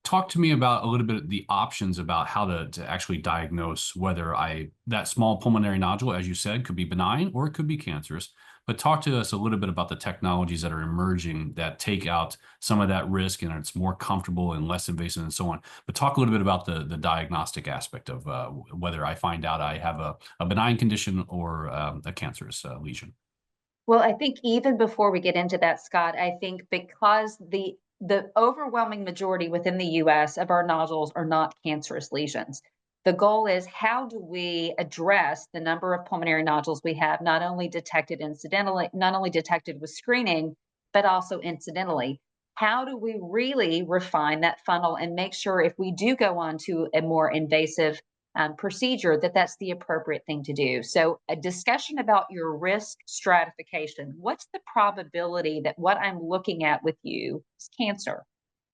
B: Talk to me about a little bit of the options about how to actually diagnose whether that small pulmonary nodule, as you said, could be benign or it could be cancerous. But talk to us a little bit about the technologies that are emerging that take out some of that risk and it's more comfortable and less invasive and so on. But talk a little bit about the diagnostic aspect of whether I find out I have a benign condition or a cancerous lesion.
D: Well, I think even before we get into that, Scott, I think because the overwhelming majority within the US of our nodules are not cancerous lesions. The goal is how do we address the number of pulmonary nodules we have, not only detected incidentally, not only detected with screening, but also incidentally. how do we really refine that funnel and make sure if we do go on to a more invasive procedure, that that's the appropriate thing to do. So a discussion about your risk stratification. What's the probability that what I'm looking at with you is cancer?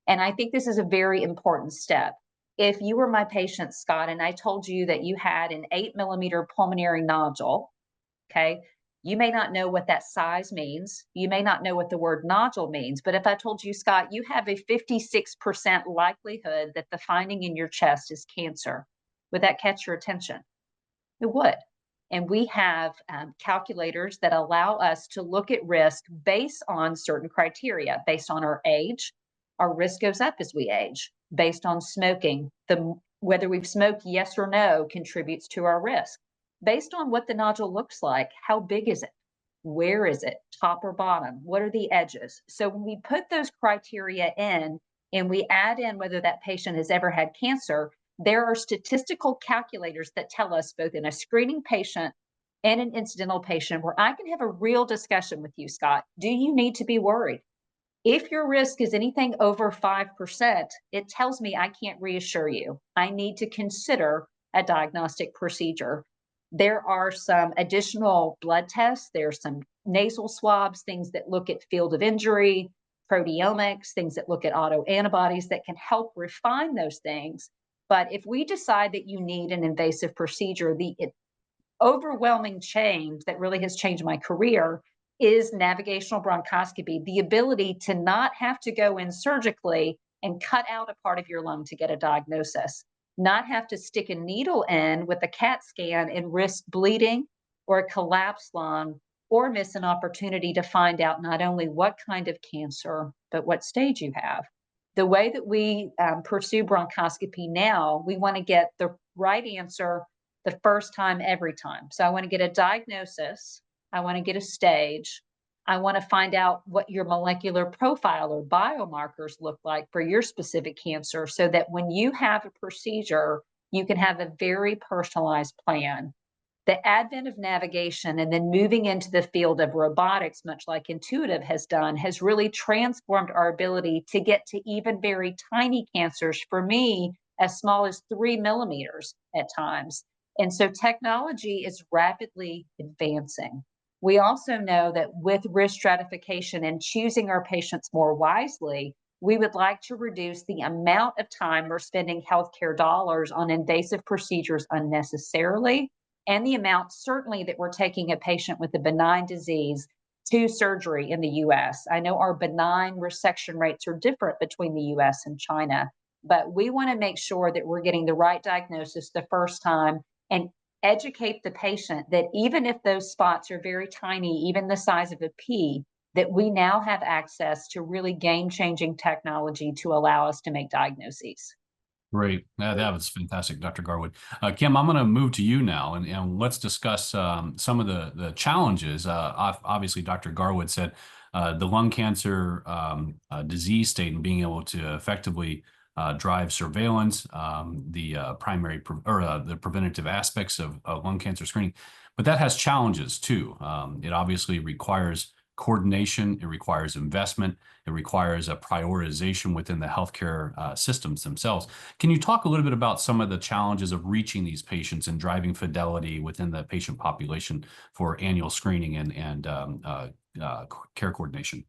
D: And I think this is a very important step. If you were my patient, Scott, and I told you that you had an 8 millimeter pulmonary nodule, okay, you may not know what that size means. You may not know what the word nodule means. But if I told you, Scott, you have a 56% likelihood that the finding in your chest is cancer, would that catch your attention? It would. And we have calculators that allow us to look at risk based on certain criteria. Based on our age, our risk goes up as we age. Based on smoking, whether we've smoked, yes or no, contributes to our risk. Based on what the nodule looks like, how big is it? Where is it? Top or bottom? What are the edges? So when we put those criteria in and we add in whether that patient has ever had cancer, there are statistical calculators that tell us both in a screening patient and an incidental patient where I can have a real discussion with you, Scott. Do you need to be worried? If your risk is anything over 5%, it tells me I can't reassure you. I need to consider a diagnostic procedure. There are some additional blood tests. There's some nasal swabs, things that look at field of injury, proteomics, things that look at autoantibodies that can help refine those things. But if we decide that you need an invasive procedure, the overwhelming change that really has changed my career is navigational bronchoscopy, the ability to not have to go in surgically and cut out a part of your lung to get a diagnosis, not have to stick a needle in with a CAT scan and risk bleeding or a collapsed lung, or miss an opportunity to find out not only what kind of cancer, but what stage you have. The way that we pursue bronchoscopy now, we want to get the right answer the first time, every time. So I want to get a diagnosis. I want to get a stage. I want to find out what your molecular profile or biomarkers look like for your specific cancer so that when you have a procedure, you can have a very personalized plan. The advent of navigation and then moving into the field of robotics, much like Intuitive has done, has really transformed our ability to get to even very tiny cancers, for me, as small as 3 millimeters at times. And so technology is rapidly advancing. We also know that with risk stratification and choosing our patients more wisely, we would like to reduce the amount of time we're spending healthcare dollars on invasive procedures unnecessarily, and the amount certainly that we're taking a patient with a benign disease to surgery in the US. I know our benign resection rates are different between the US and China, but we want to make sure that we're getting the right diagnosis the first time and educate the patient that even if those spots are very tiny, even the size of a pea, that we now have access to really game-changing technology to allow us to make diagnoses.
B: Great. That was fantastic, Dr. Garwood. Kim, I'm going to move to you now, and let's discuss some of the challenges. Obviously, Dr. Garwood said the lung cancer disease state and being able to effectively drive surveillance, the the preventative aspects of lung cancer screening, but that has challenges too. It obviously requires coordination, it requires investment, it requires a prioritization within the healthcare systems themselves. Can you talk a little bit about some of the challenges of reaching these patients and driving fidelity within the patient population for annual screening and care coordination?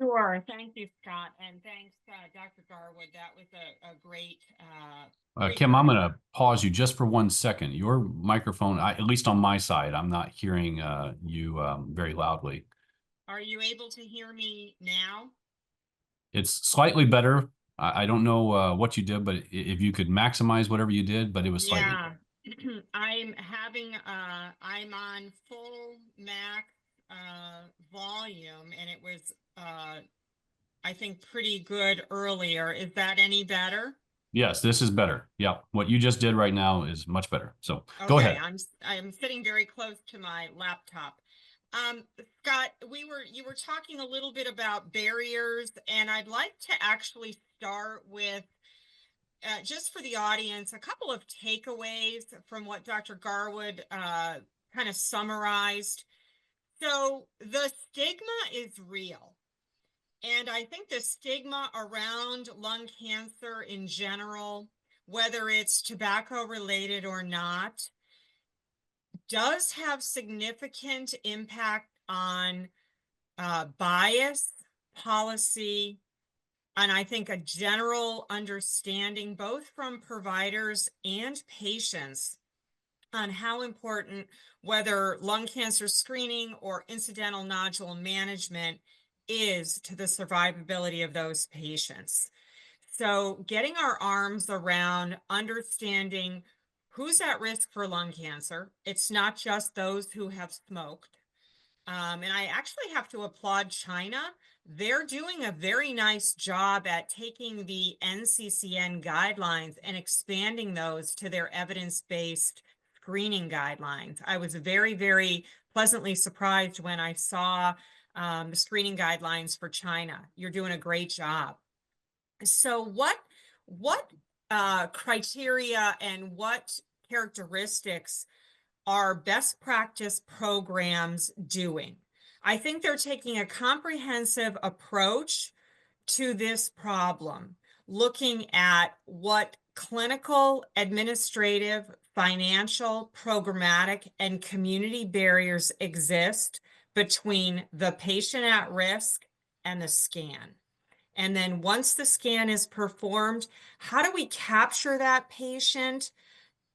F: Sure. Thank you, Scott. And thanks, Dr. Garwood. That was a great,
B: Kim, I'm going to pause you just for 1 second. Your microphone, at least on my side, I'm not hearing you very loudly.
F: Are you able to hear me now?
B: It's slightly better. I don't know what you did, but if you could maximize whatever you did, but it was slightly better.
F: I'm on full max volume, and it was, I think, pretty good earlier. Is that any better?
B: Yes, this is better. Yeah, what you just did right now is much better. So go ahead.
F: I'm sitting very close to my laptop. Scott, you were talking a little bit about barriers, and I'd like to actually start with, just for the audience, a couple of takeaways from what Dr. Garwood kind of summarized. So the stigma is real. And I think the stigma around lung cancer in general, whether it's tobacco related or not, does have significant impact on bias, policy, and I think a general understanding, both from providers and patients, on how important whether lung cancer screening or incidental nodule management is to the survivability of those patients. So getting our arms around understanding who's at risk for lung cancer. It's not just those who have smoked. And I actually have to applaud China. They're doing a very nice job at taking the NCCN guidelines and expanding those to their evidence-based screening guidelines. I was very, very pleasantly surprised when I saw the screening guidelines for China. You're doing a great job. So what criteria and what characteristics are best practice programs doing? I think they're taking a comprehensive approach to this problem, looking at what clinical, administrative, financial, programmatic, and community barriers exist between the patient at risk and the scan. And then once the scan is performed, how do we capture that patient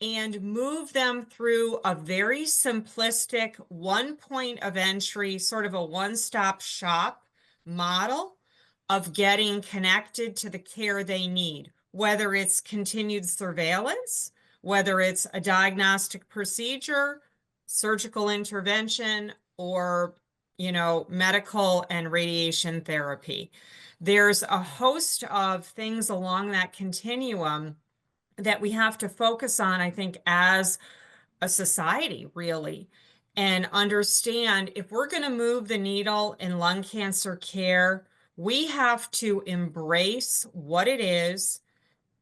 F: and move them through a very simplistic one point of entry, sort of a one-stop shop model of getting connected to the care they need, whether it's continued surveillance, whether it's a diagnostic procedure, surgical intervention, or medical and radiation therapy. There's a host of things along that continuum that we have to focus on, I think, as a society, really, and understand if we're going to move the needle in lung cancer care, we have to embrace what it is,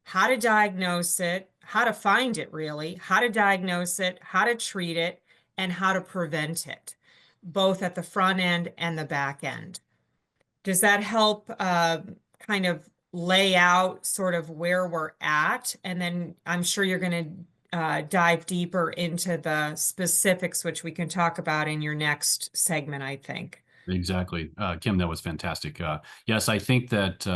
F: how to diagnose it, how to find it, really, how to diagnose it, how to treat it, and how to prevent it, both at the front end and the back end. Does that help kind of lay out sort of where we're at? And then I'm sure you're going to dive deeper into the specifics, which we can talk about in your next segment, I think.
B: Exactly. Kim, that was fantastic. Yes, I think that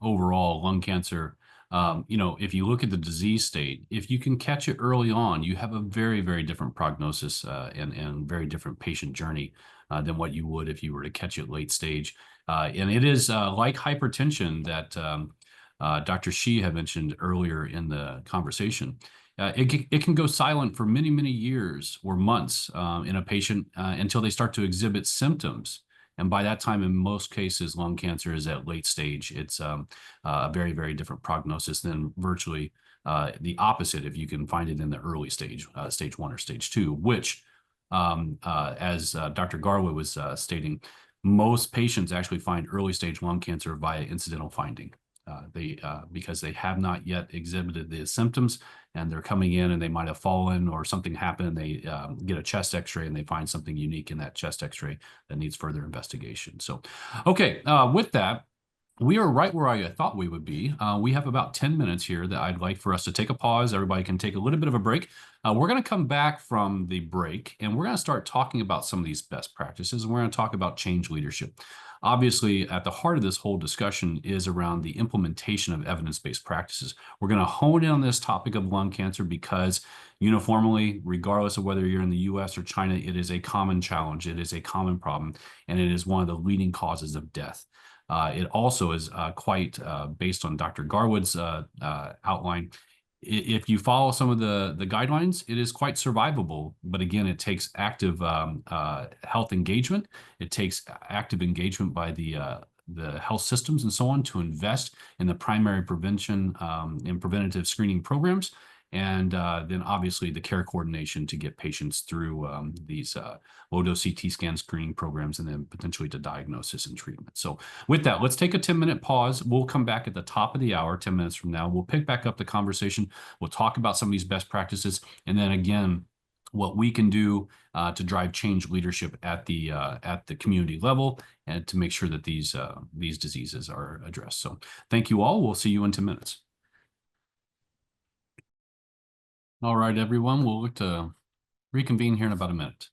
B: overall lung cancer, if you look at the disease state, if you can catch it early on, you have a very, very different prognosis and very different patient journey than what you would if you were to catch it late stage. And it is like hypertension that Dr. Shi had mentioned earlier in the conversation. It can go silent for many, many years or months in a patient until they start to exhibit symptoms. And by that time, in most cases, lung cancer is at late stage. It's a very, very different prognosis than virtually the opposite if you can find it in the early stage, stage 1 or stage 2, which, as Dr. Garwood was stating, most patients actually find early stage lung cancer via incidental finding. Because they have not yet exhibited the symptoms and they're coming in and they might have fallen or something happened. They get a chest x-ray and they find something unique in that chest x-ray that needs further investigation. So, okay, with that, we are right where I thought we would be. We have about 10 minutes here that I'd like for us to take a pause. Everybody can take a little bit of a break. We're going to come back from the break and we're going to start talking about some of these best practices. And we're going to talk about change leadership. Obviously, at the heart of this whole discussion is around the implementation of evidence-based practices. We're going to hone in on this topic of lung cancer because uniformly, regardless of whether you're in the US or China, it is a common challenge. It is a common problem, and it is one of the leading causes of death. It also is quite based on Dr. Garwood's outline. If you follow some of the guidelines, it is quite survivable. But again, it takes active health engagement. It takes active engagement by the health systems and so on to invest in the primary prevention and preventative screening programs. And then obviously the care coordination to get patients through these low-dose CT scan screening programs and then potentially to diagnosis and treatment. So with that, let's take a 10-minute pause. We'll come back at the top of the hour, 10 minutes from now. We'll pick back up the conversation. We'll talk about some of these best practices. And then again, what we can do to drive change leadership at the community level and to make sure that these diseases are addressed. So thank you all. We'll see you in 2 minutes. All right, everyone, we'll look to reconvene here in about a minute.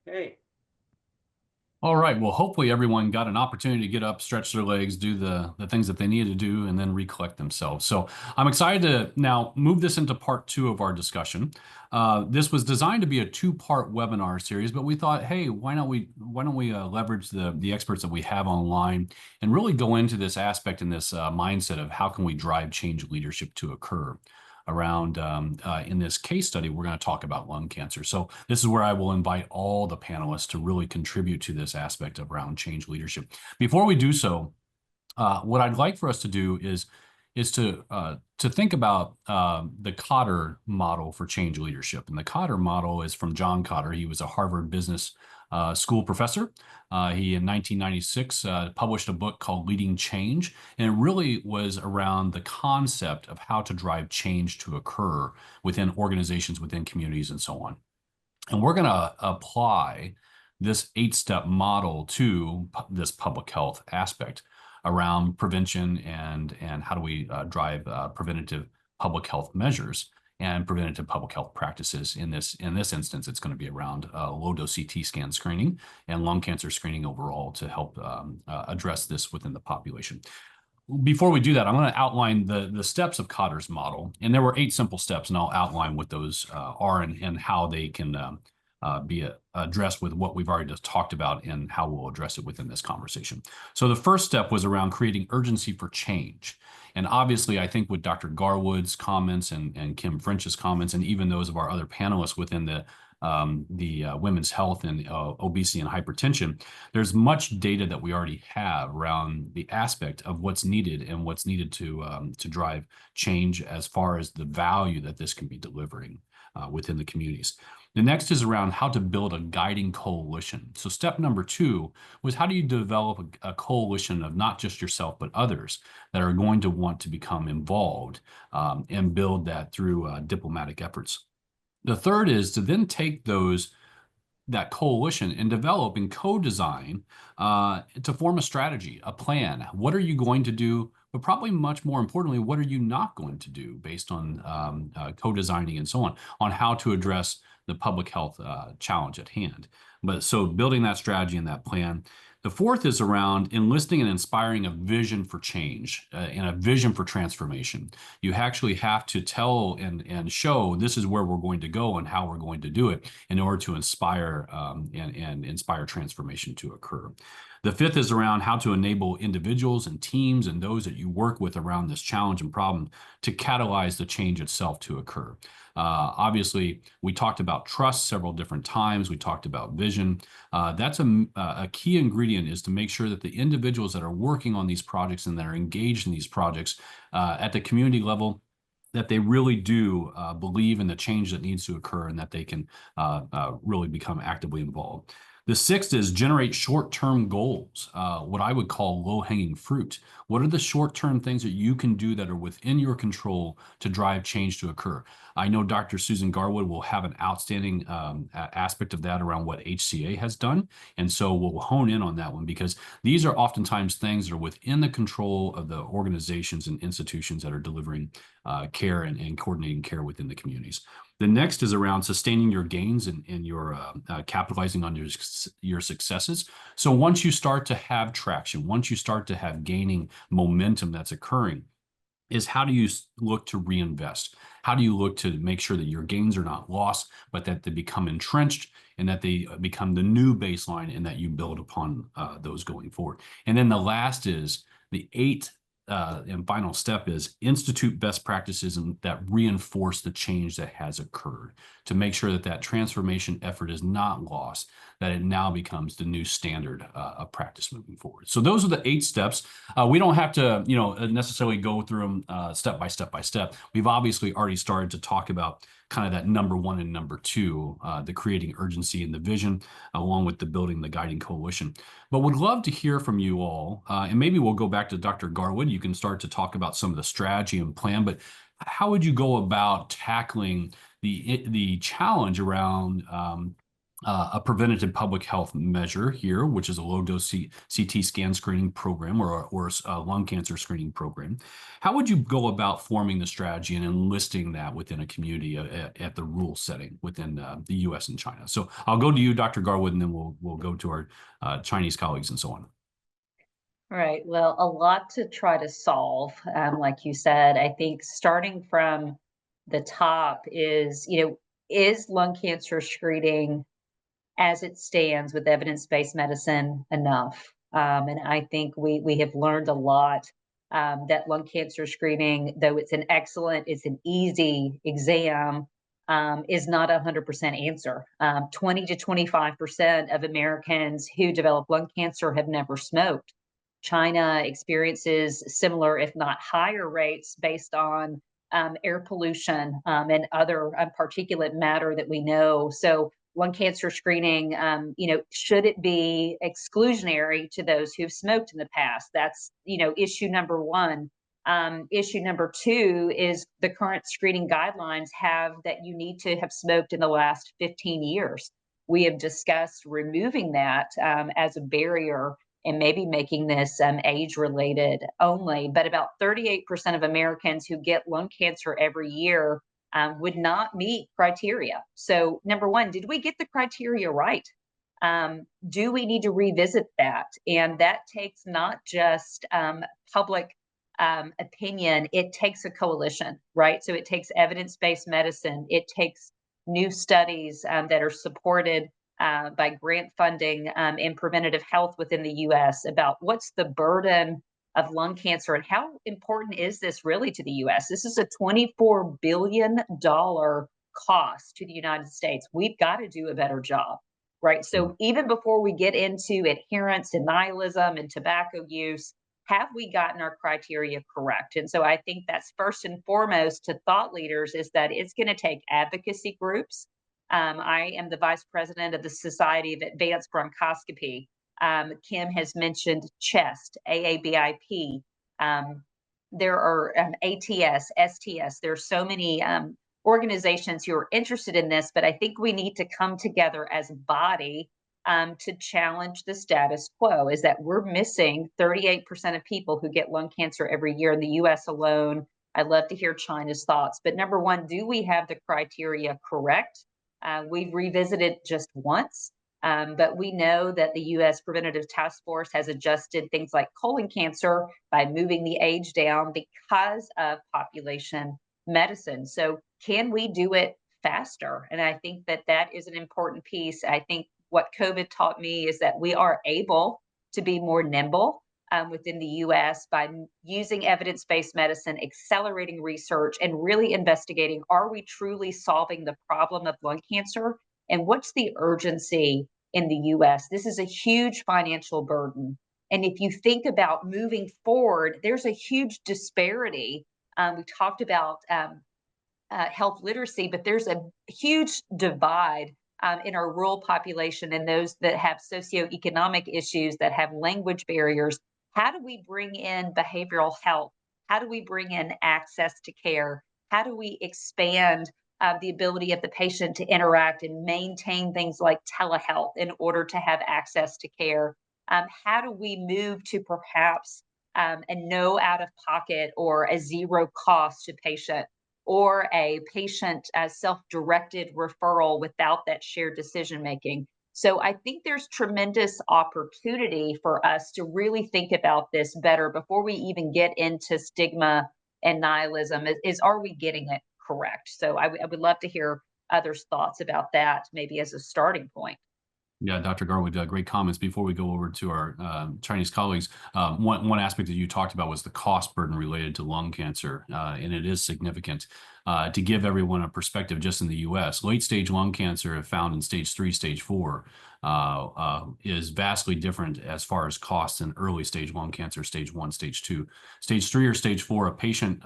C: Okay.
B: All right. Well, hopefully everyone got an opportunity to get up, stretch their legs, do the things that they needed to do, and then recollect themselves. So I'm excited to now move this into part 2 of our discussion. This was designed to be a 2-part webinar series, but we thought, hey, why don't we leverage the experts that we have online and really go into this aspect and this mindset of how can we drive change leadership to occur around in this case study, we're going to talk about lung cancer. So this is where I will invite all the panelists to really contribute to this aspect of around change leadership. Before we do so, what I'd like for us to do is to think about the Kotter model for change leadership. And the Kotter model is from John Kotter. He was a Harvard Business School professor. He, in 1996, published a book called Leading Change, and it really was around the concept of how to drive change to occur within organizations, within communities, and so on. And we're going to apply this 8-step model to this public health aspect around prevention and how do we drive preventative public health measures and preventative public health practices. In this instance, it's going to be around low-dose CT scan screening and lung cancer screening overall to help address this within the population. Before we do that, I'm going to outline the steps of Kotter's model. And there were 8 simple steps, and I'll outline what those are and how they can be addressed with what we've already just talked about and how we'll address it within this conversation. So the first step was around creating urgency for change. And obviously, I think with Dr. Garwood's comments and Kim French's comments, and even those of our other panelists within the women's health and obesity and hypertension, there's much data that we already have around the aspect of what's needed and what's needed to drive change as far as the value that this can be delivering within the communities. The next is around how to build a guiding coalition. So step number 2 was how do you develop a coalition of not just yourself, but others that are going to want to become involved and build that through diplomatic efforts. The third is to then take that coalition and develop and co-design to form a strategy, a plan. What are you going to do? But probably much more importantly, what are you not going to do based on co-designing and so on how to address the public health challenge at hand. But so building that strategy and that plan. The fourth is around enlisting and inspiring a vision for change and a vision for transformation. You actually have to tell and show this is where we're going to go and how we're going to do it in order to inspire and inspire transformation to occur. The fifth is around how to enable individuals and teams and those that you work with around this challenge and problem to catalyze the change itself to occur. Obviously, we talked about trust several different times. We talked about vision. That's a key ingredient is to make sure that the individuals that are working on these projects and that are engaged in these projects at the community level, that they really do believe in the change that needs to occur and that they can really become actively involved. The sixth is generate short-term goals, what I would call low-hanging fruit. What are the short-term things that you can do that are within your control to drive change to occur? I know Dr. Susan Garwood will have an outstanding aspect of that around what HCA has done. And so we'll hone in on that one because these are oftentimes things that are within the control of the organizations and institutions that are delivering care and coordinating care within the communities. The next is around sustaining your gains and your capitalizing on your successes. So once you start to have traction, once you start to have gaining momentum that's occurring, is how do you look to reinvest? How do you look to make sure that your gains are not lost, but that they become entrenched and that they become the new baseline and that you build upon those going forward? And then the last is the eighth and final step is institute best practices and that reinforce the change that has occurred to make sure that that transformation effort is not lost, that it now becomes the new standard of practice moving forward. So those are the 8 steps. We don't have to, necessarily go through them step by step by step. We've obviously already started to talk about kind of that number 1 and number 2, the creating urgency and the vision, along with the building the guiding coalition. But would love to hear from you all, and maybe we'll go back to Dr. Garwood. You can start to talk about some of the strategy and plan, but how would you go about tackling the challenge around a preventative public health measure here, which is a low-dose CT scan screening program or a lung cancer screening program? How would you go about forming the strategy and enlisting that within a community at the rural setting within the U.S. and China? So I'll go to you, Dr. Garwood, and then we'll go to our Chinese colleagues and so on.
D: All right. Well, a lot to try to solve. Like you said, I think starting from the top is, is lung cancer screening as it stands with evidence-based medicine enough? And I think we have learned a lot that lung cancer screening, though it's an easy exam, is not a 100% answer. 20 to 25% of Americans who develop lung cancer have never smoked. China experiences similar, if not higher rates based on air pollution and other particulate matter that we know. So lung cancer screening, should it be exclusionary to those who've smoked in the past? That's, issue number 1. Issue number 2 is the current screening guidelines have that you need to have smoked in the last 15 years. We have discussed removing that as a barrier and maybe making this age-related only. But about 38% of Americans who get lung cancer every year would not meet criteria. So number 1, did we get the criteria right? Do we need to revisit that? And that takes not just public opinion, it takes a coalition, right? So it takes evidence-based medicine. It takes new studies that are supported by grant funding in preventative health within the US about what's the burden of lung cancer and how important is this really to the US? This is a $24 billion cost to the United States. We've got to do a better job, right? So even before we get into adherence and nihilism and tobacco use, have we gotten our criteria correct? And so I think that's first and foremost to thought leaders is that it's going to take advocacy groups. I am the vice president of the Society of Advanced Bronchoscopy. Kim has mentioned CHEST, AABIP. There are ATS, STS. There are so many organizations who are interested in this, but I think we need to come together as a body to challenge the status quo, is that we're missing 38% of people who get lung cancer every year in the US alone. I'd love to hear China's thoughts. But number 1, do we have the criteria correct? We've revisited just once, but we know that the U.S. Preventative Task Force has adjusted things like colon cancer by moving the age down because of population medicine. So can we do it faster? And I think that that is an important piece. I think what COVID taught me is that we are able to be more nimble within the US by using evidence-based medicine, accelerating research, and really investigating, are we truly solving the problem of lung cancer? And what's the urgency in the US? This is a huge financial burden. And if you think about moving forward, there's a huge disparity. We talked about health literacy, but there's a huge divide in our rural population and those that have socioeconomic issues, that have language barriers. How do we bring in behavioral health? How do we bring in access to care? How do we expand the ability of the patient to interact and maintain things like telehealth in order to have access to care? How do we move to perhaps a no out of pocket or a zero cost to patient, or a patient self-directed referral without that shared decision making? So I think there's tremendous opportunity for us to really think about this better before we even get into stigma and nihilism. Are we getting it correct? So I would love to hear others' thoughts about that, maybe as a starting point.
B: Yeah, Dr. Garwood, great comments. Before we go over to our Chinese colleagues, one aspect that you talked about was the cost burden related to lung cancer, and it is significant. To give everyone a perspective, just in the U.S., late-stage lung cancer, if found in stage 3, stage 4, is vastly different as far as costs than early-stage lung cancer, stage 1, stage 2. Stage 3 or stage 4, a patient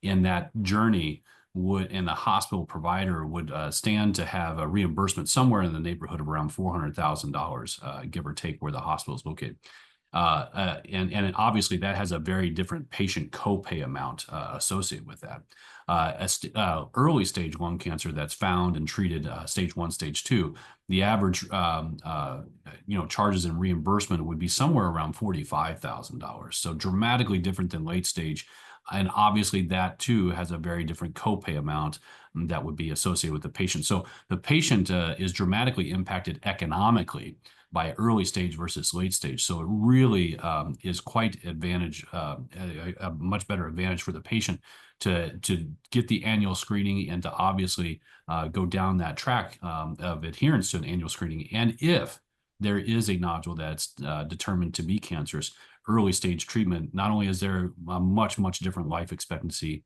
B: in that journey and the hospital provider would stand to have a reimbursement somewhere in the neighborhood of around $400,000, give or take, where the hospital is located. And obviously that has a very different patient copay amount associated with that. Early stage lung cancer that's found and treated stage 1, stage 2, the average charges and reimbursement would be somewhere around $45,000. So dramatically different than late stage. And obviously that too has a very different copay amount that would be associated with the patient. So the patient is dramatically impacted economically by early stage versus late stage. So it really is quite a much better advantage for the patient to get the annual screening and to obviously go down that track of adherence to an annual screening. And if there is a nodule that's determined to be cancerous, early stage treatment, not only is there a much, much different life expectancy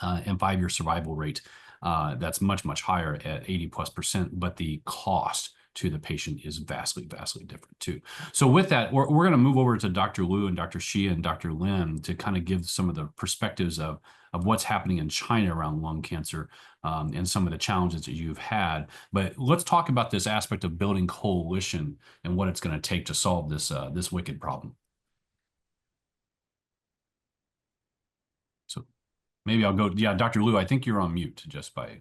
B: and 5-year survival rate that's much, much higher at 80+%, but the cost to the patient is vastly, vastly different too. So with that, we're going to move over to Dr. Liu and Dr. Xie and Dr. Lin to kind of give some of the perspectives of what's happening in China around lung cancer and some of the challenges that you've had. But let's talk about this aspect of building coalition and what it's going to take to solve this wicked problem. So maybe I'll go, yeah, Dr. Liu, I think you're on mute just by.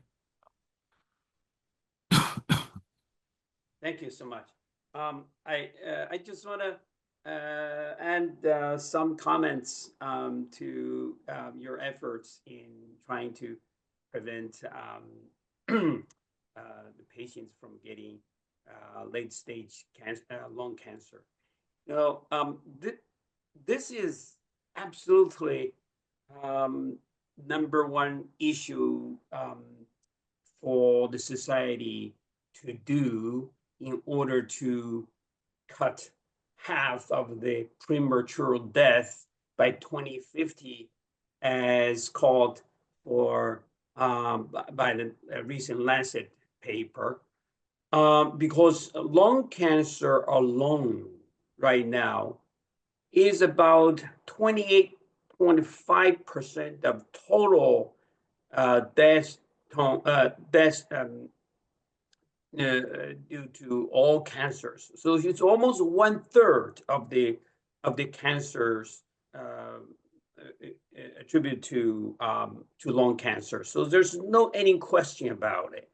C: Thank you so much. I just want to add some comments to your efforts in trying to prevent the patients from getting late stage lung cancer. This is absolutely number one issue for the society to do in order to cut half of the premature death by 2050, as called for by the recent Lancet paper. Because lung cancer alone right now is about 28.5% of total deaths due to all cancers. So it's almost 1/3 of the cancers attributed to lung cancer. So there's no any question about it.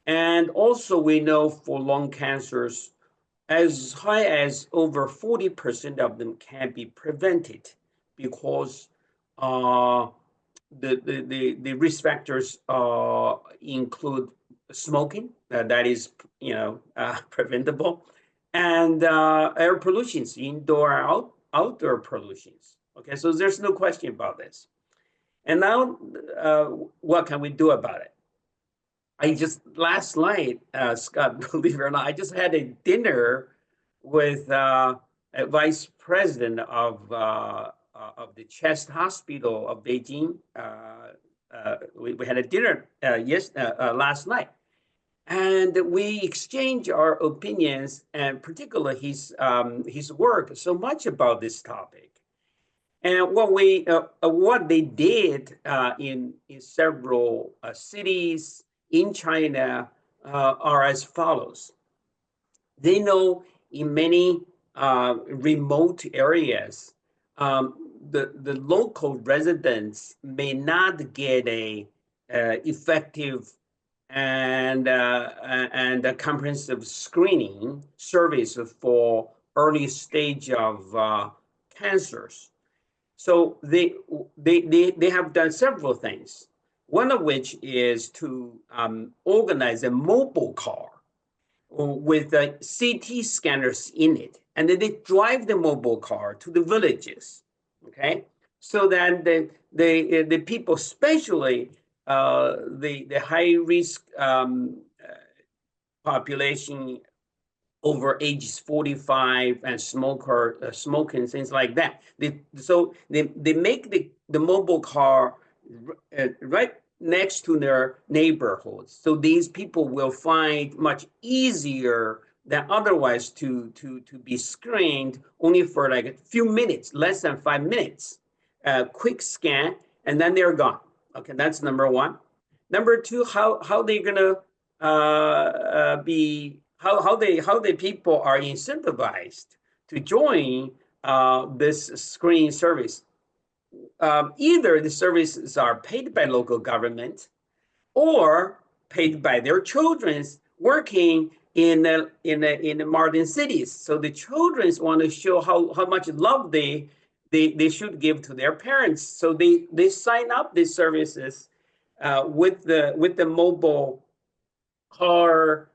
C: And also we know for lung cancers, as high as over 40% of them can be prevented because the risk factors include smoking, that is, preventable, and air pollutions, indoor, outdoor pollutions. Okay, so there's no question about this. And now, what can we do about it? I just last night, Scott, believe it or not, I just had a dinner with a vice president of the Chest Hospital of Beijing. We had a dinner last night, and we exchanged our opinions, and particularly his work so much about this topic. And what they did in several cities in China are as follows. They know in many remote areas, the local residents may not get a effective and a comprehensive screening service for early stage of cancers. So they have done several things. One of which is to organize a mobile car with CT scanners in it, and then they drive the mobile car to the villages, okay? So that the people, especially the high risk population over ages 45 and smoking, things like that. They make the mobile car right next to their neighborhoods. So these people will find much easier than otherwise to be screened only for like a few minutes, less than 5 minutes, quick scan, and then they're gone. Okay, that's number one. Number two, how they gonna be how the people are incentivized to join this screening service. Either the services are paid by local government or paid by their children working in the modern cities. So the children want to show how much love they should give to their parents. So they sign up these services with the mobile car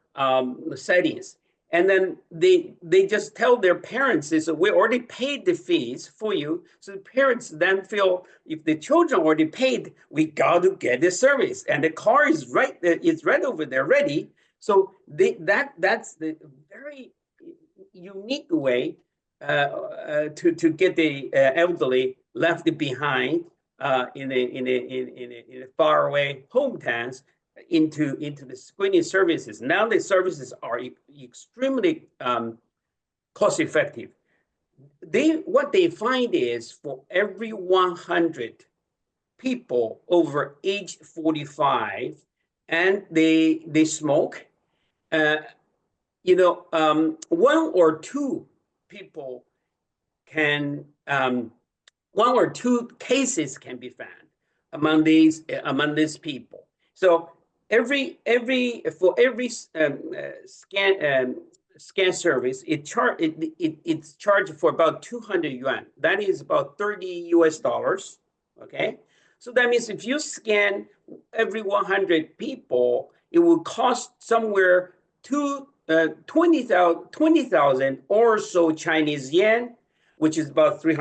C: settings. And then they just tell their parents, they say, we already paid the fees for you. So the parents then feel if the children already paid, we got to get the service. And the car is right over there ready. So that's the very unique way to get the elderly left behind in a faraway hometowns into the screening services. Now the services are extremely cost effective. What they find is for every 100 people over age 45 and they smoke, one or two people can one or two cases can be found among these people. So for every scan service, it's charged for about 200 yuan. That is about $30 US. Okay, so that means if you scan every 100 people, it will cost somewhere 20,000 or so Chinese yen, which is about 2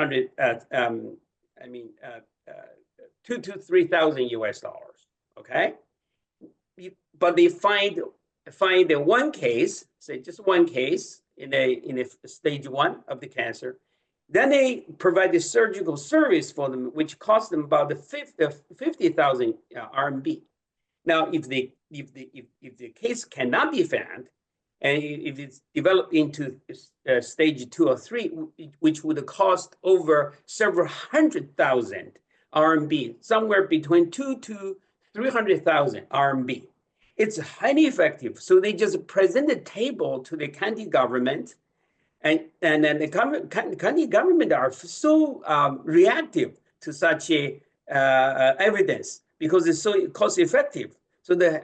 C: to 3,000 US dollars. Okay, but they find the one case, say just one case in a stage 1 of the cancer. Then they provide the surgical service for them, which costs them about 50,000 RMB. Now, if the case cannot be found, and if it's developed into stage 2 or 3, which would cost over several 100,000 RMB, somewhere between 2 to 300,000 RMB. It's highly effective. So they just present the table to the county government, and then the county government are so reactive to such a evidence because it's so cost effective. So the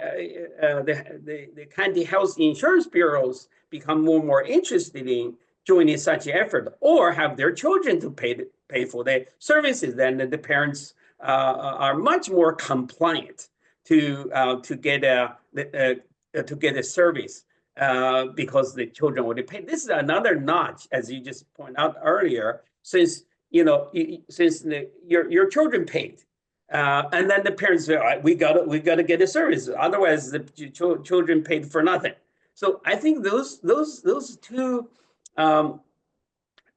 C: county health insurance bureaus become more and more interested in joining such an effort, or have their children to pay for the services. Then the parents are much more compliant to get a service because the children already paid. This is another notch, as you just pointed out earlier, since your children paid. And then the parents say, all right, we gotta get a service. Otherwise, the children paid for nothing. So I think those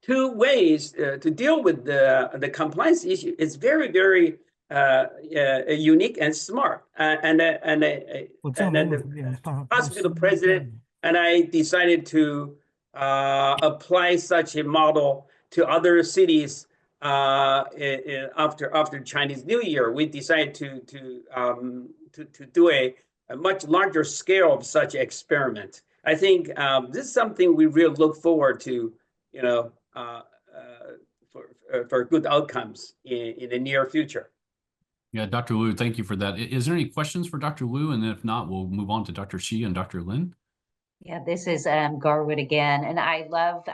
C: two ways to deal with the compliance issue is very, very unique and smart. And then the hospital president and I decided to apply such a model to other cities. After Chinese New Year, we decided to do a much larger scale of such experiment. I think this is something we really look forward to, for good outcomes in the near future.
B: Yeah, Dr. Liu, thank you for that. Is there any questions for Dr. Liu? And if not, we'll move on to Dr. Shi and Dr. Lin.
D: Yeah, this is Garwood again, and I love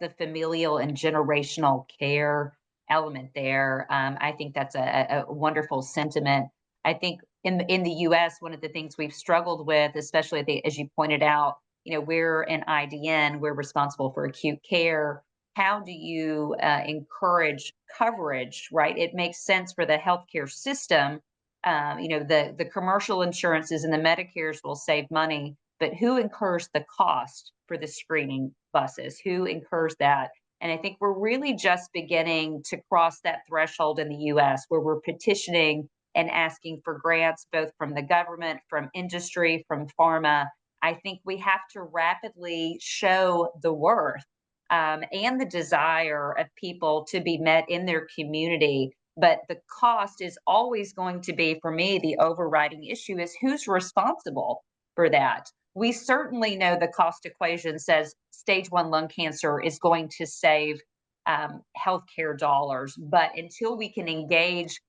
D: the familial and generational care element there. I think that's a wonderful sentiment. I think in the U.S., one of the things we've struggled with, especially as you pointed out, we're an IDN, we're responsible for acute care. How do you encourage coverage, right? It makes sense for the healthcare system. The commercial insurances and the Medicares will save money. but who incurs the cost for the screening buses? Who incurs that? And I think we're really just beginning to cross that threshold in the US where we're petitioning and asking for grants both from the government, from industry, from pharma. I think we have to rapidly show the worth and the desire of people to be met in their community. But the cost is always going to be, for me, the overriding issue is who's responsible for that. We certainly know the cost equation says stage 1 lung cancer is going to save healthcare dollars. But until we can engage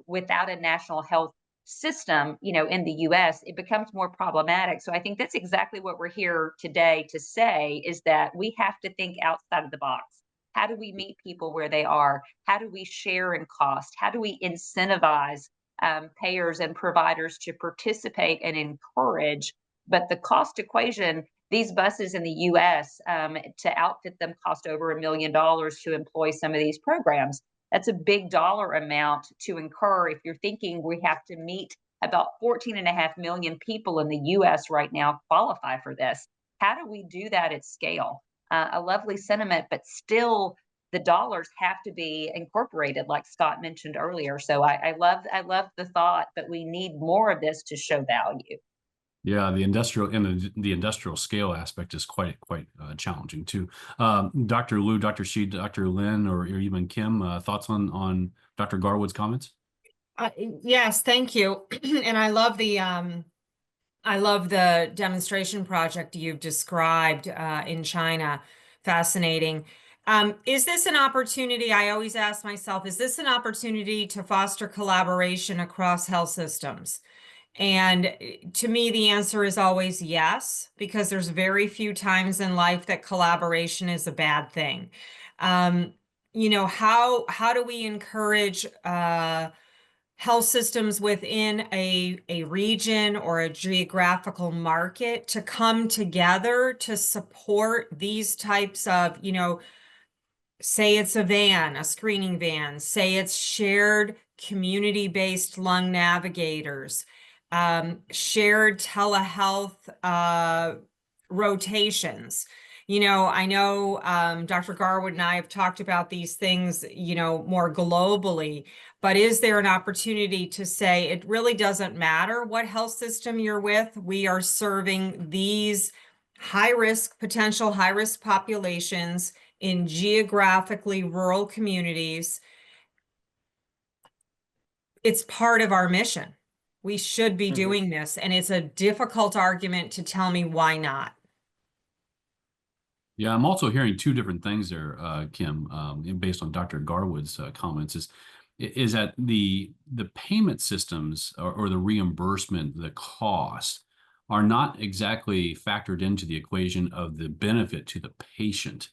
D: without a national health system, in the US, it becomes more problematic. So I think that's exactly what we're here today to say is that we have to think outside of the box. How do we meet people where they are? How do we share in cost? How do we incentivize payers and providers to participate and encourage? But the cost equation, these buses in the US, to outfit them cost over $1 million to employ some of these programs. That's a big dollar amount to incur if you're thinking we have to meet about 14.5 million people in the US right now qualify for this. How do we do that at scale? A lovely sentiment, but still the dollars have to be incorporated, like Scott mentioned earlier. So I love the thought, but we need more of this to show value.
B: Yeah, the industrial and the industrial scale aspect is quite challenging too. Dr. Liu, Dr. Shi, Dr. Lin, or even Kim, thoughts on Dr. Garwood's comments?
F: Yes, thank you. And I love the demonstration project you've described in China. Fascinating. Is this an opportunity? I always ask myself, is this an opportunity to foster collaboration across health systems? And to me, the answer is always yes, because there's very few times in life that collaboration is a bad thing. How do we encourage health systems within a region or a geographical market to come together to support these types of, say it's a screening van, say it's shared community-based lung navigators, shared telehealth rotations. I know Dr. Garwood and I have talked about these things, more globally, but is there an opportunity to say it really doesn't matter what health system you're with? We are serving these potential high-risk populations in geographically rural communities. It's part of our mission. We should be doing this, and it's a difficult argument to tell me why not.
B: Yeah, I'm also hearing two different things there, Kim, based on Dr. Garwood's comments, is that the payment systems or the reimbursement, the costs are not exactly factored into the equation of the benefit to the patient.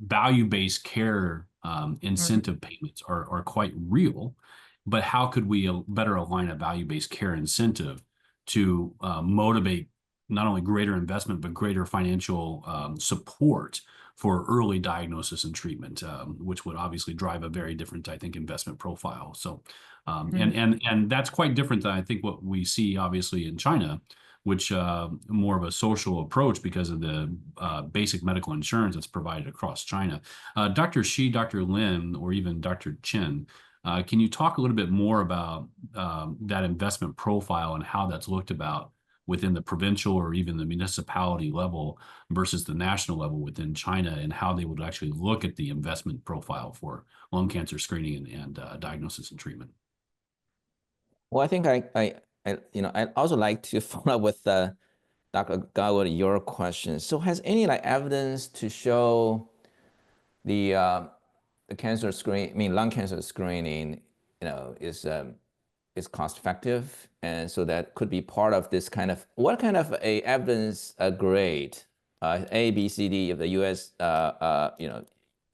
B: Value-based care incentive payments are quite real, but how could we better align a value-based care incentive to motivate not only greater investment, but greater financial support for early diagnosis and treatment, which would obviously drive a very different, I think, investment profile. So, and that's quite different than I think what we see obviously in China, which more of a social approach because of the basic medical insurance that's provided across China. Dr. Shi, Dr. Lin, or even Dr. Chen, can you talk a little bit more about that investment profile and how that's looked about within the provincial or even the municipality level versus the national level within China, and how they would actually look at the investment profile for lung cancer screening and diagnosis and treatment?
G: Well, I think I'd also like to follow up with Dr. Garwood, your question. So has any evidence to show the cancer lung cancer screening, is cost effective, and so that could be part of this what kind of a evidence grade, A, B, C, D of the U.S.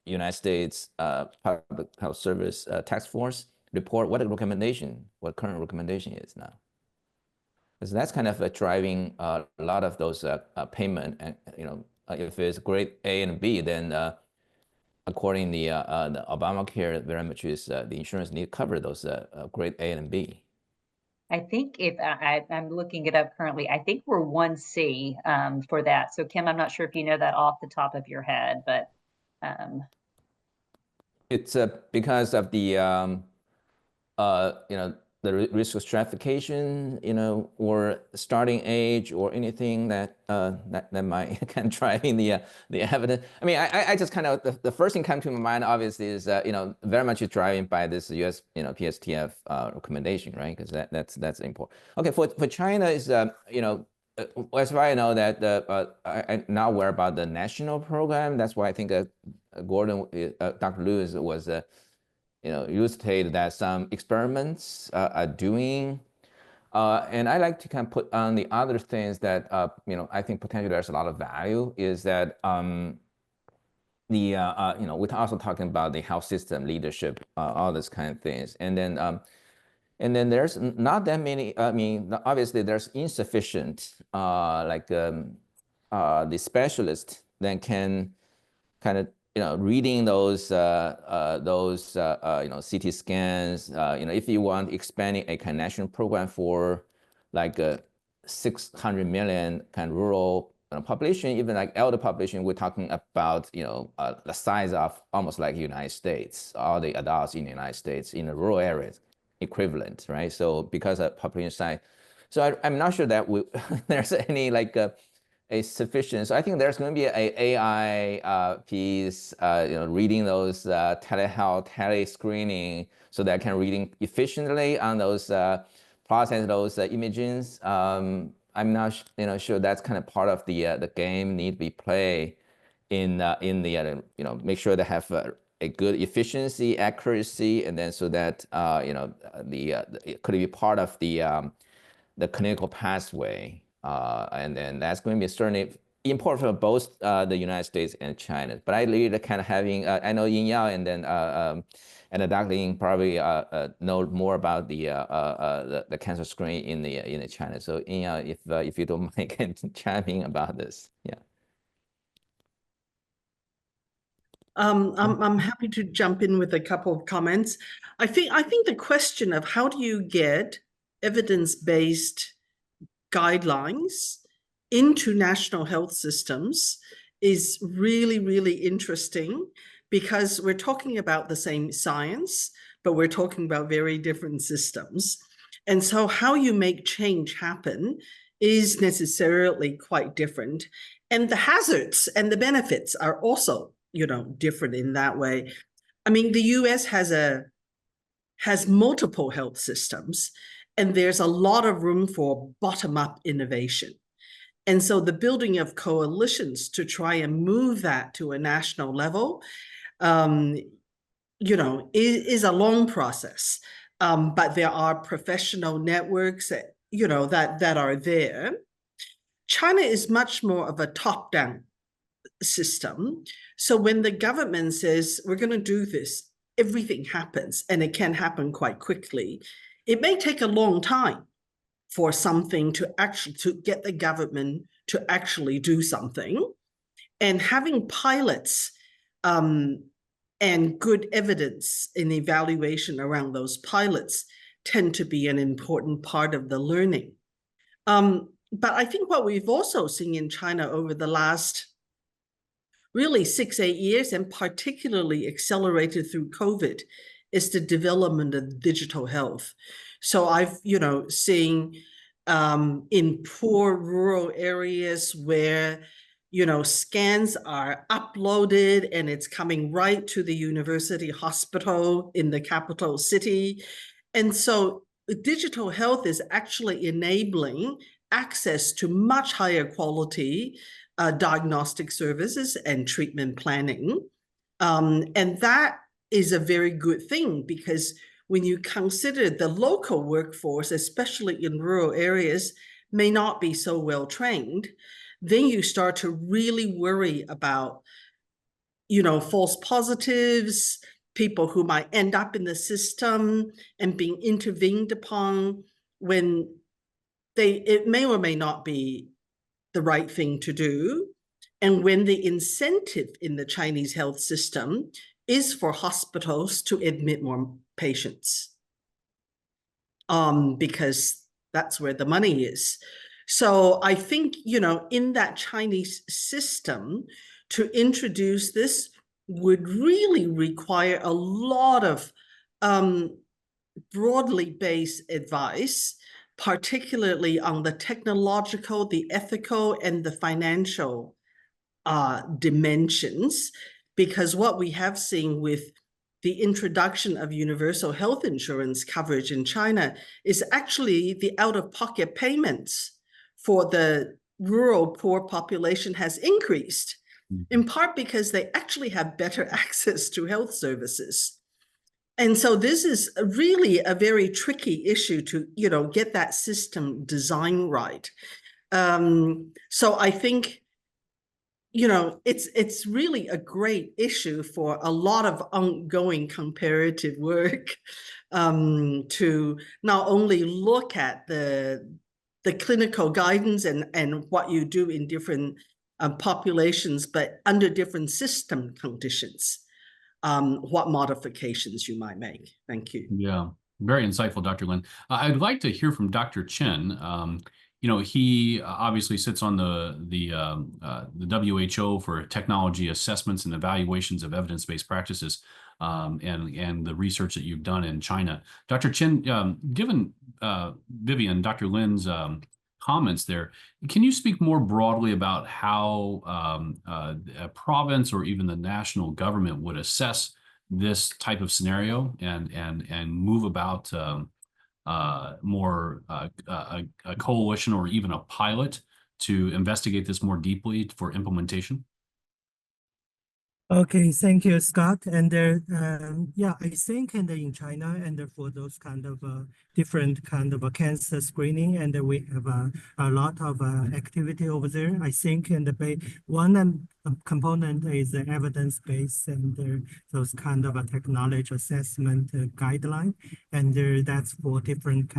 G: United States Public Health Service Task Force report, what current recommendation is now, because that's driving a lot of those payment, and if it's grade A and B, then according to the Obamacare, very much is the insurance need to cover those grade A and B.
D: I think if I'm looking it up currently, I think we're 1C for that. So Kim, I'm not sure if you know that off the top of your head, but
G: it's because of the the risk of stratification, or starting age, or anything that that might kind of driving the evidence. I mean, I just kind of the first thing come to my mind obviously is very much is driving by this U.S. PSTF recommendation, right? Because that's important. Okay, for China is as far as I know that I'm not aware about the national program. That's why I think Dr. Lewis was illustrated that some experiments are doing. And I like to kind of put on the other things that, I think potentially there's a lot of value is that we're also talking about the health system leadership, all these kind of things. And then there's not that many, I mean, obviously there's insufficient, the specialist that can kind of reading those CT scans. If you want expanding a kind of national program for like a 600 million kind of rural population, even like elder population, we're talking about the size of almost like United States, all the adults in the United States in the rural areas equivalent, right? So because of population size, so I'm not sure that there's any like a sufficient. So I think there's going to be an AI piece, reading those telehealth, tele-screening, so that I can reading efficiently on those, process those images. I'm not sure that's kind of part of the game need to be played in the make sure they have a good efficiency, accuracy, and then so that it could be part of the clinical pathway. And then that's going to be certainly important for both the United States and China. But I really kind of having, I know Yin Yao and then Dr. Ying probably know more about the cancer screen in the China. So Yin Yao, if you don't mind, can chime in about this. Yeah.
H: I'm happy to jump in with a couple of comments. I think the question of how do you get evidence-based guidelines into national health systems is really, really interesting, because we're talking about the same science, but we're talking about very different systems. And so how you make change happen is necessarily quite different. And the hazards and the benefits are also, different in that way. I mean, the US has multiple health systems, and there's a lot of room for bottom-up innovation. And so the building of coalitions to try and move that to a national level, is a long process. But there are professional networks that, that are there. China is much more of a top-down system. So when the government says, we're going to do this, everything happens, and it can happen quite quickly. It may take a long time for something to get the government to actually do something. And having pilots and good evidence and evaluation around those pilots tend to be an important part of the learning. But I think what we've also seen in China over the last really 6-8 years, and particularly accelerated through COVID, is the development of digital health. So I've, seen in poor rural areas where, scans are uploaded and it's coming right to the university hospital in the capital city. And so digital health is actually enabling access to much higher quality diagnostic services and treatment planning. And that is a very good thing, because when you consider the local workforce, especially in rural areas, may not be so well trained, then you start to really worry about, false positives, people who might end up in the system and being intervened upon when it may or may not be the right thing to do. And when the incentive in the Chinese health system is for hospitals to admit more patients, because That's where the money is. So I think, in that Chinese system, to introduce this would really require a lot of broadly based advice, particularly on the technological, the ethical, and the financial dimensions, because what we have seen with the introduction of universal health insurance coverage in China is actually the out-of-pocket payments for the rural poor population has increased, in part because they actually have better access to health services. And so this is really a very tricky issue to, get that system designed right. So I think, it's really a great issue for a lot of ongoing comparative work to not only look at the clinical guidance and what you do in different populations, but under different system conditions, what modifications you might make. Thank you.
B: Yeah, very insightful, Dr. Lin. I'd like to hear from Dr. Chen. He obviously sits on the WHO for technology assessments and evaluations of evidence-based practices, and the research that you've done in China. Dr. Chen, given Vivian, Dr. Lin's comments there, can you speak more broadly about how a province or even the national government would assess this type of scenario and move about more a coalition or even a pilot to investigate this more deeply for implementation?
E: Okay, thank you, Scott. And I think in China and for those kind of different kind of cancer screening, and we have a lot of activity over there. I think one component is the evidence-based and those kind of technology assessment guideline, and that's for different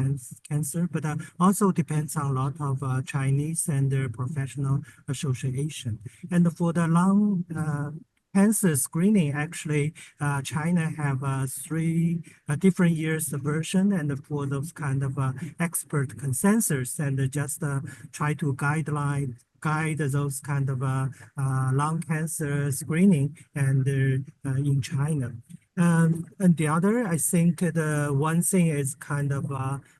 E: cancer, but also depends on a lot of Chinese and their professional association. And for the lung cancer screening, actually, China have 3 different years version, and for those kind of expert consensus, and just try to guide those kind of lung cancer screening and in China. And the other, I think the one thing is kind of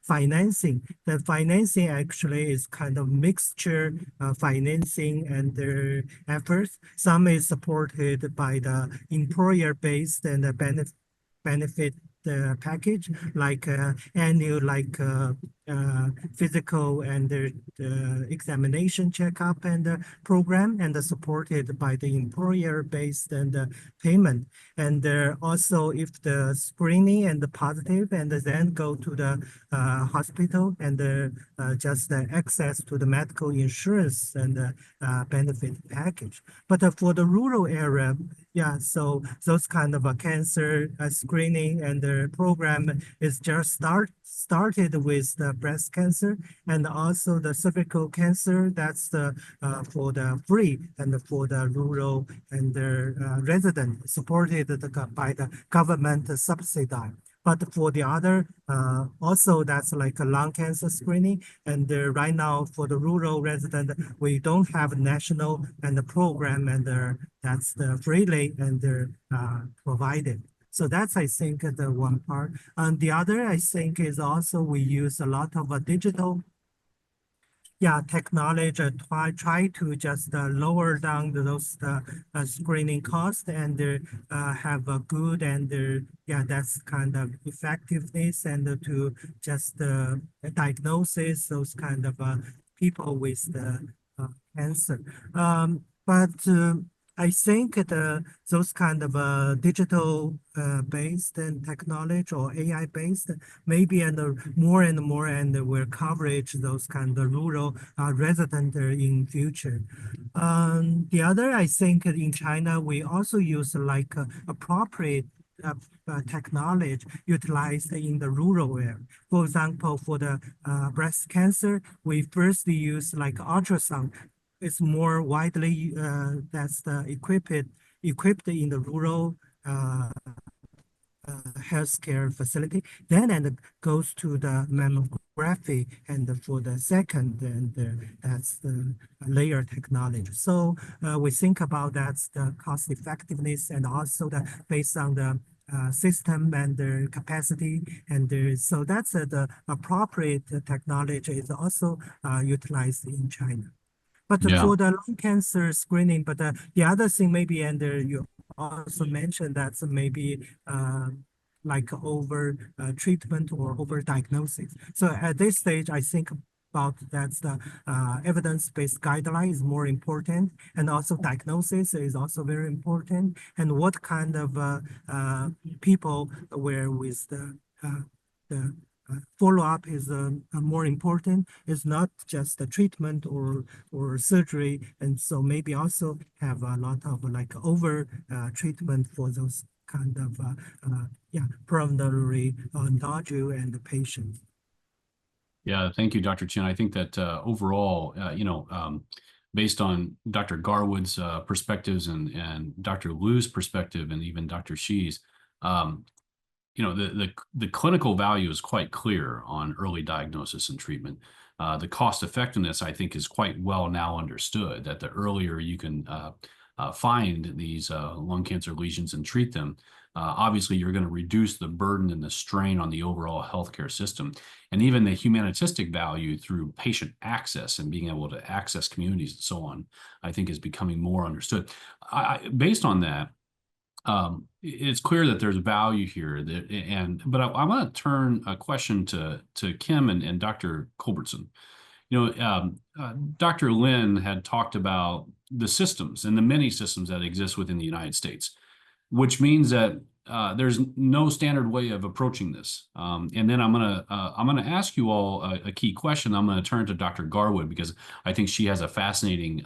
E: financing. The financing actually is kind of mixture financing and their efforts. Some is supported by the employer-based and the benefit package, like annual physical and the examination checkup and program, and supported by the employer-based and payment. And also, if the screening and the positive, and then go to the hospital and just access to the medical insurance and benefit package. But for the rural area, so those kind of cancer screening and the program is just started with the breast cancer and also the cervical cancer. That's for the free and for the rural and the resident, supported by the government subsidized. But for the other, also that's like a lung cancer screening. And right now for the rural resident, we don't have national and the program, and that's the freely and provided. So that's, I think, the one part. And the other, I think, is also we use a lot of digital technology, try to just lower down those screening costs and have a good and that's kind of effectiveness, and to just diagnosis those kind of people with the cancer. But I think those kind of digital based and technology or AI based, maybe and more and will coverage those kind of rural resident in future. The other, I think in China, we also use like appropriate technology utilized in the rural area. For example, for the breast cancer, we first use like ultrasound. It's more widely that's equipped in the rural healthcare facility, then and goes to the mammography, and for the second, and that's the layer technology. So we think about that's the cost effectiveness, and also the based on the system and the capacity, and so that's the appropriate technology is also utilized in China. But
B: Yeah.
E: for the lung cancer screening, but the other thing maybe, and you also mentioned that's maybe like over treatment or over diagnosis. So at this stage, I think about that's the evidence-based guideline is more important, and also diagnosis is also very important, and what kind of people were with the follow-up is more important. It's not just the treatment or surgery, and so maybe also have a lot of like over treatment for those kind of pulmonary nodule and the patients.
B: Yeah, thank you, Dr. Chin. I think that overall, based on Dr. Garwood's perspectives and Dr. Liu's perspective and even Dr. Shi's, the clinical value is quite clear on early diagnosis and treatment. The cost effectiveness, I think, is quite well now understood, that the earlier you can find these lung cancer lesions and treat them, obviously you're going to reduce the burden and the strain on the overall healthcare system. And even the humanistic value through patient access and being able to access communities and so on, I think is becoming more understood. Based on that, it's clear that there's value here, but I want to turn a question to Kim and Dr. Culbertson. Dr. Lin had talked about the systems and the many systems that exist within the United States, which means that there's no standard way of approaching this. And then I'm gonna ask you all a key question. I'm going to turn to Dr. Garwood because I think she has a fascinating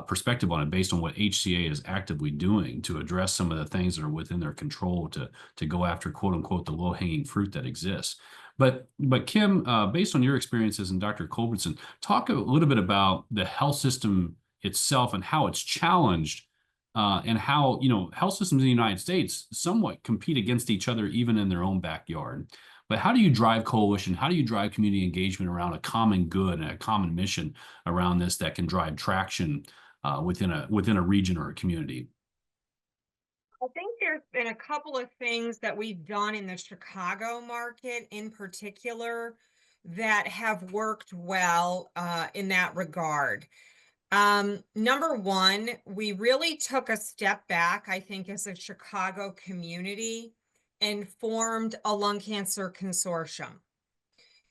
B: perspective on it based on what HCA is actively doing to address some of the things that are within their control to go after, quote unquote, the low-hanging fruit that exists. But Kim, based on your experiences, and Dr. Culbertson, talk a little bit about the health system itself and how it's challenged, and how health systems in the United States somewhat compete against each other even in their own backyard. But how do you drive coalition? How do you drive community engagement around a common good and a common mission around this that can drive traction within a region or a community?
F: I think there's been a couple of things that we've done in the Chicago market in particular that have worked well in that regard. Number one, we really took a step back, I think, as a Chicago community and formed a lung cancer consortium.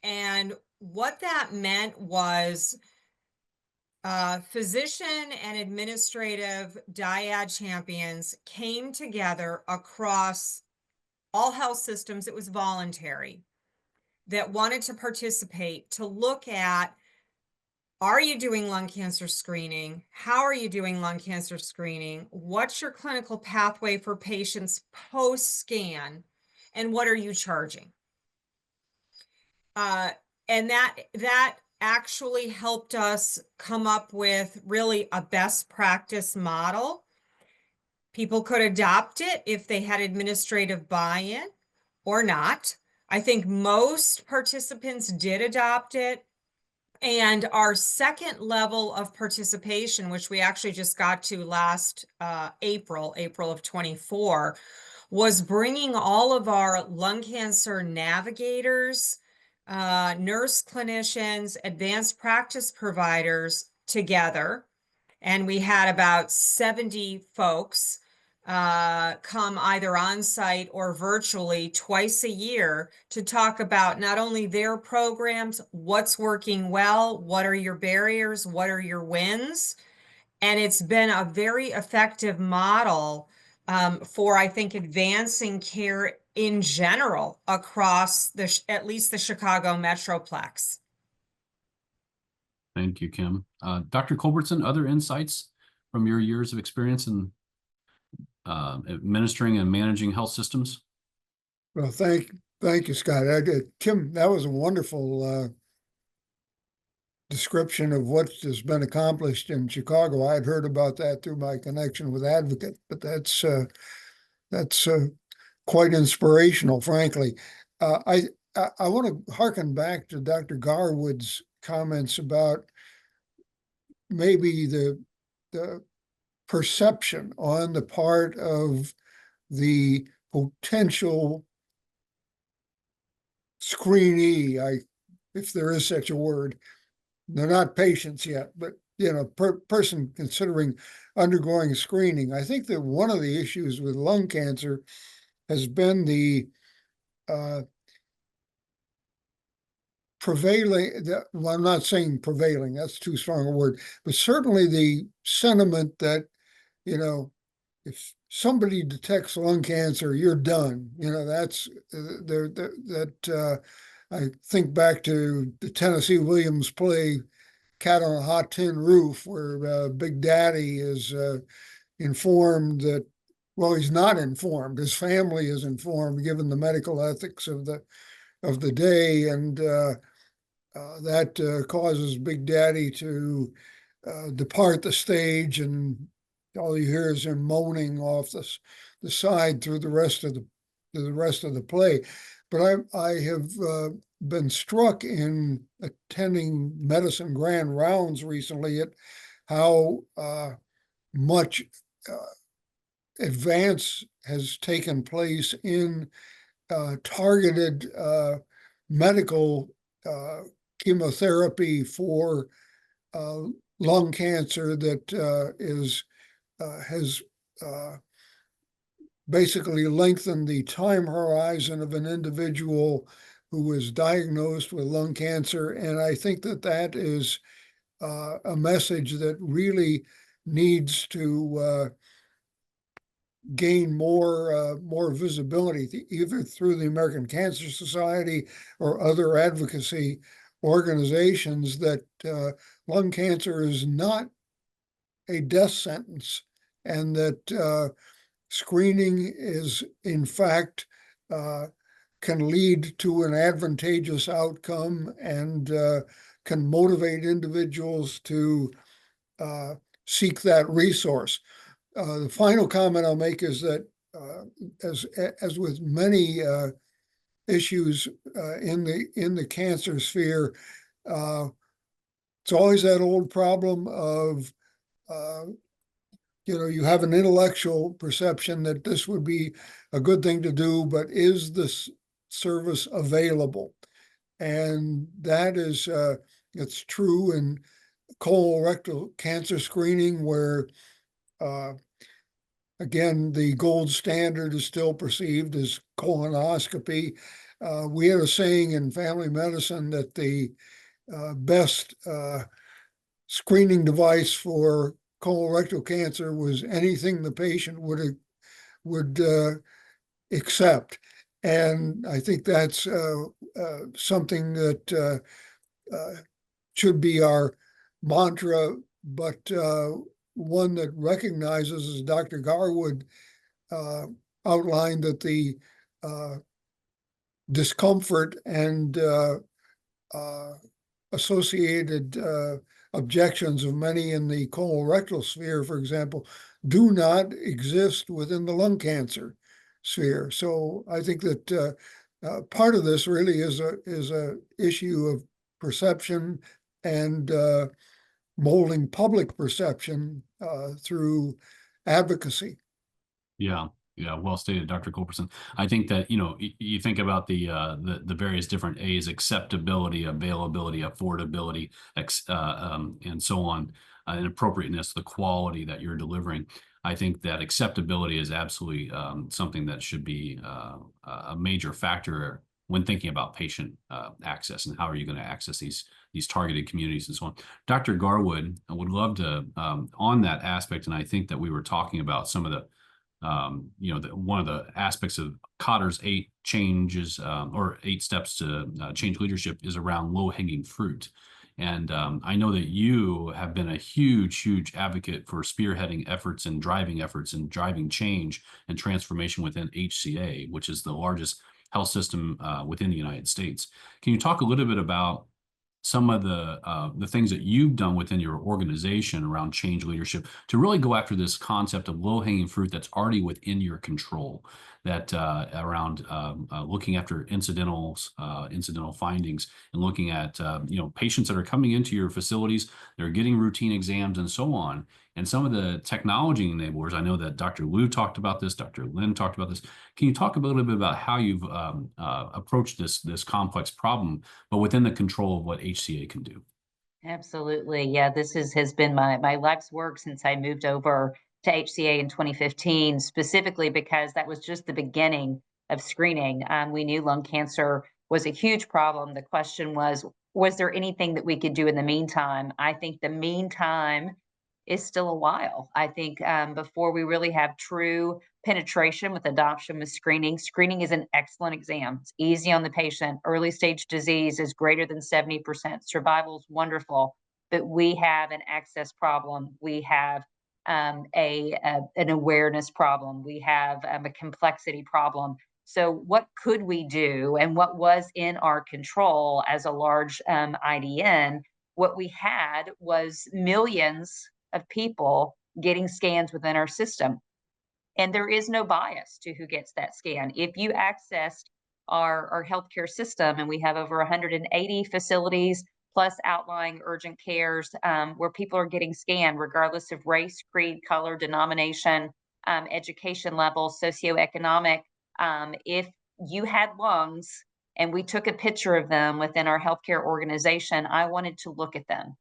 F: And what that meant was physician and administrative dyad champions came together across all health systems. It was voluntary, that wanted to participate to look at, are you doing lung cancer screening? How are you doing lung cancer screening? What's your clinical pathway for patients post-scan? And what are you charging? And that actually helped us come up with really a best practice model. People could adopt it if they had administrative buy-in or not. I think most participants did adopt it. And our second level of participation, which we actually just got to last April of 24, was bringing all of our lung cancer navigators, nurse clinicians, advanced practice providers together. And we had about 70 folks come either on site or virtually twice a year to talk about not only their programs, what's working well, what are your barriers, what are your wins. And it's been a very effective model for, I think, advancing care in general across at least the Chicago Metroplex.
B: Thank you, Kim. Dr. Culbertson, other insights from your years of experience in administering and managing health systems?
I: Well, thank you, Scott. Kim, that was a wonderful description of what has been accomplished in Chicago. I'd heard about that through my connection with Advocate, but that's quite inspirational, frankly. I want to harken back to Dr. Garwood's comments about maybe the perception on the part of the potential screenee, if there is such a word. They're not patients yet, but person considering undergoing screening. I think that one of the issues with lung cancer has been the well, I'm not saying prevailing, that's too strong a word, but certainly the sentiment that, if somebody detects lung cancer, you're done. That's that I think back to the Tennessee Williams play Cat on a Hot Tin Roof, where Big Daddy is informed that, well, he's not informed. His family is informed, given the medical ethics of the day, and that causes Big Daddy to depart the stage, and all you hear is him moaning off the side through the rest of the play. But I have been struck in attending medicine grand rounds recently at how much advance has taken place in targeted medical chemotherapy for lung cancer that has basically lengthened the time horizon of an individual who was diagnosed with lung cancer. And I think that is a message that really needs to gain more visibility, either through the American Cancer Society or other advocacy organizations, that lung cancer is not a death sentence, and that screening is, in fact, can lead to an advantageous outcome, and can motivate individuals to seek that resource. The final comment I'll make is that, as with many issues in the cancer sphere, it's always that old problem of you have an intellectual perception that this would be a good thing to do, but is this service available? And that is it's true in colorectal cancer screening, where again, the gold standard is still perceived as colonoscopy. We had a saying in family medicine that the best screening device for colorectal cancer was anything the patient would accept. And I think that's something that should be our mantra, but one that recognizes, as Dr. Garwood outlined, that the discomfort and associated objections of many in the colorectal sphere, for example, do not exist within the lung cancer sphere. So I think that part of this really is a issue of perception and molding public perception through advocacy.
B: Yeah. Yeah, well stated, Dr. Culbertson. I think that, you think about the various different A's: acceptability, availability, affordability, and so on, and appropriateness, the quality that you're delivering. I think that acceptability is absolutely something that should be a major factor when thinking about patient access and how are you going to access these targeted communities and so on. Dr. Garwood, I would love to, on that aspect, and I think that we were talking about some of the one of the aspects of Kotter's 8 changes or 8 steps to change leadership is around low-hanging fruit. And I know that you have been a huge advocate for spearheading efforts and driving change and transformation within HCA, which is the largest health system within the United States. Can you talk a little bit about some of the things that you've done within your organization around change leadership to really go after this concept of low-hanging fruit that's already within your control, that around looking after incidental findings and looking at patients that are coming into your facilities, they're getting routine exams and so on. And some of the technology enablers, I know that Dr. Liu talked about this, Dr. Lin talked about this. Can you talk a little bit about how you've approached this complex problem, but within the control of what HCA can do?
D: Absolutely. Yeah, this has been my life's work since I moved over to HCA in 2015, specifically because that was just the beginning of screening. We knew lung cancer was a huge problem. The question was there anything that we could do in the meantime? I think the meantime is still a while. I think before we really have true penetration with adoption with screening, screening is an excellent exam. It's easy on the patient. Early stage disease is greater than 70%. Survival is wonderful, but we have an access problem. We have an awareness problem. We have a complexity problem. So what could we do, and what was in our control as a large IDN? What we had was millions of people getting scans within our system. And there is no bias to who gets that scan. If you accessed our healthcare system, and we have over 180 facilities plus outlying urgent cares where people are getting scanned regardless of race, creed, color, denomination, education level, socioeconomic. If you had lungs and we took a picture of them within our healthcare organization, I wanted to look at them.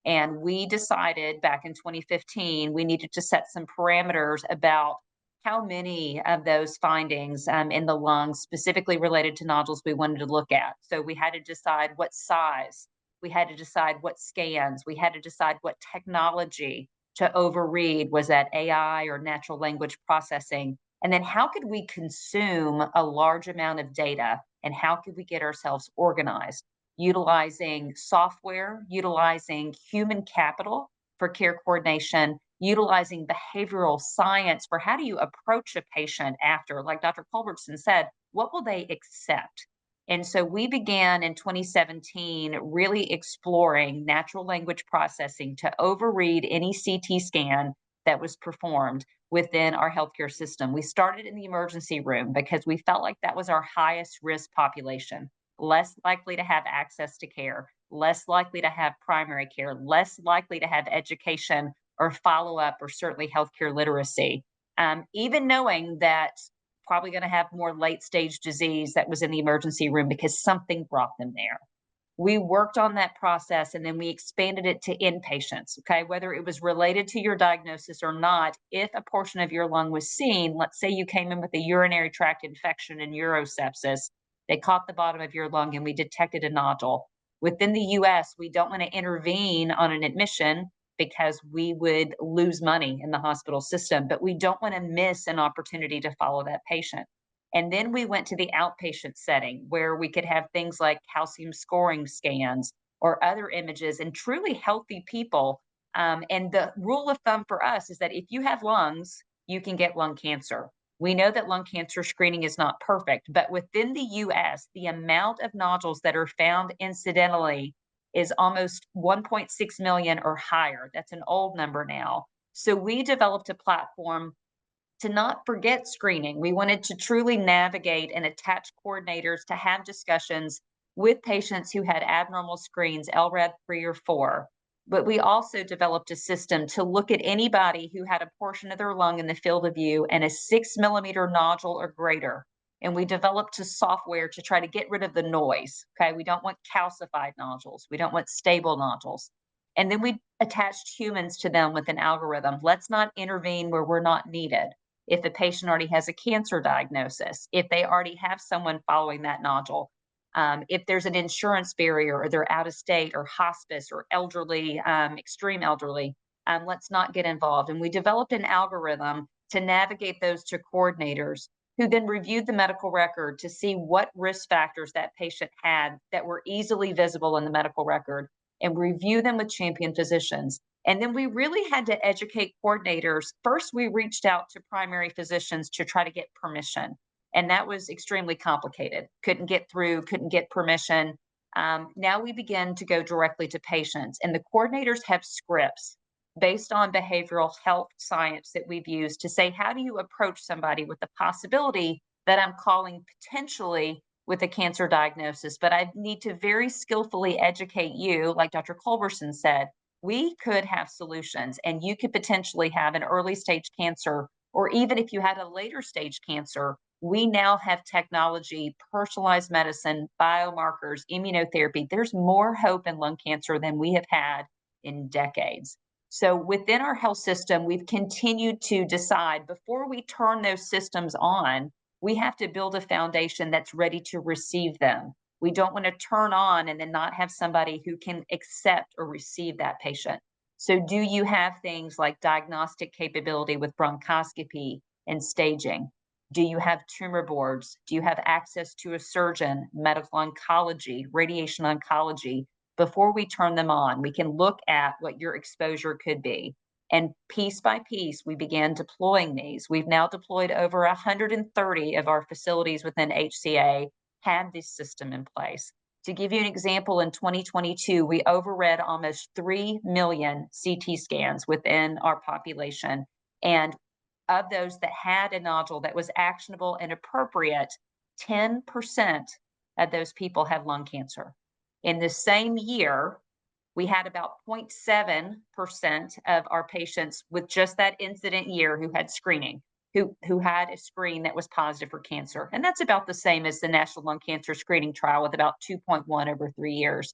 D: And we decided back in 2015, we needed to set some parameters about how many of those findings in the lungs, specifically related to nodules, we wanted to look at. So we had to decide what size, we had to decide what scans, we had to decide what technology to overread. Was that AI or natural language processing? And then how could we consume a large amount of data, and how could we get ourselves organized? Utilizing software, utilizing human capital for care coordination, utilizing behavioral science for how do you approach a patient after, like Dr. Culbertson said, what will they accept? And so we began in 2017 really exploring natural language processing to overread any CT scan that was performed within our healthcare system. We started in the emergency room because we felt like that was our highest risk population, less likely to have access to care, less likely to have primary care, less likely to have education or follow-up, or certainly healthcare literacy. Even knowing that probably going to have more late-stage disease that was in the emergency room because something brought them there. We worked on that process, and then we expanded it to inpatients, okay? Whether it was related to your diagnosis or not, if a portion of your lung was seen, let's say you came in with a urinary tract infection and urosepsis, they caught the bottom of your lung and we detected a nodule. Within the US, we don't want to intervene on an admission because we would lose money in the hospital system, but we don't want to miss an opportunity to follow that patient. And then we went to the outpatient setting where we could have things like calcium scoring scans or other images in truly healthy people. And the rule of thumb for us is that if you have lungs, you can get lung cancer. We know that lung cancer screening is not perfect, but within the US, the amount of nodules that are found incidentally is almost 1.6 million or higher. That's an old number now. So we developed a platform to not forget screening. We wanted to truly navigate and attach coordinators to have discussions with patients who had abnormal screens, LRAD 3 or 4. But we also developed a system to look at anybody who had a portion of their lung in the field of view and a 6-millimeter nodule or greater. And we developed a software to try to get rid of the noise. Okay, we don't want calcified nodules. We don't want stable nodules. And then we attached humans to them with an algorithm. Let's not intervene where we're not needed. If the patient already has a cancer diagnosis, if they already have someone following that nodule, if there's an insurance barrier or they're out of state or hospice or elderly, extreme elderly, let's not get involved. And we developed an algorithm to navigate those to coordinators who then reviewed the medical record to see what risk factors that patient had that were easily visible in the medical record and review them with champion physicians. And then we really had to educate coordinators. First, we reached out to primary physicians to try to get permission. And that was extremely complicated. Couldn't get through, couldn't get permission. Now we begin to go directly to patients, and the coordinators have scripts based on behavioral health science that we've used to say, how do you approach somebody with the possibility that I'm calling potentially with a cancer diagnosis, but I need to very skillfully educate you, like Dr. Culberson said, we could have solutions and you could potentially have an early stage cancer, or even if you had a later stage cancer, we now have technology, personalized medicine, biomarkers, immunotherapy. There's more hope in lung cancer than we have had in decades. So within our health system, we've continued to decide before we turn those systems on, we have to build a foundation that's ready to receive them. We don't want to turn on and then not have somebody who can accept or receive that patient. So do you have things like diagnostic capability with bronchoscopy and staging? Do you have tumor boards? Do you have access to a surgeon, medical oncology, radiation oncology? Before we turn them on, we can look at what your exposure could be. And piece by piece, we began deploying these. We've now deployed over 130 of our facilities within HCA have this system in place. To give you an example, in 2022, we overread almost 3 million CT scans within our population. And of those that had a nodule that was actionable and appropriate, 10% of those people had lung cancer. In the same year, we had about 0.7% of our patients with just that incident year who had screening, who had a screen that was positive for cancer. And that's about the same as the National Lung Cancer Screening Trial with about 2.1 over 3 years.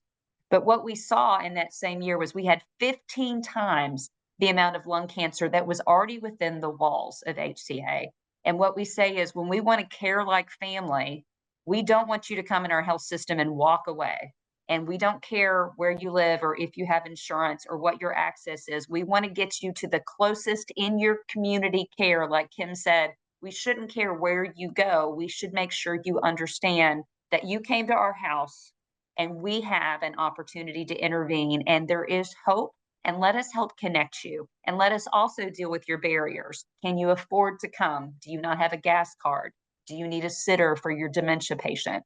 D: But what we saw in that same year was we had 15 times the amount of lung cancer that was already within the walls of HCA. And what we say is when we want to care like family, we don't want you to come in our health system and walk away. And we don't care where you live or if you have insurance or what your access is. We want to get you to the closest in your community care. Like Kim said, we shouldn't care where you go. We should make sure you understand that you came to our house and we have an opportunity to intervene, and there is hope. And let us help connect you. And let us also deal with your barriers. Can you afford to come? Do you not have a gas card? Do you need a sitter for your dementia patient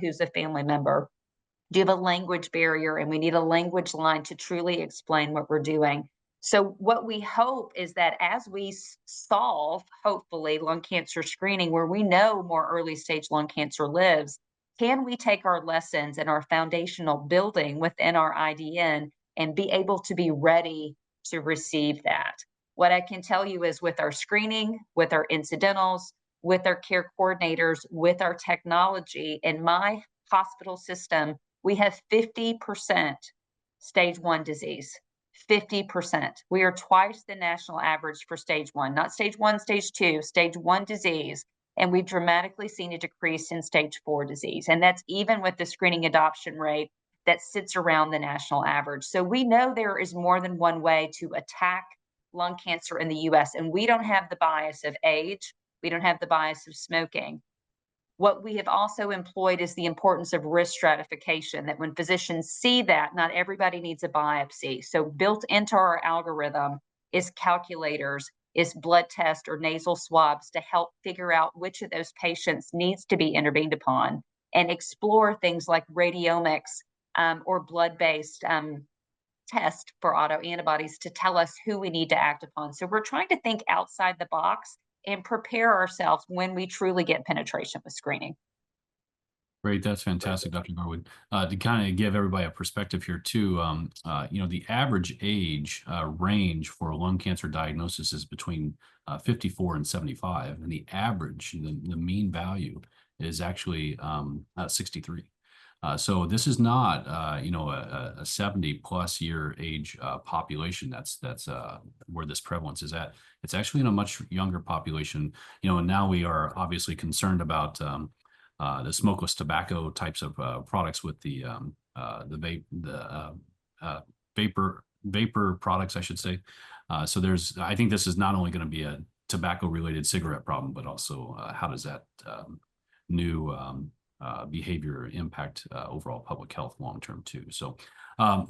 D: who's a family member? Do you have a language barrier? And we need a language line to truly explain what we're doing. So what we hope is that as we solve, hopefully, lung cancer screening, where we know more early stage lung cancer lives, can we take our lessons and our foundational building within our IDN and be able to be ready to receive that? What I can tell you is with our screening, with our incidentals, with our care coordinators, with our technology, in my hospital system, we have 50% stage 1 disease. 50%. We are twice the national average for stage 1, not stage 1, stage 2, stage 1 disease. And we've dramatically seen a decrease in stage 4 disease. And that's even with the screening adoption rate that sits around the national average. So we know there is more than one way to attack lung cancer in the US. And we don't have the bias of age. We don't have the bias of smoking. What we have also employed is the importance of risk stratification, that when physicians see that not everybody needs a biopsy. So built into our algorithm is calculators, is blood tests or nasal swabs to help figure out which of those patients needs to be intervened upon, and explore things like radiomics or blood-based test for autoantibodies to tell us who we need to act upon. So we're trying to think outside the box and prepare ourselves when we truly get penetration with screening.
B: Great, that's fantastic, Dr. Garwood. To kind of give everybody a perspective here too, the average age range for lung cancer diagnosis is between 54 and 75, and the average, the mean value is actually 63. So this is not, a 70+ year age population. That's where this prevalence is at. It's actually in a much younger population. And now we are obviously concerned about the smokeless tobacco types of products with the vapor products, I should say. So I think this is not only going to be a tobacco-related cigarette problem, but also how does that new behavior impact overall public health long-term too. So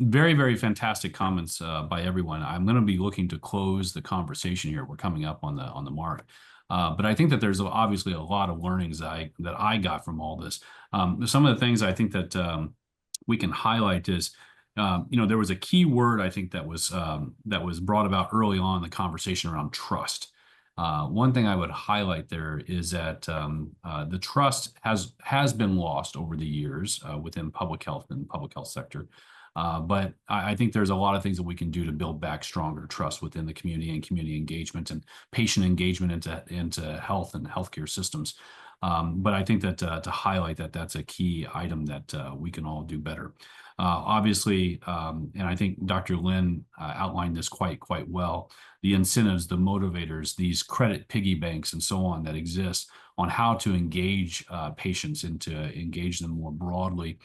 B: very, very fantastic comments by everyone. I'm going to be looking to close the conversation here. We're coming up on the mark. But I think that there's obviously a lot of learnings that I got from all this. Some of the things I think that we can highlight is, there was a key word I think that was brought about early on in the conversation around trust. One thing I would highlight there is that the trust has been lost over the years within public health and public health sector. But I think there's a lot of things that we can do to build back stronger trust within the community and community engagement and patient engagement into health and healthcare systems. But I think that to highlight that that's a key item that we can all do better. Obviously, and I think Dr. Lin outlined this quite well, the incentives, the motivators, these credit piggy banks and so on that exist on how to engage patients and to engage them more broadly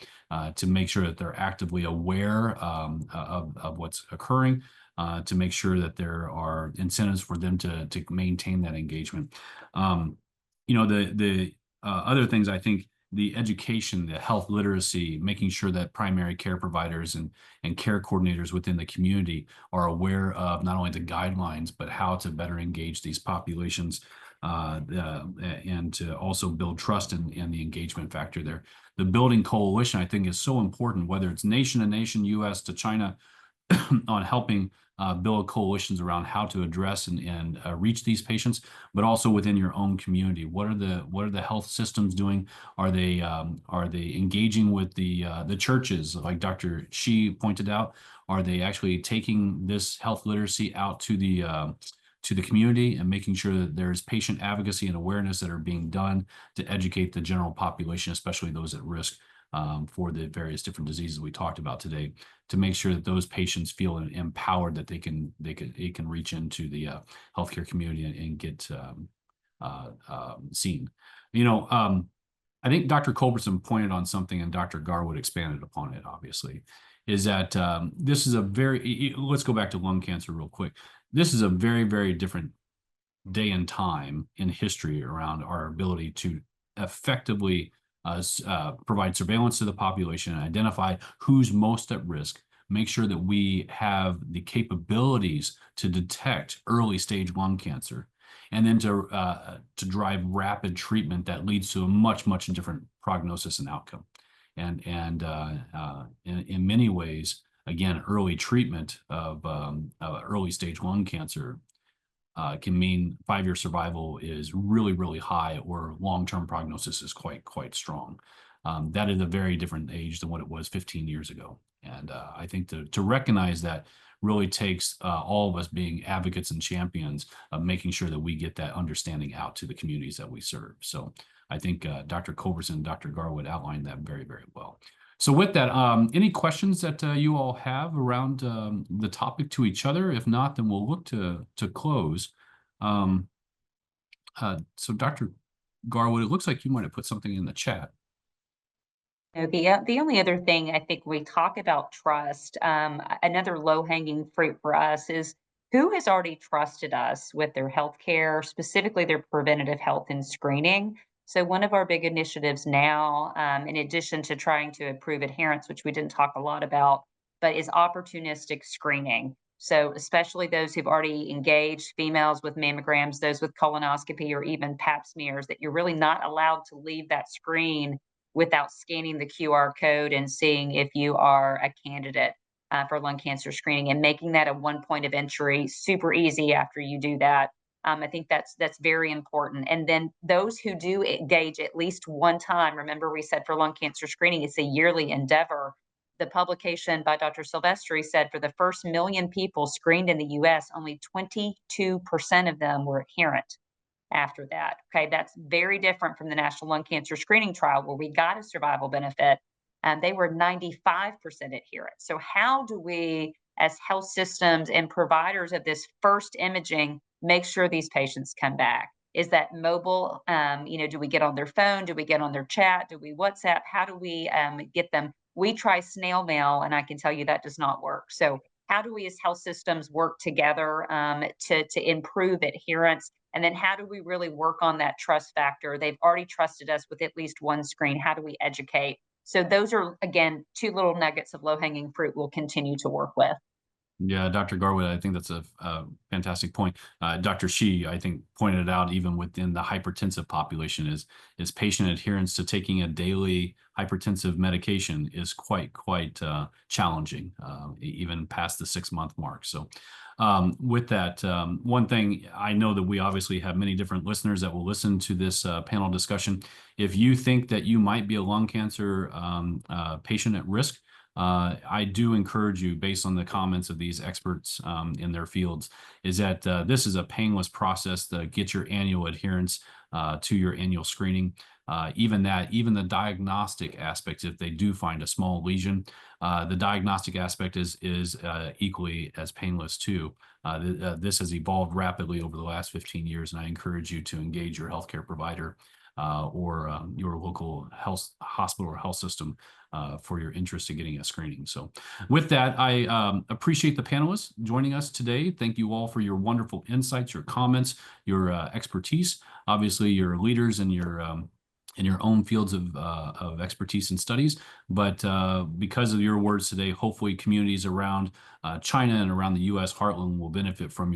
B: to make sure that they're actively aware of what's occurring, to make sure that there are incentives for them to maintain that engagement. The other things, I think the education, the health literacy, making sure that primary care providers and care coordinators within the community are aware of not only the guidelines, but how to better engage these populations and to also build trust in the engagement factor there. The building coalition, I think, is so important, whether it's nation to nation, U.S. to China, on helping build coalitions around how to address and reach these patients, but also within your own community. What are the health systems doing? Are they engaging with the churches, like Dr. Shi pointed out? Are they actually taking this health literacy out to the community and making sure that there's patient advocacy and awareness that are being done to educate the general population, especially those at risk for the various different diseases we talked about today, to make sure that those patients feel empowered that they can reach into the healthcare community and get seen. I think Dr. Culbertson pointed on something, and Dr. Garwood expanded upon it, obviously, is that this is let's go back to lung cancer real quick. This is a very, very different day and time in history around our ability to effectively provide surveillance to the population and identify who's most at risk, make sure that we have the capabilities to detect early stage lung cancer, and then to drive rapid treatment that leads to a much different prognosis and outcome. And in many ways, again, early treatment of early stage lung cancer can mean 5-year survival is really high, or long-term prognosis is quite strong. That is a very different age than what it was 15 years ago. And I think to recognize that really takes all of us being advocates and champions of making sure that we get that understanding out to the communities that we serve. So I think Dr. Culbertson and Dr. Garwood outlined that very well. So with that, any questions that you all have around the topic to each other? If not, then we'll look to close. So Dr. Garwood, it looks like you might have put something in the chat.
D: The only other thing, I think we talk about trust, another low-hanging fruit for us is who has already trusted us with their healthcare, specifically their preventative health and screening. So one of our big initiatives now, in addition to trying to improve adherence, which we didn't talk a lot about, but is opportunistic screening. So especially those who've already engaged, females with mammograms, those with colonoscopy, or even pap smears, that you're really not allowed to leave that screen without scanning the QR code and seeing if you are a candidate for lung cancer screening, and making that a one point of entry, super easy after you do that. I think that's very important. And then those who do engage at least one time, remember we said for lung cancer screening, it's a yearly endeavor. The publication by Dr. Silvestri said for the first 1 million people screened in the US, only 22% of them were adherent after that. Okay, that's very different from the National Lung Cancer Screening Trial, where we got a survival benefit, and they were 95% adherent. So how do we, as health systems and providers of this first imaging, make sure these patients come back? Is that mobile? Do we get on their phone? Do we get on their chat? Do we WhatsApp? How do we get them? We try snail mail, and I can tell you that does not work. So how do we as health systems work together to improve adherence? And then how do we really work on that trust factor? They've already trusted us with at least one screen. How do we educate? So those are, again, 2 little nuggets of low-hanging fruit we'll continue to work with.
B: Yeah, Dr. Garwood, I think that's a fantastic point. Dr. Shi, I think, pointed out even within the hypertensive population is patient adherence to taking a daily hypertensive medication is quite challenging, even past the 6-month mark. So with that, one thing I know that we obviously have many different listeners that will listen to this panel discussion. If you think that you might be a lung cancer patient at risk, I do encourage you, based on the comments of these experts in their fields, is that this is a painless process to get your annual adherence to your annual screening. Even the diagnostic aspects, if they do find a small lesion, the diagnostic aspect is equally as painless too. This has evolved rapidly over the last 15 years, and I encourage you to engage your healthcare provider or your local health hospital or health system for your interest in getting a screening. So with that, I appreciate the panelists joining us today. Thank you all for your wonderful insights, your comments, your expertise. Obviously, you're leaders in your own fields of expertise and studies, but because of your words today, hopefully communities around China and around the U.S. heartland will benefit from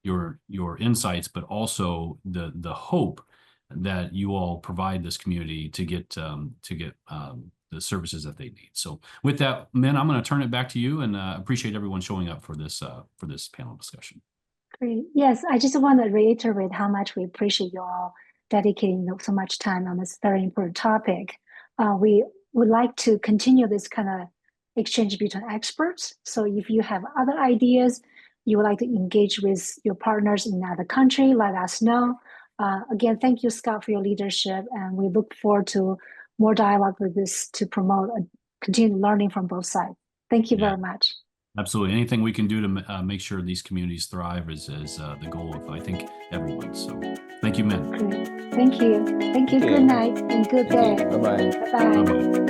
B: your insights, but also the hope that you all provide this community to get the services that they need. So with that, Min, I'm going to turn it back to you, and appreciate everyone showing up for this panel discussion.
A: Great. Yes, I just want to reiterate how much we appreciate you all dedicating so much time on this very important topic. We would like to continue this kind of exchange between experts. So if you have other ideas, you would like to engage with your partners in another country, let us know. Again, thank you, Scott, for your leadership, and we look forward to more dialogue with this to promote continued learning from both sides. Thank you very much.
B: Absolutely. Anything we can do to make sure these communities thrive is the goal of, I think, everyone. So thank you, Min.
A: Great. Thank you. Thank you. Good night and good day.
G: Bye-bye.
A: Bye-bye.